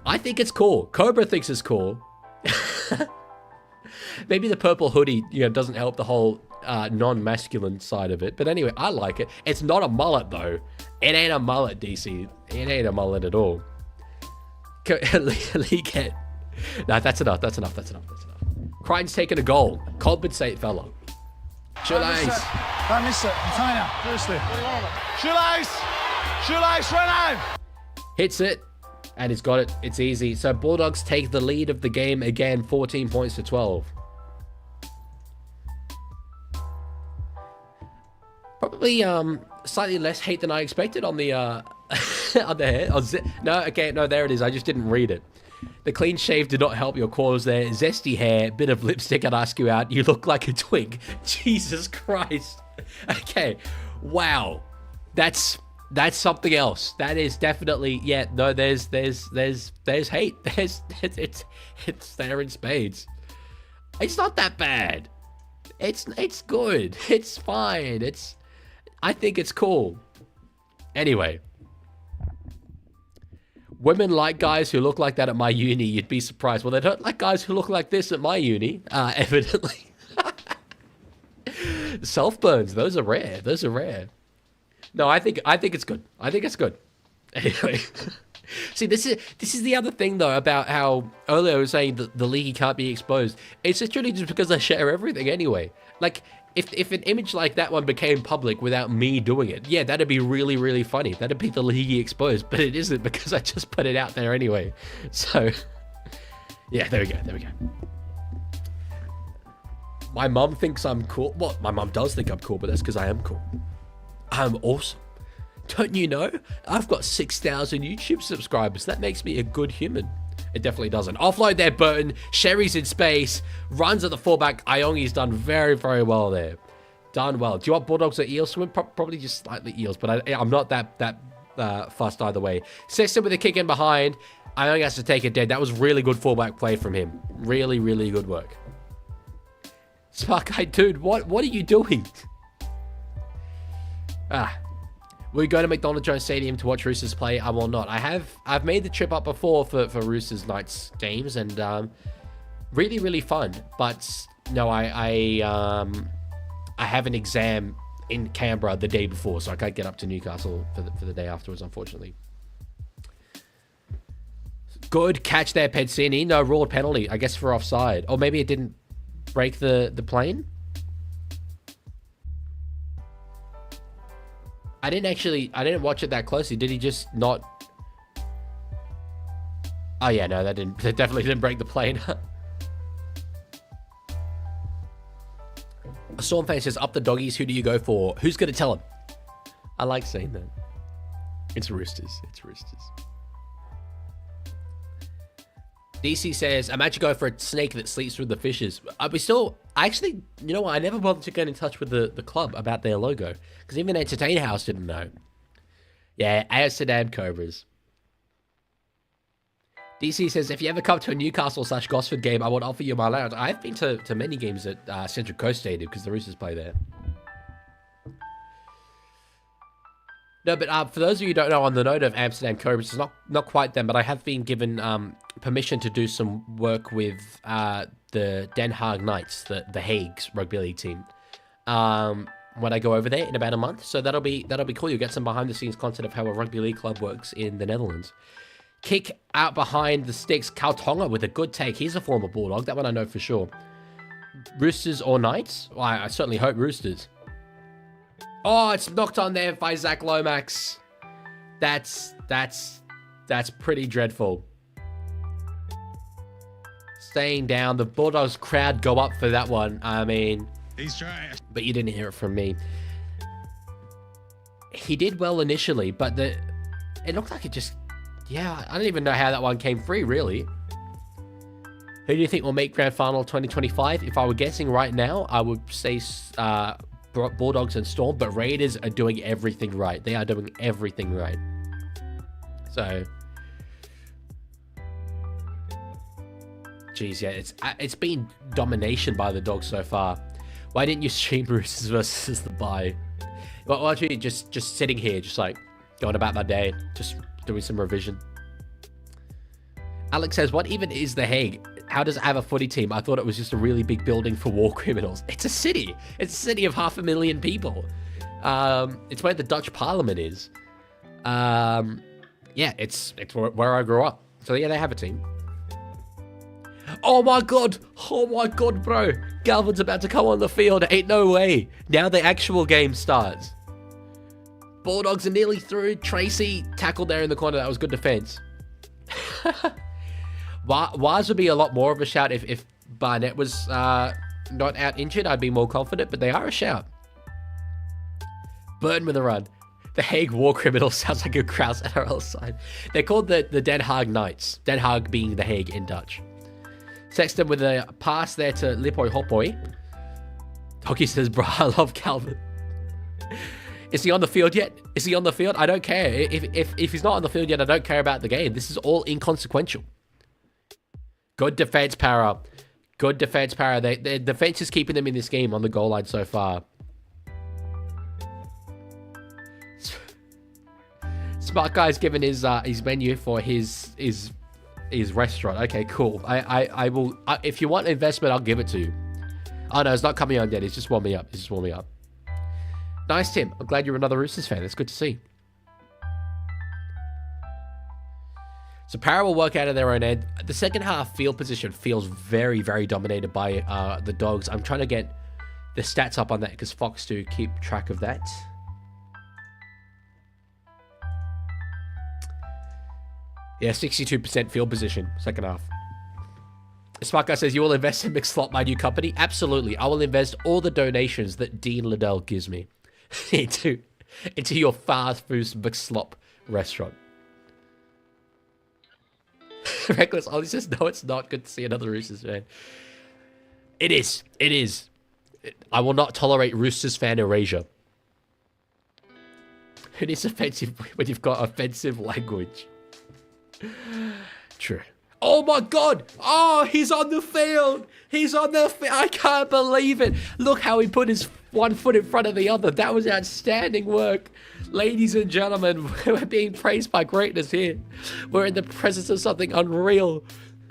I think it's cool. Cobra thinks it's cool. Maybe the purple hoodie, doesn't help the whole non-masculine side of it. But anyway, I like it. It's not a mullet, though. It ain't a mullet, DC. It ain't a mullet at all. League. No, that's enough. Crichton's taking a goal. Compensate, fella. Shoelace. Don't miss it. I'm telling you. Seriously. Shoelace. Shoelace, run home. Hits it. And he's got it. It's easy. So Bulldogs take the lead of the game again. 14 points to 12. Probably slightly less hate than I expected on the on the hair. No, there it is. I just didn't read it. The clean shave did not help your cause there. Zesty hair, bit of lipstick, I'd ask you out. You look like a twig. Jesus Christ. Okay. Wow. That's something else. That is definitely, yeah, no, there's hate. It's there in spades. It's not that bad. It's good. It's fine. I think it's cool. Anyway. Women like guys who look like that at my uni. You'd be surprised. Well, they don't like guys who look like this at my uni, evidently. Self-burns. Those are rare. No, I think it's good. I think it's good. Anyway. See, this is the other thing, though, about how earlier I was saying that the league can't be exposed. It's literally just because I share everything anyway. Like, if an image like that one became public without me doing it, yeah, that'd be really, really funny. That'd be the Leaguie exposed, but it isn't because I just put it out there anyway. So, yeah, there we go. My mum thinks I'm cool. Well, my mum does think I'm cool, but that's because I am cool. I'm awesome. Don't you know? I've got 6,000 YouTube subscribers. That makes me a good human. It definitely doesn't. Offload there, Burton. Sherry's in space. Runs at the fullback. Iongi's done very, very well there. Done well. Do you want Bulldogs or Eels to win? Probably just slightly Eels, but I'm not that fussed either way. Sexton with a kick in behind. Iongi has to take it dead. That was really good fullback play from him. Really, really good work. Spark Eye, dude, what are you doing? Will you go to McDonald Jones Stadium to watch Roosters play? I will not. I've made the trip up before for Roosters Knights games, and really, really fun. But no, I have an exam in Canberra the day before, so I can't get up to Newcastle for the day afterwards, unfortunately. Good catch there, Pezzini. No ruled penalty, I guess, for offside. Or maybe it didn't break the plane. I didn't watch it that closely. Did he just not? Oh yeah, no, that definitely didn't break the plane. A Storm fan says, up the doggies, who do you go for? Who's gonna tell him? I like saying that. It's Roosters. DC says, imagine going for a snake that sleeps with the fishes. Actually, you know what? I never bothered to get in touch with the club about their logo. Because even Entertain House didn't know. Yeah, Amsterdam Cobras. DC says, if you ever come to a Newcastle/Gosford game, I would offer you my lounge. I've been to many games at Central Coast Stadium because the Roosters play there. No, but for those of you who don't know, on the note of Amsterdam Cobras, it's not quite them, but I have been given permission to do some work with the Den Haag Knights, the Hague's rugby league team, when I go over there in about a month. So that'll be cool. You'll get some behind the scenes content of how a rugby league club works in the Netherlands. Kick out behind the sticks, Kautonga with a good take. He's a former Bulldog. That one I know for sure. Roosters or Knights? Well, I certainly hope Roosters. Oh, it's knocked on there by Zach Lomax. That's pretty dreadful. Staying down. The Bulldogs crowd go up for that one. I mean, He's trying. but you didn't hear it from me. He did well initially, but it looked like it just... Yeah, I don't even know how that one came free, really. Who do you think will make Grand Final 2025? If I were guessing right now, I would say Bulldogs and Storm, but Raiders are doing everything right. They are doing everything right. So... Jeez, yeah, it's been domination by the Dogs so far. Why didn't you stream Roosters versus the bye? Well, actually, just sitting here, just like going about my day, just doing some revision. Alex says, what even is The Hague? How does it have a footy team? I thought it was just a really big building for war criminals. It's a city. It's a city of 500,000 people. It's where the Dutch Parliament is. Yeah, it's where I grew up. So yeah, they have a team. Oh my god, bro. Galvin's about to come on the field. Ain't no way. Now the actual game starts. Bulldogs are nearly through. Tracy tackled there in the corner. That was good defense. Waz would be a lot more of a shout if Barnett was not out injured. I'd be more confident, but they are a shout. Burn with a run. The Hague War Criminals sounds like a Kraus NRL side. They're called the Den Haag Knights. Den Haag being The Hague in Dutch. Sexton with a pass there to Lipoi Hopoi. Hockey says, bro, I love Calvin. Is he on the field yet? Is he on the field? I don't care. If he's not on the field yet, I don't care about the game. This is all inconsequential. Good defense, Para. Good defense, Para. The defense is keeping them in this game on the goal line so far. Smart guy's given his menu for his restaurant. Okay, cool. I will. If you want investment, I'll give it to you. Oh no, it's not coming on yet. It's just warming me up. Nice, Tim. I'm glad you're another Roosters fan. It's good to see. So Para will work out of their own end. The second half field position feels very, very dominated by the Dogs. I'm trying to get the stats up on that because Fox do keep track of that. Yeah, 62% field position, second half. Smart Guy says, you will invest in McSlop, my new company? Absolutely. I will invest all the donations that Dean Liddell gives me into your fast food McSlop restaurant. Reckless Ollie says, no, it's not. Good to see another Roosters fan. It is. I will not tolerate Roosters fan erasure. It is offensive when you've got offensive language. True. Oh my god! Oh, he's on the field! I can't believe it! Look how he put his one foot in front of the other. That was outstanding work. Ladies and gentlemen, we're being praised by greatness here. We're in the presence of something unreal.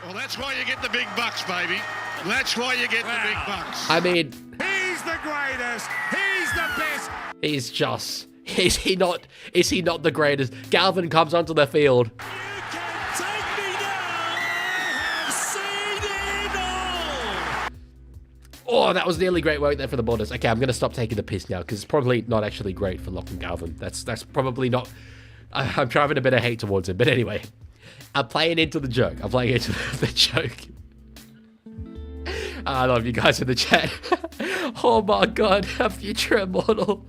Well, that's why you get the big bucks, baby. That's why you get the big bucks. I mean... He's the greatest! He's the best! He's just... Is he not the greatest? Galvin comes onto the field. Oh, that was nearly great work there for the Bulldogs. Okay, I'm going to stop taking the piss now because it's probably not actually great for Lachlan Galvin. That's probably not... I'm driving a bit of hate towards him. But anyway, I'm playing into the joke. The joke. I love you guys in the chat. Oh my god, a future immortal.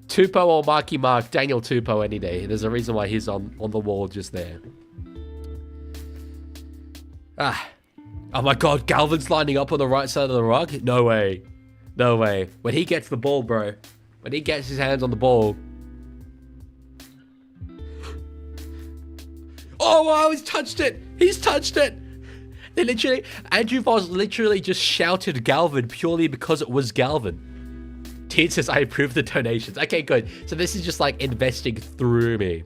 Tupou or Marky Mark? Daniel Tupou any day. There's a reason why he's on the wall just there. Oh my god, Galvin's lining up on the right side of the rug? No way. When he gets the ball, bro. When he gets his hands on the ball. Oh, wow, he's touched it. He's touched it. They literally, Andrew Voss literally just shouted Galvin purely because it was Galvin. Teen says, I approve the donations. Okay, good. So this is just like investing through me.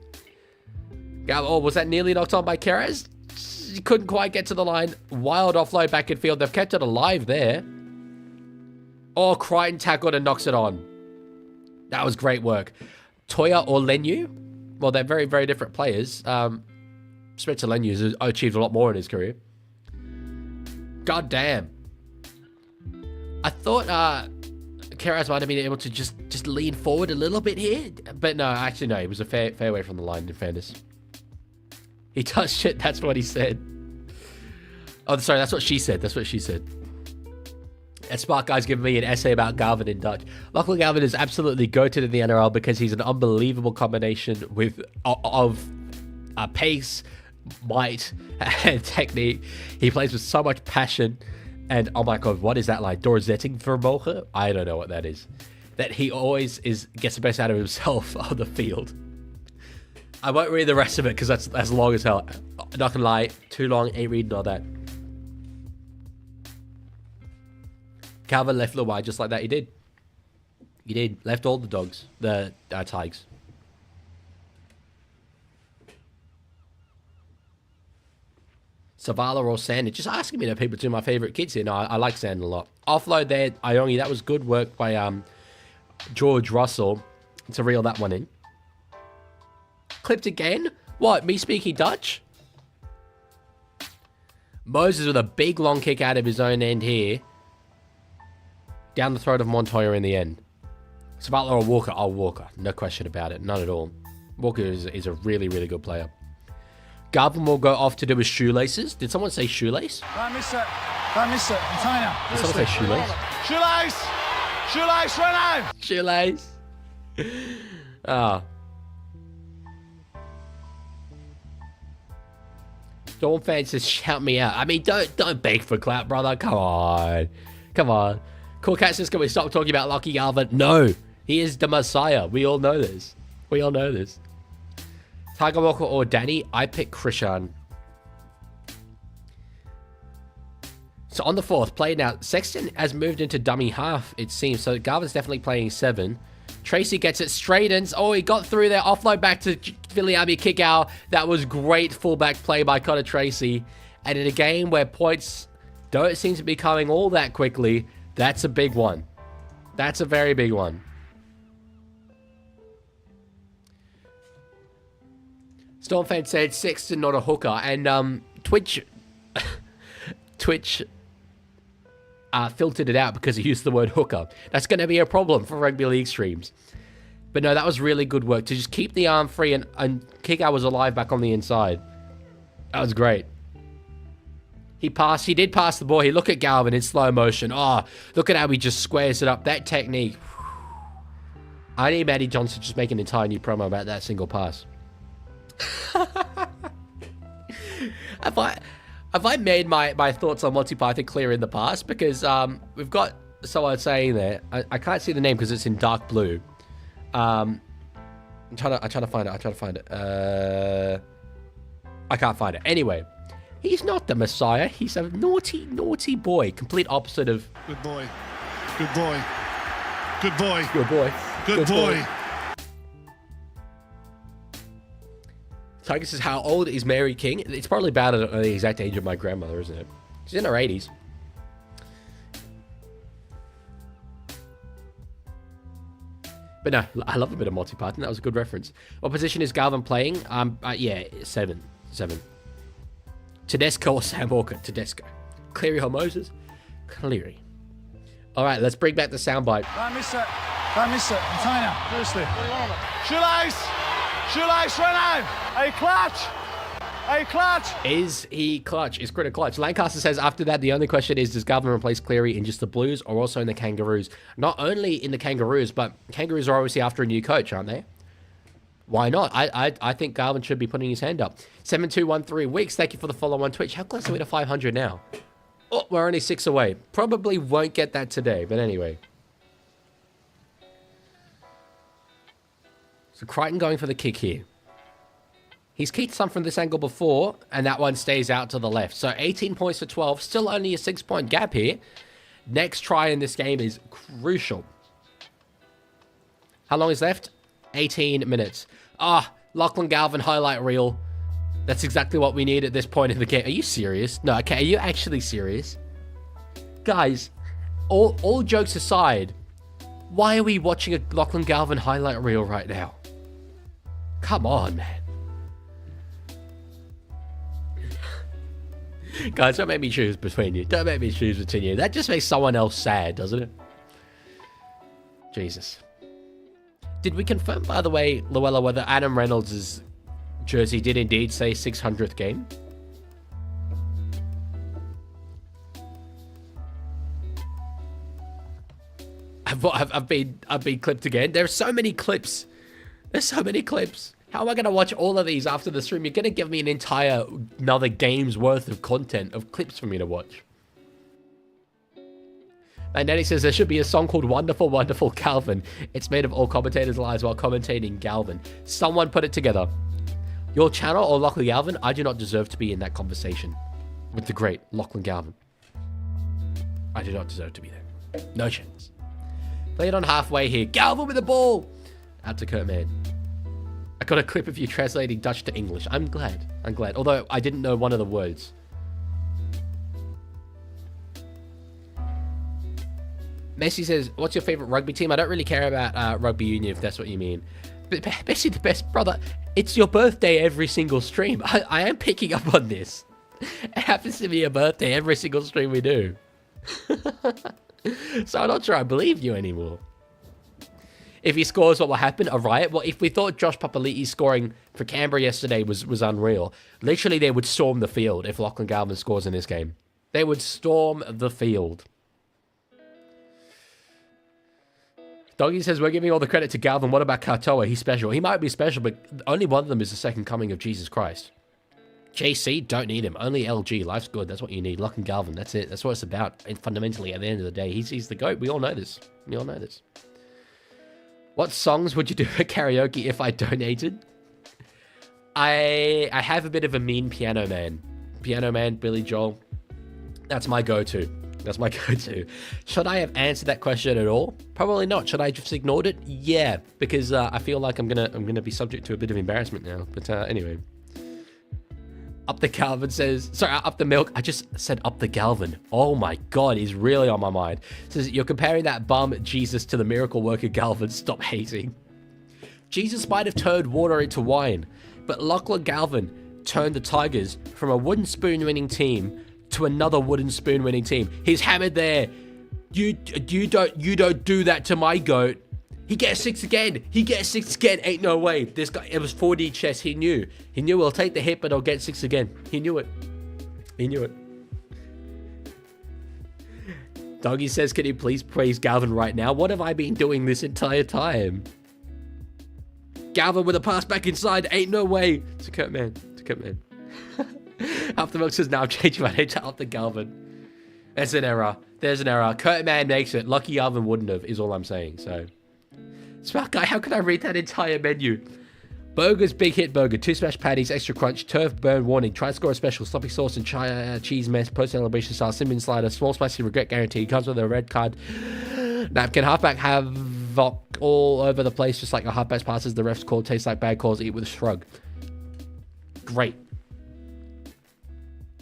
Oh, was that nearly knocked on by Keres? He couldn't quite get to the line. Wild offload back in field. They've kept it alive there. Oh, Crichton tackled and knocks it on. That was great work. Toya or Lenu? Well, they're very, very different players. Spencer Lenu has achieved a lot more in his career. God damn. I thought Keres might have been able to just lean forward a little bit here. But no, actually no. It was a fair way from the line, in fairness. He touched it. That's what he said. Oh, sorry. That's what she said. That's what she said. And Spark Guy's giving me an essay about Galvin in Dutch. Lachlan Galvin is absolutely goated in the NRL because he's an unbelievable combination of pace, might, and technique. He plays with so much passion. And oh my god, what is that like? Doorzetting vermogen? I don't know what that is. That he always gets the best out of himself on the field. I won't read the rest of it because that's long as hell. Not gonna lie, too long, ain't reading all that. Calvin left Luai just like that. He did. He did. Left all the dogs. The Tigers. Savala or Sandon. Just asking me to people two of my favourite kids here. No, I like Sandon a lot. Offload there, Iongi. That was good work by George Russell to reel that one in. Clipped again? What, me speaking Dutch? Moses with a big long kick out of his own end here. Down the throat of Montoya in the end. Savala or Walker? Oh, Walker. No question about it. None at all. Walker is a really, really good player. Garvin will go off to do his shoelaces. Did someone say shoelace? Don't miss it. Don't miss it. Container. Did someone say shoelace? Shoelace. Shoelace, Renault. Shoelace. Ah. Storm fan says, shout me out. I mean, don't beg for clout, brother. Come on. Come on. Cool Cat says, can we stop talking about Lucky Galvin? No. He is the Messiah. We all know this. We all know this. Tiger Walker or Danny? I pick Krishan. So on the fourth, played now. Sexton has moved into dummy half, it seems. So Garvin's definitely playing 7. Tracy gets it straight in. Oh, he got through there. Offload back to Viliami kick out. That was great fullback play by Connor Tracy. And in a game where points don't seem to be coming all that quickly, that's a big one. That's a very big one. Stormfan said Sexton not a hooker. And Twitch filtered it out because he used the word hooker. That's going to be a problem for rugby league streams. But no, that was really good work to just keep the arm free and kick out was alive back on the inside. That was great. He did pass the ball. He look at Galvin in slow motion. Oh, look at how he just squares it up. That technique. I need Matty Johnson to just make an entire new promo about that single pass. Have I made my thoughts on Monty Python clear in the past? Because we've got someone saying there. I can't see the name because it's in dark blue. I'm trying to find it. I can't find it. Anyway, he's not the Messiah. He's a naughty, naughty boy. Complete opposite of... Good boy. Good boy. Good boy. Good boy. Good boy. Tiger says, how old is Mary King? It's probably about the exact age of my grandmother, isn't it? She's in her 80s. But no, I love a bit of Monty Python. That was a good reference. What position is Galvin playing? Yeah, 7. Tedesco or Sam Walker? Tedesco. Cleary or Moses? Cleary. All right, let's bring back the soundbite. Don't miss it. Don't miss it. Container. Firstly. Shoelace. Shoelace, Renault. A clutch. A clutch. Is he clutch? Is Critter clutch? Lancaster says after that, the only question is, does Galvin replace Cleary in just the Blues or also in the Kangaroos? Not only in the Kangaroos, but Kangaroos are obviously after a new coach, aren't they? Why not? I think Galvin should be putting his hand up. 7213 weeks. Thank you for the follow on Twitch. How close are we to 500 now? Oh, we're only 6 away. Probably won't get that today, but anyway. So Crichton going for the kick here. He's kicked some from this angle before, and that one stays out to the left. So 18 points to 12. Still only a 6-point gap here. Next try in this game is crucial. How long is left? 18 minutes. Lachlan Galvin highlight reel. That's exactly what we need at this point in the game. Are you serious? No, okay, are you actually serious? Guys, all jokes aside, why are we watching a Lachlan Galvin highlight reel right now? Come on, man. Guys, don't make me choose between you. Don't make me choose between you. That just makes someone else sad, doesn't it? Jesus. Did we confirm, by the way, Luella, whether Adam Reynolds' jersey did indeed say 600th game? I've been clipped again. There's so many clips. There's so many clips. How am I going to watch all of these after the stream? You're going to give me another game's worth of content, of clips for me to watch. And then he says there should be a song called Wonderful, Wonderful Galvin. It's made of all commentators' lives while commentating Galvin. Someone put it together. Your channel or Lachlan Galvin, I do not deserve to be in that conversation with the great Lachlan Galvin. I do not deserve to be there. No chance. Play it on halfway here. Galvin with the ball! Out to Kurt Mann. I got a clip of you translating Dutch to English. I'm glad. Although I didn't know one of the words. Messi says, what's your favorite rugby team? I don't really care about rugby union, if that's what you mean. But Messi the best, brother. It's your birthday every single stream. I am picking up on this. It happens to be your birthday every single stream we do. So I'm not sure I believe you anymore. If he scores, what will happen? A riot? Well, if we thought Josh Papali'i scoring for Canberra yesterday was unreal, literally they would storm the field if Lachlan Galvin scores in this game. They would storm the field. Doggy says, we're giving all the credit to Galvin. What about Katoa? He's special. He might be special, but only one of them is the second coming of Jesus Christ. JC, don't need him. Only LG. Life's good. That's what you need. Lachlan Galvin. That's it. That's what it's about. And fundamentally, at the end of the day, he's the GOAT. We all know this. We all know this. What songs would you do for karaoke if I donated? I have a bit of a mean Piano Man. Piano Man, Billy Joel. That's my go-to. That's my go-to. Should I have answered that question at all? Probably not. Should I have just ignored it? Yeah, because I feel like I'm gonna be subject to a bit of embarrassment now. But anyway. Up the Galvin says, sorry, up the milk. I just said up the Galvin. Oh my God, he's really on my mind. Says, you're comparing that bum Jesus to the miracle worker Galvin. Stop hating. Jesus might have turned water into wine, but Lachlan Galvin turned the Tigers from a wooden spoon winning team to another wooden spoon winning team. He's hammered there. You don't do that to my GOAT. He gets 6 again. He gets 6 again. Ain't no way. This guy, it was 4D chess. He knew he'll take the hit, but he'll get 6 again. He knew it. Doggy says, can you please praise Galvin right now? What have I been doing this entire time? Galvin with a pass back inside. Ain't no way. To Kurt Man. Half the milk says, now I'm changing my name to Up the Galvin. There's an error. Kurt Man makes it. Lucky Galvin wouldn't have, is all I'm saying. So, Smart Guy, how can I read that entire menu? Burgers, big hit burger, 2 smash patties, extra crunch, turf burn warning, try to score a special, sloppy sauce and cheese mess, post celebration style, cinnamon slider, small spicy regret guarantee, comes with a red card, napkin, halfback havoc all over the place, just like a halfback passes, the refs call, tastes like bad calls, eat with a shrug. Great.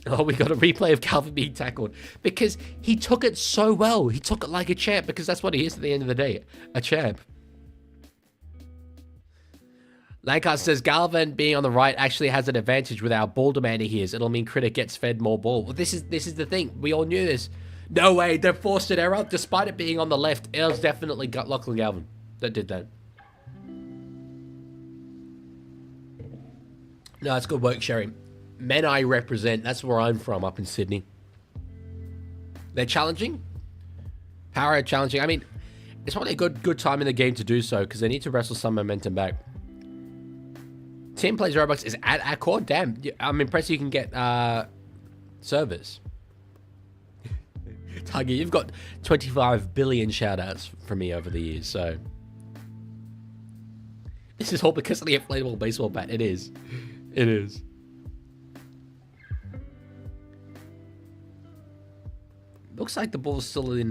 Oh, we got a replay of Galvin being tackled because he took it so well. He took it like a champ because that's what he is at the end of the day, a champ. Lancaster says, Galvin being on the right actually has an advantage with our ball demand he is. It'll mean Critic gets fed more ball. Well, this is the thing. We all knew this. No way. They forced an error. Despite it being on the left, Eels definitely got Lachlan Galvin that did that. No, it's good work, Sherry. Men I represent. That's where I'm from, up in Sydney. They're challenging. Power challenging. I mean, it's probably a good time in the game to do so because they need to wrestle some momentum back. Team plays Robux is at Accor. Damn, I'm impressed you can get service. Tiger, you've got 25 billion shoutouts from me over the years, so this is all because of the inflatable baseball bat. It is. It is. Looks like the ball's still in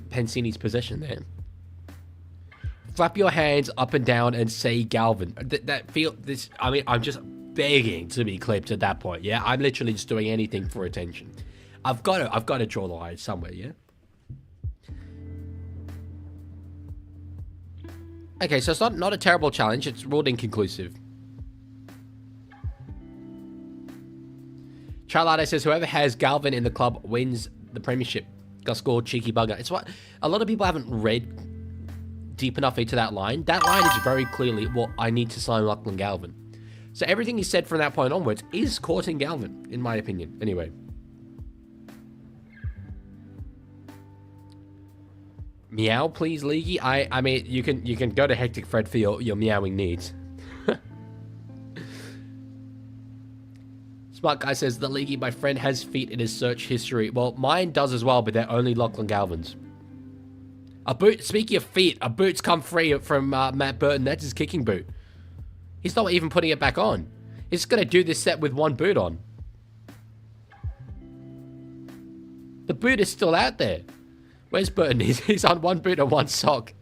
Pensini's possession there. Flap your hands up and down and say Galvin. I'm just begging to be clipped at that point. Yeah, I'm literally just doing anything for attention. I've got to draw the line somewhere. Yeah. Okay, so it's not a terrible challenge. It's ruled inconclusive. Charlotte says whoever has Galvin in the club wins the premiership. Gus scored cheeky bugger. It's what a lot of people haven't read deep enough into that line. That line is very clearly, well, I need to sign Lachlan Galvin. So everything he said from that point onwards is courting Galvin, in my opinion. Anyway. Meow, please, Leaguie. I mean, you can go to Hectic Fred for your meowing needs. Smart Guy says, the Leaguie, my friend, has feet in his search history. Well, mine does as well, but they're only Lachlan Galvin's. A boot, speaking of feet, a boot's come free from Matt Burton. That's his kicking boot. He's not even putting it back on. He's going to do this set with one boot on. The boot is still out there. Where's Burton? He's on one boot and one sock.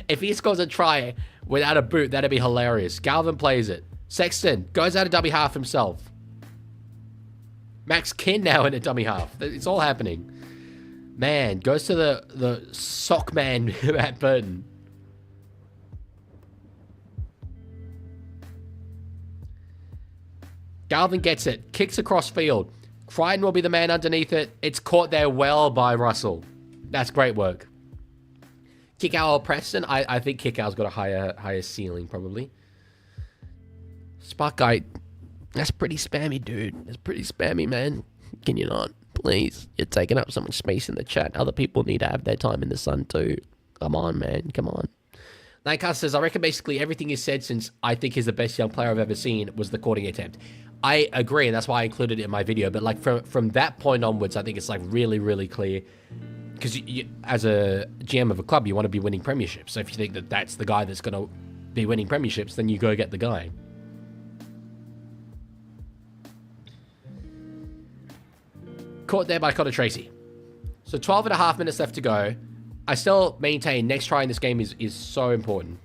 If he scores a try without a boot, that'd be hilarious. Galvin plays it. Sexton goes out of dummy half himself. Max Kin now in a dummy half. It's all happening. Man, goes to the sock man at Burton. Galvin gets it. Kicks across field. Crichton will be the man underneath it. It's caught there well by Russell. That's great work. Kickout or Preston? I think Kickout's got a higher ceiling, probably. Spark Guy. That's pretty spammy, dude. That's pretty spammy, man. Can you not? Please. You're taking up so much space in the chat. Other people need to have their time in the sun, too. Come on, man. Come on. Nightcast says, I reckon basically everything is said since I think he's the best young player I've ever seen was the courting attempt. I agree, and that's why I included it in my video. But like from that point onwards, I think it's like really, really clear. Because as a GM of a club, you want to be winning premierships. So if you think that that's the guy that's going to be winning premierships, then you go get the guy. Caught there by Connor Tracy. So 12 and a half minutes left to go. I still maintain next try in this game is so important.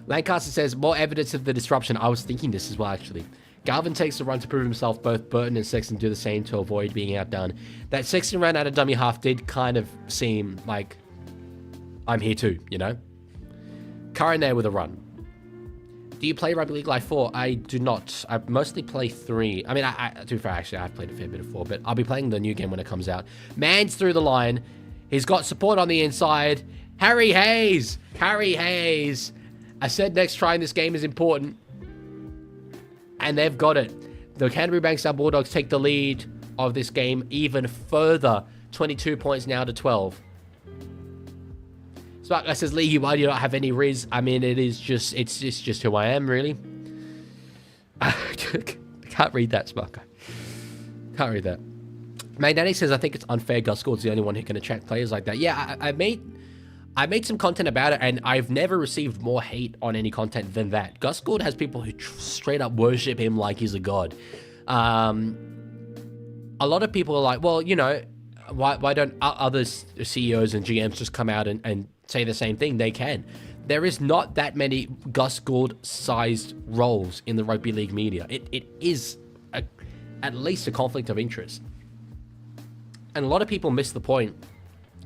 Lancaster says, more evidence of the disruption. I was thinking this as well, actually. Galvin takes the run to prove himself. Both Burton and Sexton do the same to avoid being outdone. That Sexton ran out of dummy half did kind of seem like I'm here too, you know? Curran there with a run. Do you play Rugby League Live 4? I do not. I mostly play 3. I mean, to be fair, actually, I've played a fair bit of 4, but I'll be playing the new game when it comes out. Man's through the line. He's got support on the inside. Harry Hayes! Harry Hayes! I said next try in this game is important. And they've got it. The Canterbury Bankstown Bulldogs take the lead of this game even further. 22 points now to 12. Spark Guy says, League, why do you not have any Riz? I mean, it's just who I am, really. I can't read that, Spark Guy. Can't read that. Magnetic says, I think it's unfair. Gus Gould's the only one who can attract players like that. Yeah, I made some content about it, and I've never received more hate on any content than that. Gus Gould has people who straight up worship him like he's a god. A lot of people are like, well, you know, why don't other CEOs and GMs just come out and say the same thing? They can. There is not that many Gus Gould-sized roles in the rugby league media. It is at least a conflict of interest. And a lot of people miss the point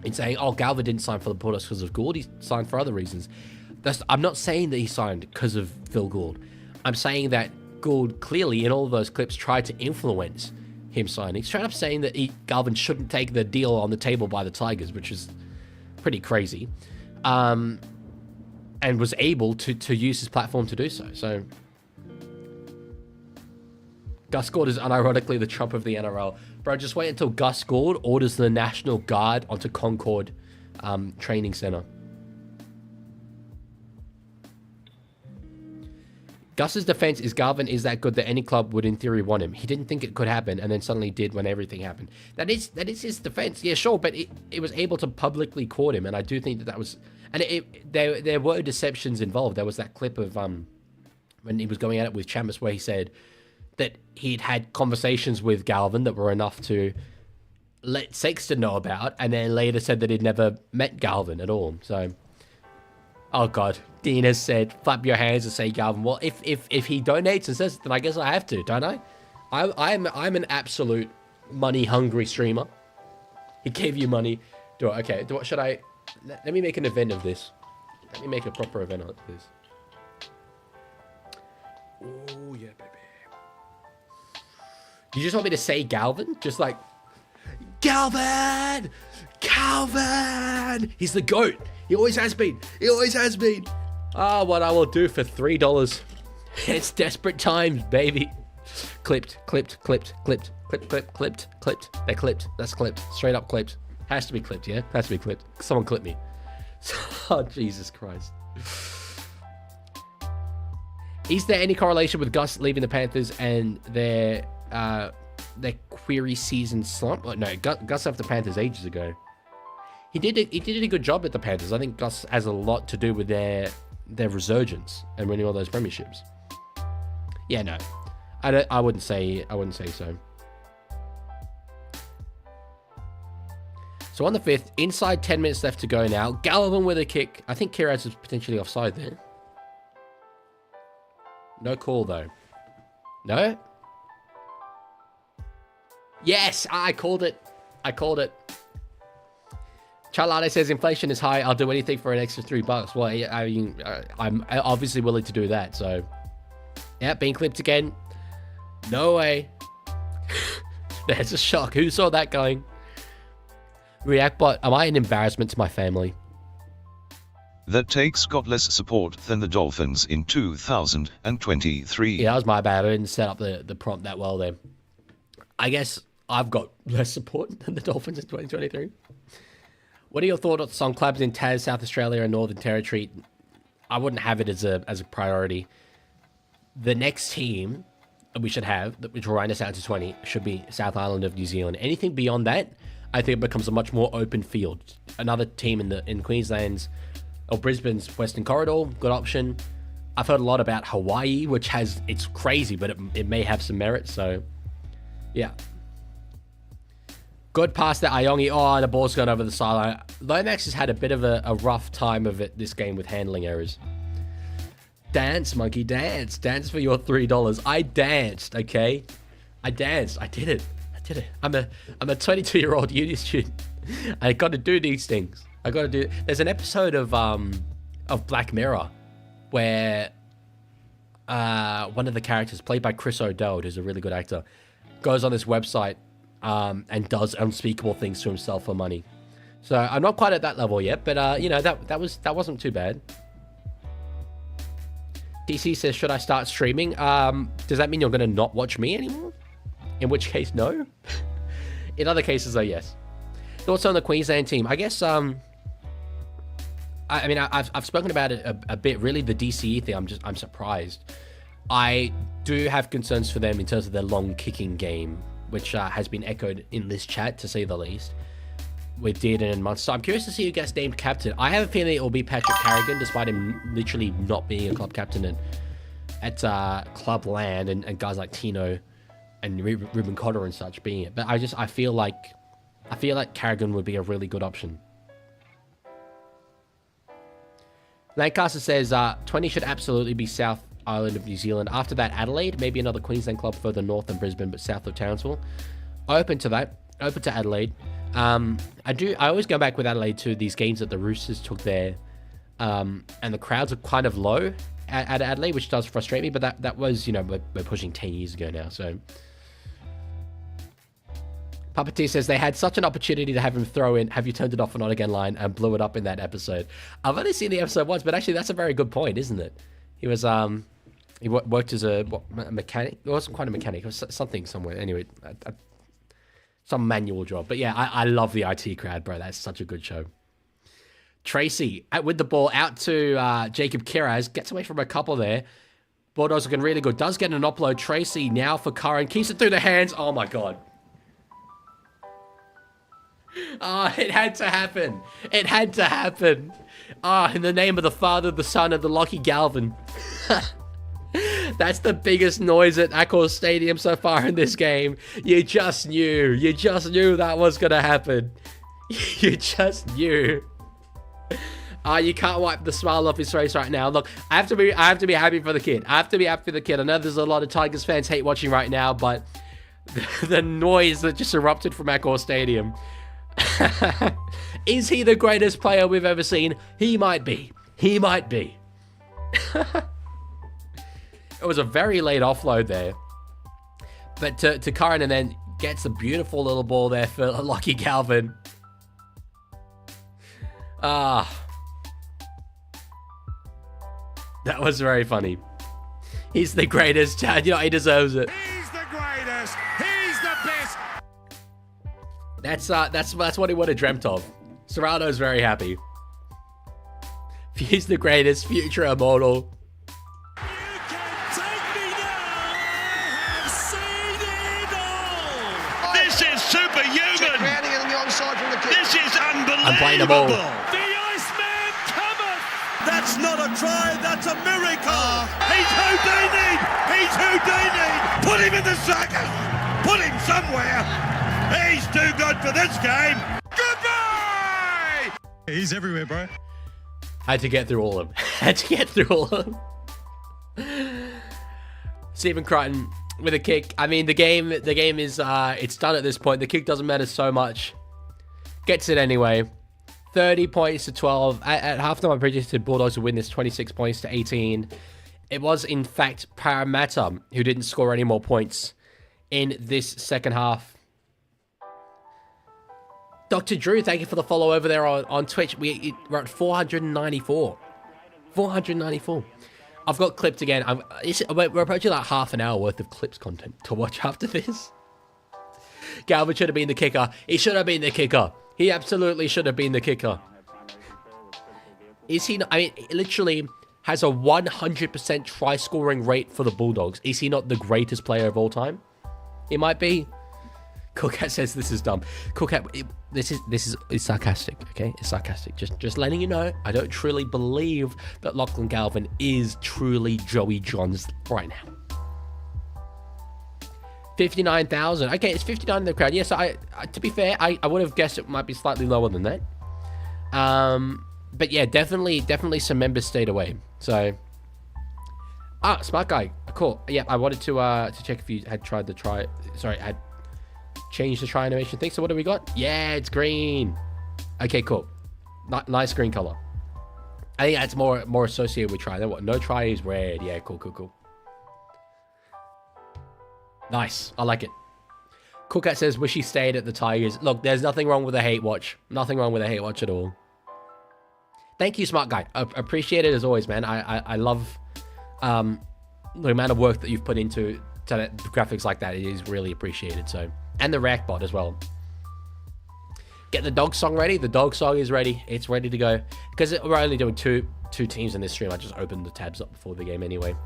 in saying, oh, Galvin didn't sign for the Bulldogs because of Gould. He signed for other reasons. I'm not saying that he signed because of Phil Gould. I'm saying that Gould clearly, in all of those clips, tried to influence him signing. Straight up saying that Galvin shouldn't take the deal on the table by the Tigers, which is pretty crazy. And was able to use his platform to do so. So Gus Gould is unironically the Trump of the NRL. Bro, just wait until Gus Gould orders the National Guard onto Concord Training Center. Gus's defense is Galvin is that good that any club would in theory want him. He didn't think it could happen and then suddenly did when everything happened. That is his defense. Yeah, sure, but it was able to publicly court him, and I do think that was... And there were deceptions involved. There was that clip of when he was going at it with Chambers where he said that he'd had conversations with Galvin that were enough to let Sexton know about, and then later said that he'd never met Galvin at all. So... Oh God, Dean has said, flap your hands and say Galvin. Well, if he donates and says it, then I guess I have to, don't I? I'm an absolute money hungry streamer. He gave you money. Okay, should I? Let me make an event of this. Let me make a proper event of this. Oh yeah, baby. You just want me to say Galvin? Just like Galvin! Calvin! He's the GOAT. He always has been. He always has been. Ah, what I will do for $3. It's desperate times, baby. Clipped. They're clipped. That's clipped. Straight up clipped. Has to be clipped, yeah? Has to be clipped. Someone clip me. Oh, Jesus Christ. Is there any correlation with Gus leaving the Panthers and their query season slump? Oh, no, Gus left the Panthers ages ago. He did a good job at the Panthers. I think Gus has a lot to do with their resurgence and winning all those premierships. Yeah, no, I wouldn't say so. So on the 5th, inside 10 minutes left to go now. Galvin with a kick. I think Kiraz is potentially offside there. No call though. No. Yes, I called it. Charlotte says inflation is high. I'll do anything for an extra $3. Well, I mean, I'm obviously willing to do that. So, yeah, being clipped again. No way. There's a shock. Who saw that going? Reactbot, am I an embarrassment to my family? That takes got less support than the Dolphins in 2023. Yeah, that was my bad. I didn't set up the prompt that well there. I guess I've got less support than the Dolphins in 2023. What are your thoughts on clubs in Tas, South Australia, and Northern Territory? I wouldn't have it as a priority. The next team we should have, which will round us out to 20, should be South Island of New Zealand. Anything beyond that, I think it becomes a much more open field. Another team in Queensland's or Brisbane's Western Corridor, good option. I've heard a lot about Hawaii, which it's crazy, but it may have some merit. So, yeah. Good pass that Iongi. Oh, the ball's gone over the sideline. Lomax has had a bit of a rough time of it this game with handling errors. Dance, monkey, dance. Dance for your $3. I danced, okay? I danced. I did it. I'm a 22-year-old uni student. I got to do these things. I got to do... There's an episode of Black Mirror where one of the characters, played by Chris O'Dowd, who's a really good actor, goes on this website and does unspeakable things to himself for money. So I'm not quite at that level yet, but that wasn't too bad. DC says, should I start streaming? Does that mean you're going to not watch me anymore? In which case, no. In other cases, though, yes. Thoughts on the Queensland team? I guess, I've spoken about it a bit. Really, the DCE thing, I'm surprised. I do have concerns for them in terms of their long kicking game, which has been echoed in this chat, to say the least, with Dearden and Munster. So I'm curious to see who gets named captain. I have a feeling it will be Patrick Carrigan, despite him literally not being a club captain at Club Land and guys like Tino and Ruben Cotter and such being it. But I feel like Carrigan would be a really good option. Lancaster says 20 should absolutely be South Island of New Zealand. After that, Adelaide, maybe another Queensland club further north than Brisbane, but south of Townsville. Open to that. Open to Adelaide. I always go back with Adelaide to these games that the Roosters took there, and the crowds are kind of low at Adelaide, which does frustrate me. But that was, we're pushing 10 years ago now. So Puppeteer says they had such an opportunity to have him throw in "Have you turned it off or not again?" line and blew it up in that episode. I've only seen the episode once, but actually that's a very good point, isn't it? He was he worked as a mechanic. It wasn't quite a mechanic. It was something somewhere. Anyway, some manual job. But yeah, I love the IT crowd, bro. That's such a good show. Tracy with the ball out to Jacob Kiraz, gets away from a couple there. Bulldogs looking really good. Does get an offload. Tracy now for Curran. Keeps it through the hands. Oh, my God. It had to happen. It had to happen. In the name of the Father, the Son, and the Lachie Galvin. That's the biggest noise at Accor Stadium so far in this game. You just knew. You just knew that was going to happen. You just knew. You can't wipe the smile off his face right now. Look, I have to be happy for the kid. I have to be happy for the kid. I know there's a lot of Tigers fans hate watching right now, but the noise that just erupted from Accor Stadium. Is he the greatest player we've ever seen? He might be. He might be. It was a very late offload there. But to Curran, and then gets a beautiful little ball there for Lachie Galvin. That was very funny. He's the greatest. You know, he deserves it. He's the greatest. He's the best. That's what he would have dreamt of. Serrano's very happy. He's the greatest, future immortal. You can take me now. I have seen it all. This is superhuman. This is unbelievable. I'm playing the ball. The Iceman cometh. That's not a try. That's a miracle. He's Houdini. He's Houdini. Put him in the circus. Put him somewhere. He's too good for this game. Goodbye. He's everywhere, bro. Had to get through all of them. Had to get through all of them. Stephen Crichton with a kick. I mean, the game is it's done at this point. The kick doesn't matter so much. Gets it anyway. 30 points to 12. At halftime, I predicted Bulldogs would win this 26 points to 18. It was, in fact, Parramatta who didn't score any more points in this second half. Dr. Drew, thank you for the follow over there on Twitch. We're at 494. 494. I've got clipped again. We're approaching like half an hour worth of clips content to watch after this. Galvin should have been the kicker. He should have been the kicker. He absolutely should have been the kicker. Is he not? I mean, literally has a 100% try scoring rate for the Bulldogs. Is he not the greatest player of all time? He might be. Coolcat says this is dumb. Coolcat, this is sarcastic, okay? It's sarcastic. Just letting you know, I don't truly believe that Lachlan Galvin is truly Joey Johns right now. 59,000. Okay, it's 59 in the crowd. Yes, I to be fair, I would have guessed it might be slightly lower than that. But yeah, definitely some members stayed away. So, smart guy. Cool. Yeah, I wanted to check if you had tried the try. Sorry, had changed the try animation thing. So what do we got? Yeah, it's green. Okay, cool. Nice green color. I think that's more associated with try. Then what? No try is red. Yeah, cool. Nice. I like it. Coolcat says, wish he stayed at the Tigers. Look, there's nothing wrong with a hate watch. Nothing wrong with a hate watch at all. Thank you, smart guy. I appreciate it as always, man. I love the amount of work that you've put into graphics like that. It is really appreciated. So, and the React bot as well. Get the dog song ready. The dog song is ready. It's ready to go. Because we're only doing two teams in this stream. I just opened the tabs up before the game anyway.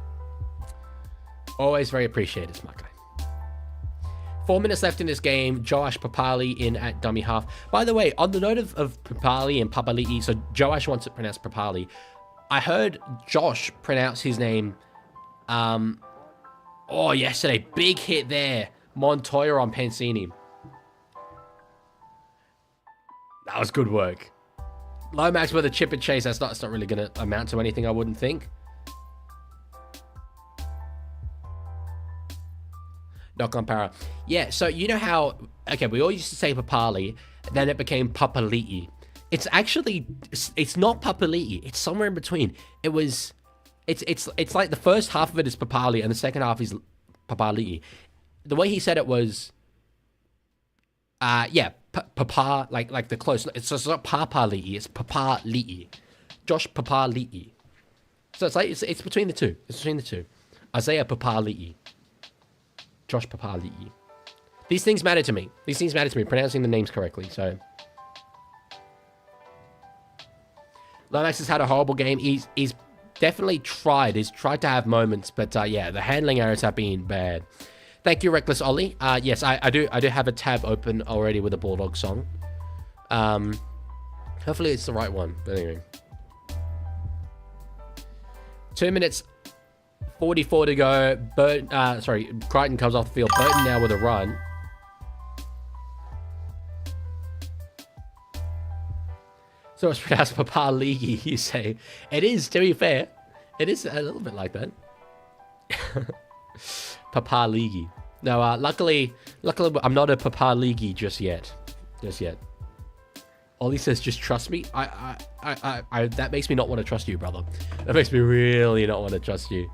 Always very appreciated, smart guy. 4 minutes left in this game. Joash Papali in at dummy half. By the way, on the note of Papali and Papali'i, so Joash wants it pronounced Papali. I heard Josh pronounce his name. Yesterday. Big hit there. Montoya on Pansini. That was good work. Lomax with a chip and chase. That's not really going to amount to anything, I wouldn't think. Knock on para. Yeah, so you know how... Okay, we all used to say Papali, then it became Papali'i. It's actually... It's not Papali'i. It's somewhere in between. It's like the first half of it is Papali, and the second half is Papali'i. The way he said it was... Papa, like the close... It's not Papali'i, it's Papali'i. Josh Papali'i. So it's like... It's between the two. It's between the two. Isaiah Papali'i. Josh Papali'i. These things matter to me. Pronouncing the names correctly, so. Lomax has had a horrible game. He's definitely tried. He's tried to have moments, but yeah, the handling errors have been bad. Thank you, Reckless Ollie. Yes, I do have a tab open already with a Bulldog song. Hopefully it's the right one. But anyway. 2 minutes 44 to go. Crichton comes off the field. Burton now with a run. So it's pronounced Papa Leaguie, you say. It is, to be fair. It is a little bit like that. Papa Leaguie. No, luckily, I'm not a Papa Leaguie just yet. Ollie says, just trust me. That makes me not want to trust you, brother. That makes me really not want to trust you.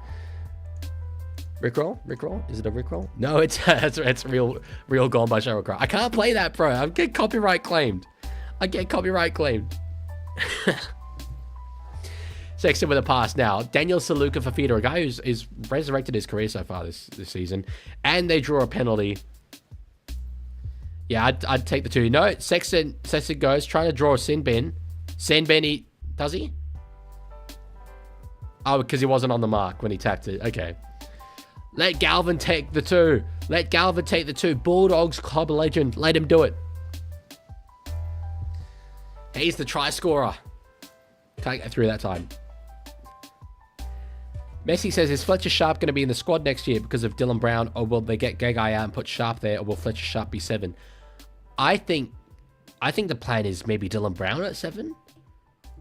Rickroll? Is it a Rickroll? No, it's real gone by Sheryl Crow. I can't play that, bro. I'm getting copyright claimed. Sexton with a pass now. Daniel Saluka Fafita, a guy who's resurrected his career so far this season. And they draw a penalty. Yeah, I'd take the 2. No, Sexton goes, trying to draw a sin bin. Does he? Oh, because he wasn't on the mark when he tapped it. Okay. Let Galvin take the 2. Bulldogs club legend. Let him do it. He's the try scorer. Can't get through that time. Messi says, is Fletcher Sharp going to be in the squad next year because of Dylan Brown, or will they get Gagai out and put Sharp there, or will Fletcher Sharp be 7? I think the plan is maybe Dylan Brown at 7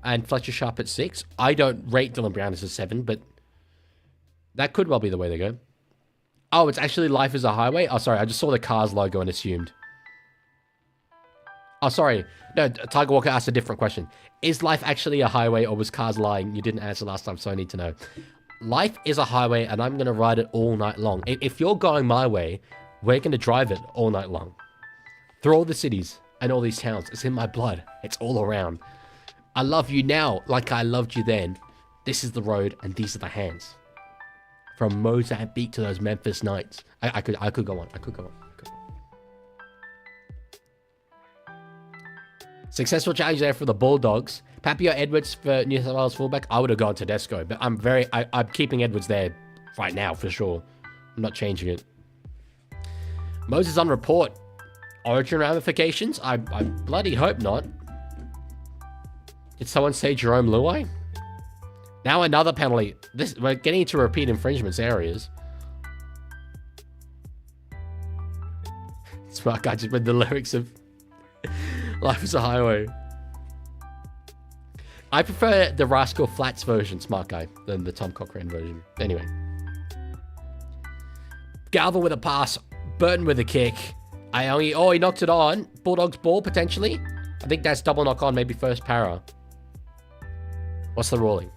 and Fletcher Sharp at 6. I don't rate Dylan Brown as a 7, but that could well be the way they go. Oh, it's actually Life is a Highway? Oh, sorry, I just saw the Cars logo and assumed. Oh, sorry. No, Tiger Walker asked a different question. Is life actually a highway, or was Cars lying? You didn't answer last time, so I need to know. Life is a highway, and I'm going to ride it all night long. If you're going my way, we're going to drive it all night long. Through all the cities and all these towns. It's in my blood. It's all around. I love you now like I loved you then. This is the road, and these are the hands. From Mozambique to those Memphis Knights. I could go on. Successful challenge there for the Bulldogs. Papio Edwards for New South Wales fullback. I would have gone Tedesco, but I'm keeping Edwards there right now for sure. I'm not changing it. Moses on report. Origin ramifications? I bloody hope not. Did someone say Jerome Luai? Now another penalty. We're getting into repeat infringements areas. Smart guy just read the lyrics of Life is a Highway. I prefer the Rascal Flatts version, smart guy, than the Tom Cochrane version. Anyway. Galvin with a pass. Burton with a kick. He knocked it on. Bulldogs ball, potentially. I think that's double knock on, maybe first para. What's the ruling?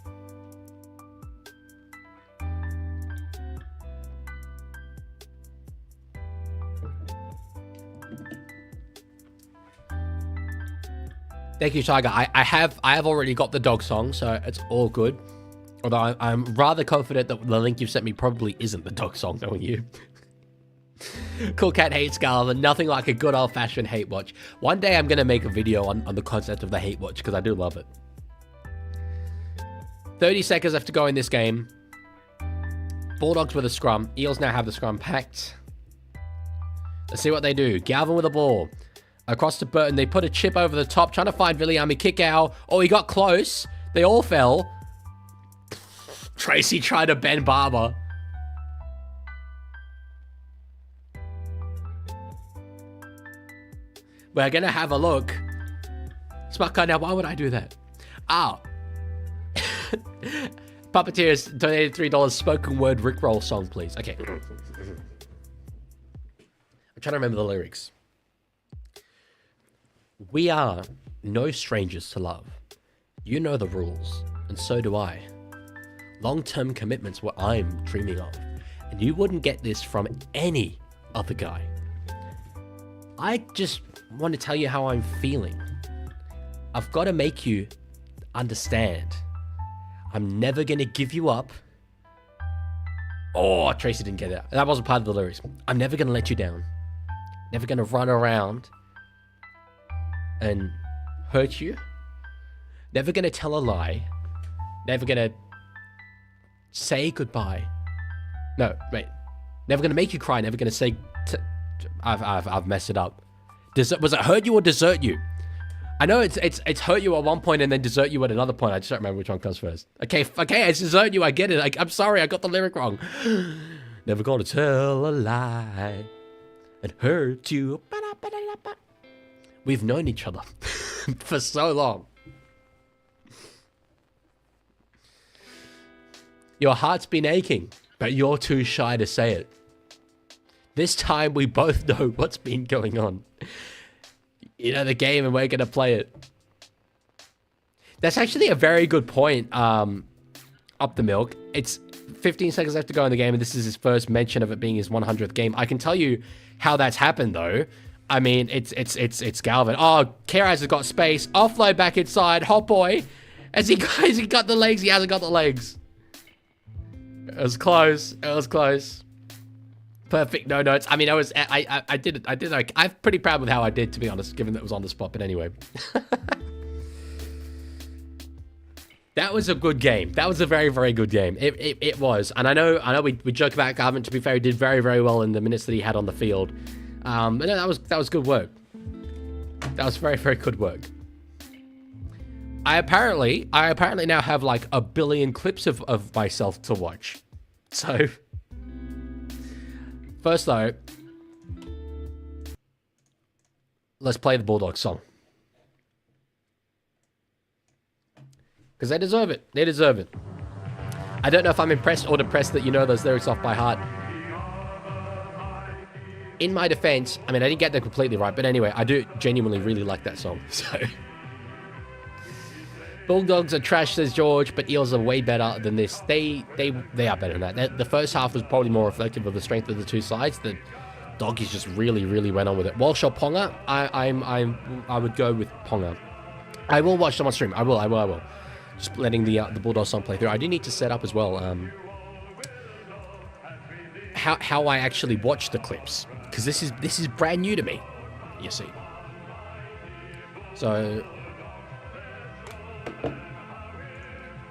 Thank you, Tiger. I have already got the dog song, so it's all good. Although I'm rather confident that the link you've sent me probably isn't the dog song, knowing you. Cool Cat hates Galvin. Nothing like a good old-fashioned hate watch. One day I'm going to make a video on the concept of the hate watch, because I do love it. 30 seconds left to go in this game. Bulldogs with a scrum. Eels now have the scrum packed. Let's see what they do. Galvin with a ball. Across to Burton. They put a chip over the top, trying to find Viliami. Kick out. Oh, he got close. They all fell. Tracy tried to bend Barber. We're going to have a look. Smart guy, now why would I do that? Oh. Puppeteers donated $3. Spoken word Rickroll song, please. Okay. I'm trying to remember the lyrics. We are no strangers to love. You know the rules, and so do I. Long-term commitment's what I'm dreaming of, and you wouldn't get this from any other guy. I just want to tell you how I'm feeling. I've got to make you understand. I'm never going to give you up. Oh, Tracy didn't get it. That wasn't part of the lyrics. I'm never going to let you down. Never going to run around and hurt you. Never going to tell a lie. Never going to Say goodbye. No, wait. Never gonna make you cry. Never gonna say. I've messed it up. Was it hurt you or desert you? I know it's hurt you at one point and then desert you at another point. I just don't remember which one comes first. Okay, it's desert you. I get it. I'm sorry. I got the lyric wrong. Never gonna tell a lie and hurt you. We've known each other for so long. Your heart's been aching, but you're too shy to say it. This time we both know what's been going on. You know the game and we're going to play it. That's actually a very good point, up the milk. It's 15 seconds left to go in the game, and this is his first mention of it being his 100th game. I can tell you how that's happened, though. I mean, it's Galvin. Oh, Keras has got space. Offload back inside. Hot boy. Has he got the legs? He hasn't got the legs. It was close. It was close. Perfect. No notes. I mean, I did it. Okay. I'm pretty proud with how I did, to be honest, given that it was on the spot. But anyway. That was a good game. That was a very, very good game. It was. And I know we joke about Garvin. To be fair, he did very, very well in the minutes that he had on the field. But no, that was good work. That was very, very good work. I apparently now have like 1 billion clips of myself to watch. So first though, let's play the Bulldogs song. Because they deserve it. They deserve it. I don't know if I'm impressed or depressed that you know those lyrics off by heart. In my defense, I mean, I didn't get that completely right, but anyway, I do genuinely really like that song. So, Bulldogs are trash, says George, but Eels are way better than this. They are better than that. The first half was probably more reflective of the strength of the two sides. The Doggies just really, really went on with it. Walsh or Ponga? I would go with Ponga. I will watch them on stream. I will. Just letting the Bulldogs song play through. I do need to set up as well how I actually watch the clips, because this is brand new to me, you see. So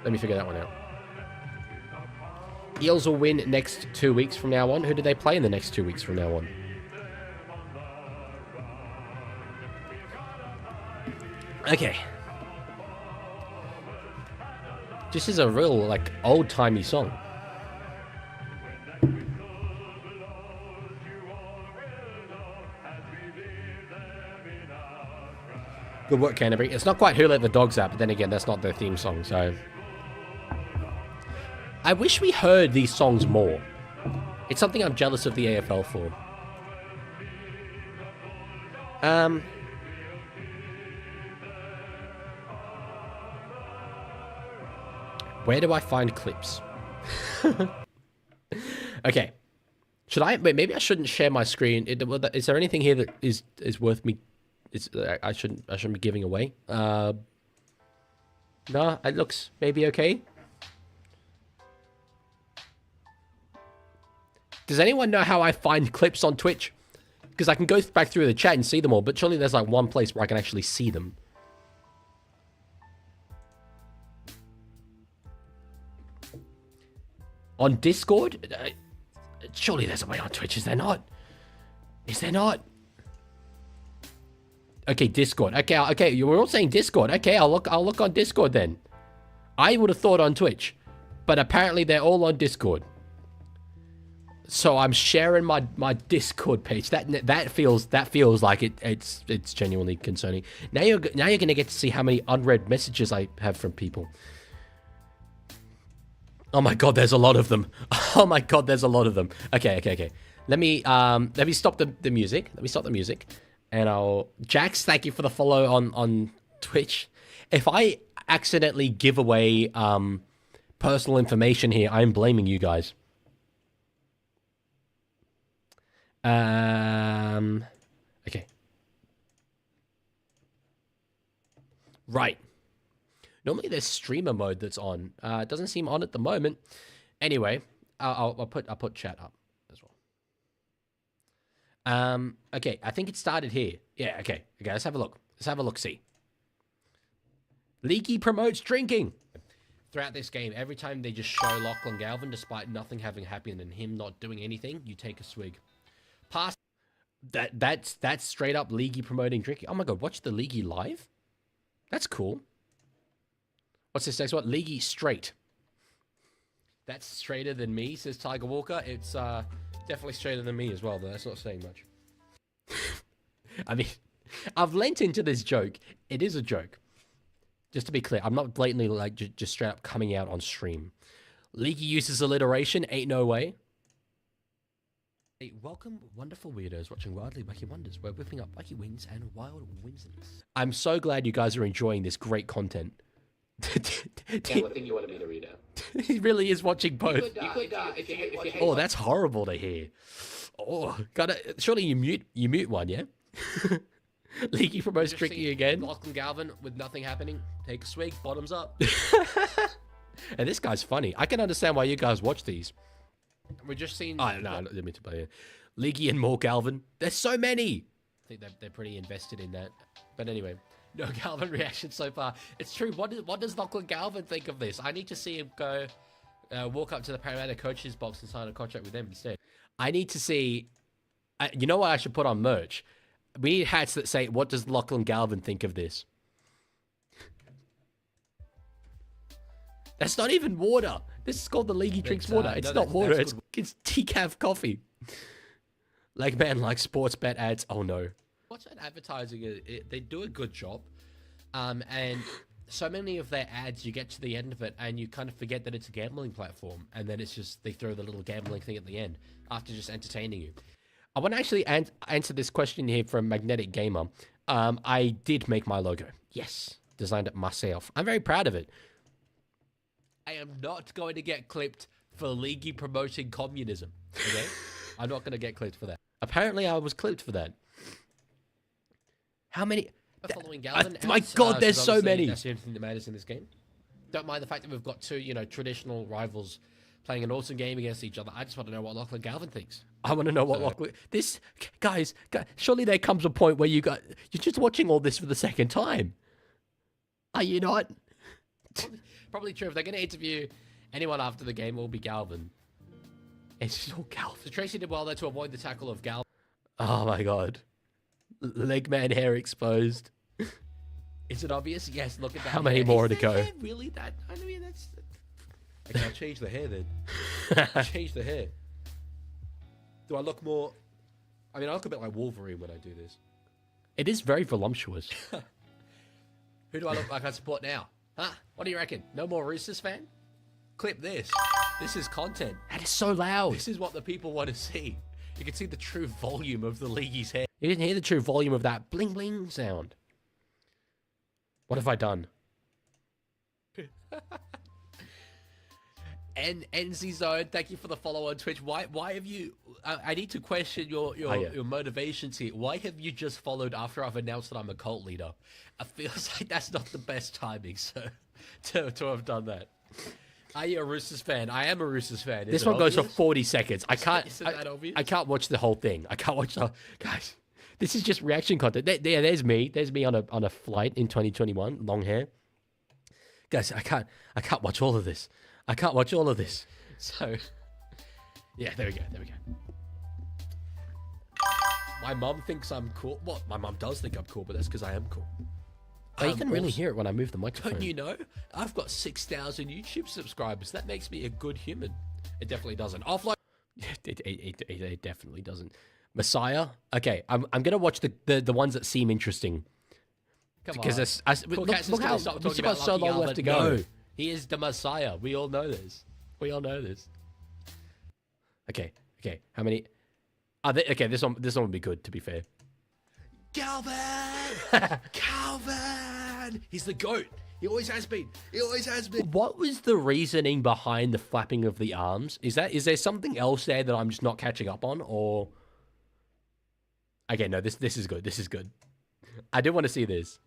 let me figure that one out. Eels will win next 2 weeks from now on. Who do they play in the next 2 weeks from now on? Okay. This is a real, like, old-timey song. Good work, Canterbury. It's not quite Who Let the Dogs Out, but then again, that's not their theme song, so... I wish we heard these songs more. It's something I'm jealous of the AFL for. Where do I find clips? Okay. Should I? Maybe I shouldn't share my screen. Is there anything here that is worth me? I shouldn't be giving away. No, it looks maybe okay. Does anyone know how I find clips on Twitch? Because I can go back through the chat and see them all, but surely there's like one place where I can actually see them. On Discord? Surely there's a way on Twitch, is there not? Is there not? Okay, Discord. Okay, you were all saying Discord. Okay, I'll look on Discord then. I would have thought on Twitch, but apparently they're all on Discord. So I'm sharing my Discord page. That feels like it's genuinely concerning. Now you're gonna get to see how many unread messages I have from people. Oh my god, there's a lot of them. Oh my god, there's a lot of them. Okay. Let me stop the music. Let me stop the music. And Jax, thank you for the follow on Twitch. If I accidentally give away personal information here, I'm blaming you guys. Okay. Right. Normally there's streamer mode that's on. It doesn't seem on at the moment. Anyway, I'll put chat up as well. Okay, I think it started here. Yeah, okay, let's have a look. Let's have a look-see. Leaguie promotes drinking. throughout this game, every time they just show Lachlan Galvin, despite nothing having happened and him not doing anything, you take a swig. Pass. That's straight up Leaguie promoting drinking. Oh my god, watch the Leaguie live? That's cool. What's this next one? Leaguie straight. That's straighter than me, says Tiger Walker. It's definitely straighter than me as well, though. That's not saying much. I mean, I've lent into this joke. It is a joke. Just to be clear, I'm not blatantly like just straight up coming out on stream. Leaguie uses alliteration, ain't no way. Hey, welcome, wonderful weirdos watching Wildly Wacky Wonders. We're whipping up wacky wings and wild whimsiness. I'm so glad you guys are enjoying this great content. Yeah, what thing you wanted me to read out? He really is watching both. Oh, that's horrible to hear. Oh, surely you mute one, yeah? Leaguie promotes drinking again. Lachlan Galvin with nothing happening. Take a swig, bottoms up. And this guy's funny. I can understand why you guys watch these. We're just seeing. Oh, no, let me play it. Leaguie and more Galvin. There's so many. I think they're pretty invested in that. But anyway, no Galvin reaction so far. It's true. What does Lachlan Galvin think of this? I need to see him go walk up to the Parramatta coach's box and sign a contract with them instead. I need to see. You know what I should put on merch? We need hats that say, "What does Lachlan Galvin think of this?" That's not even water. This is called the Leaguie drinks water. It's not water. It's decaf coffee. Like, man, like sports bet ads. Oh no. What's that advertising? They do a good job. And so many of their ads, you get to the end of it and you kind of forget that it's a gambling platform. And then it's just, they throw the little gambling thing at the end after just entertaining you. I want to actually answer this question here from Magnetic Gamer. I did make my logo. Yes. Designed it myself. I'm very proud of it. I am not going to get clipped for Leaguie promoting communism. Okay? I'm not going to get clipped for that. Apparently, I was clipped for that. How many? Following Galvin. My God, there's so many. That's the only thing that matters in this game. Don't mind the fact that we've got two, traditional rivals playing an awesome game against each other. I just want to know what Lachlan Galvin thinks. I want to know what Lachlan. Guys, surely there comes a point where you're just watching all this for the second time. Are you not? Probably true. If they're going to interview anyone after the game, it will be Galvin. It's just all Galvin. So Tracy did well there to avoid the tackle of Galvin. Oh my God. Leg man hair exposed. Is it obvious? Yes, look at that. How many more to go? Really? That? I mean, that's... Okay, I'll change the hair then. Change the hair. Do I look more... I mean, I look a bit like Wolverine when I do this. It is very voluptuous. Who do I look like I support now? Huh? What do you reckon? No more Roosters fan? Clip this. This is content. That is so loud. This is what the people want to see. You can see the true volume of the Leaguie's hair. You didn't hear the true volume of that bling bling sound. What have I done? NZ Zone, thank you for the follow on Twitch. Why have you... I need to question your motivations here. Why have you just followed after I've announced that I'm a cult leader? It feels like that's not the best timing, so to have done that. Are you a Roosters fan? I am a Roosters fan. This one goes for 40 seconds. I can't watch the whole thing. I can't watch the... Guys, this is just reaction content. There's me. There's me on a flight in 2021. Long hair. Guys, I can't watch all of this. I can't watch all of this. So, yeah, there we go. My mum thinks I'm cool. Well, my mum does think I'm cool, but that's because I am cool. But you can really hear it when I move the microphone. Don't you know? I've got 6,000 YouTube subscribers. That makes me a good human. It definitely doesn't. Offline. It definitely doesn't. Messiah. Okay, I'm gonna watch the ones that seem interesting. Come on. Because look how we've got so long left to go. No. He is the Messiah. We all know this. Okay. How many? Okay, this one would be good, to be fair. Galvin! Calvin! He's the GOAT. He always has been. What was the reasoning behind the flapping of the arms? Is there something else there that I'm just not catching up on, or? Okay, no, this is good. I do want to see this.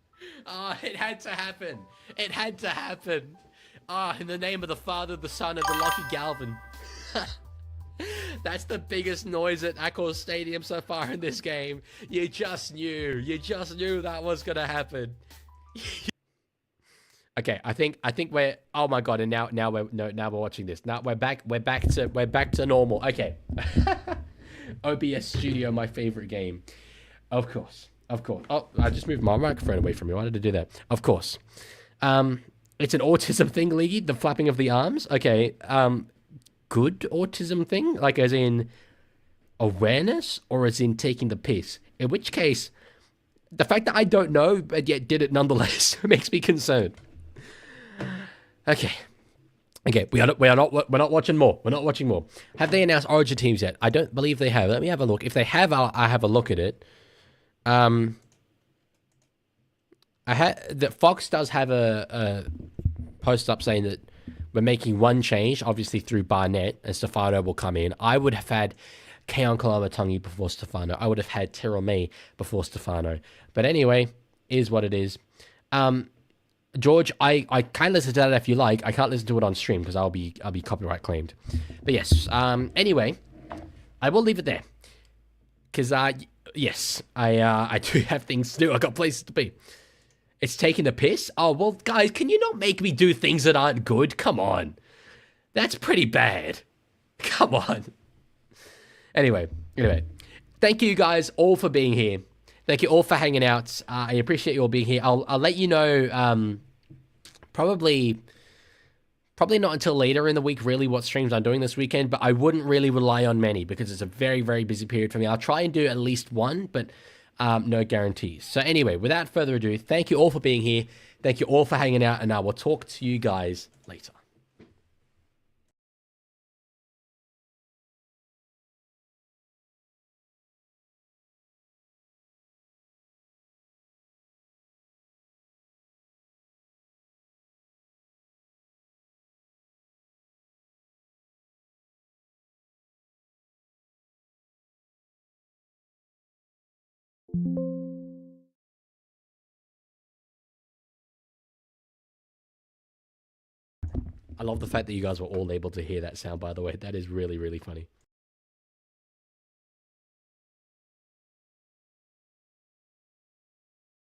It had to happen. In the name of the Father, the Son, and the lucky Galvin. That's the biggest noise at Accor Stadium so far in this game. You just knew that was going to happen. Okay, I think we're. Oh my god! And now we're watching this. Now we're back to normal. Okay. OBS Studio, my favorite game. Of course. Oh, I just moved my microphone away from me. Why did I do that? Of course. It's an autism thing, Leaguie. The flapping of the arms. Okay. Good autism thing, like as in awareness, or as in taking the piss. In which case, the fact that I don't know but yet did it nonetheless makes me concerned. Okay, we're not watching more. We're not watching more. Have they announced Origin teams yet? I don't believe they have. Let me have a look. If they have, I'll have a look at it. That Fox does have a post up saying that we're making one change, obviously through Barnett, and Stefano will come in. I would have had Keon Kalamatangi before Stefano. I would have had Terrell May before Stefano. But anyway, is what it is. George, I can listen to that if you like. I can't listen to it on stream because I'll be copyright claimed. But yes. Anyway, I will leave it there. Because yes, I do have things to do. I got places to be. It's taking the piss? Oh well, guys, can you not make me do things that aren't good? Come on. That's pretty bad. Come on. Anyway, thank you guys all for being here. Thank you all for hanging out. I appreciate you all being here. I'll let you know probably not until later in the week really what streams I'm doing this weekend, but I wouldn't really rely on many because it's a very, very busy period for me. I'll try and do at least one, but no guarantees. So anyway, without further ado, thank you all for being here. Thank you all for hanging out, and I will talk to you guys later. I love the fact that you guys were all able to hear that sound, by the way. That is really, really funny.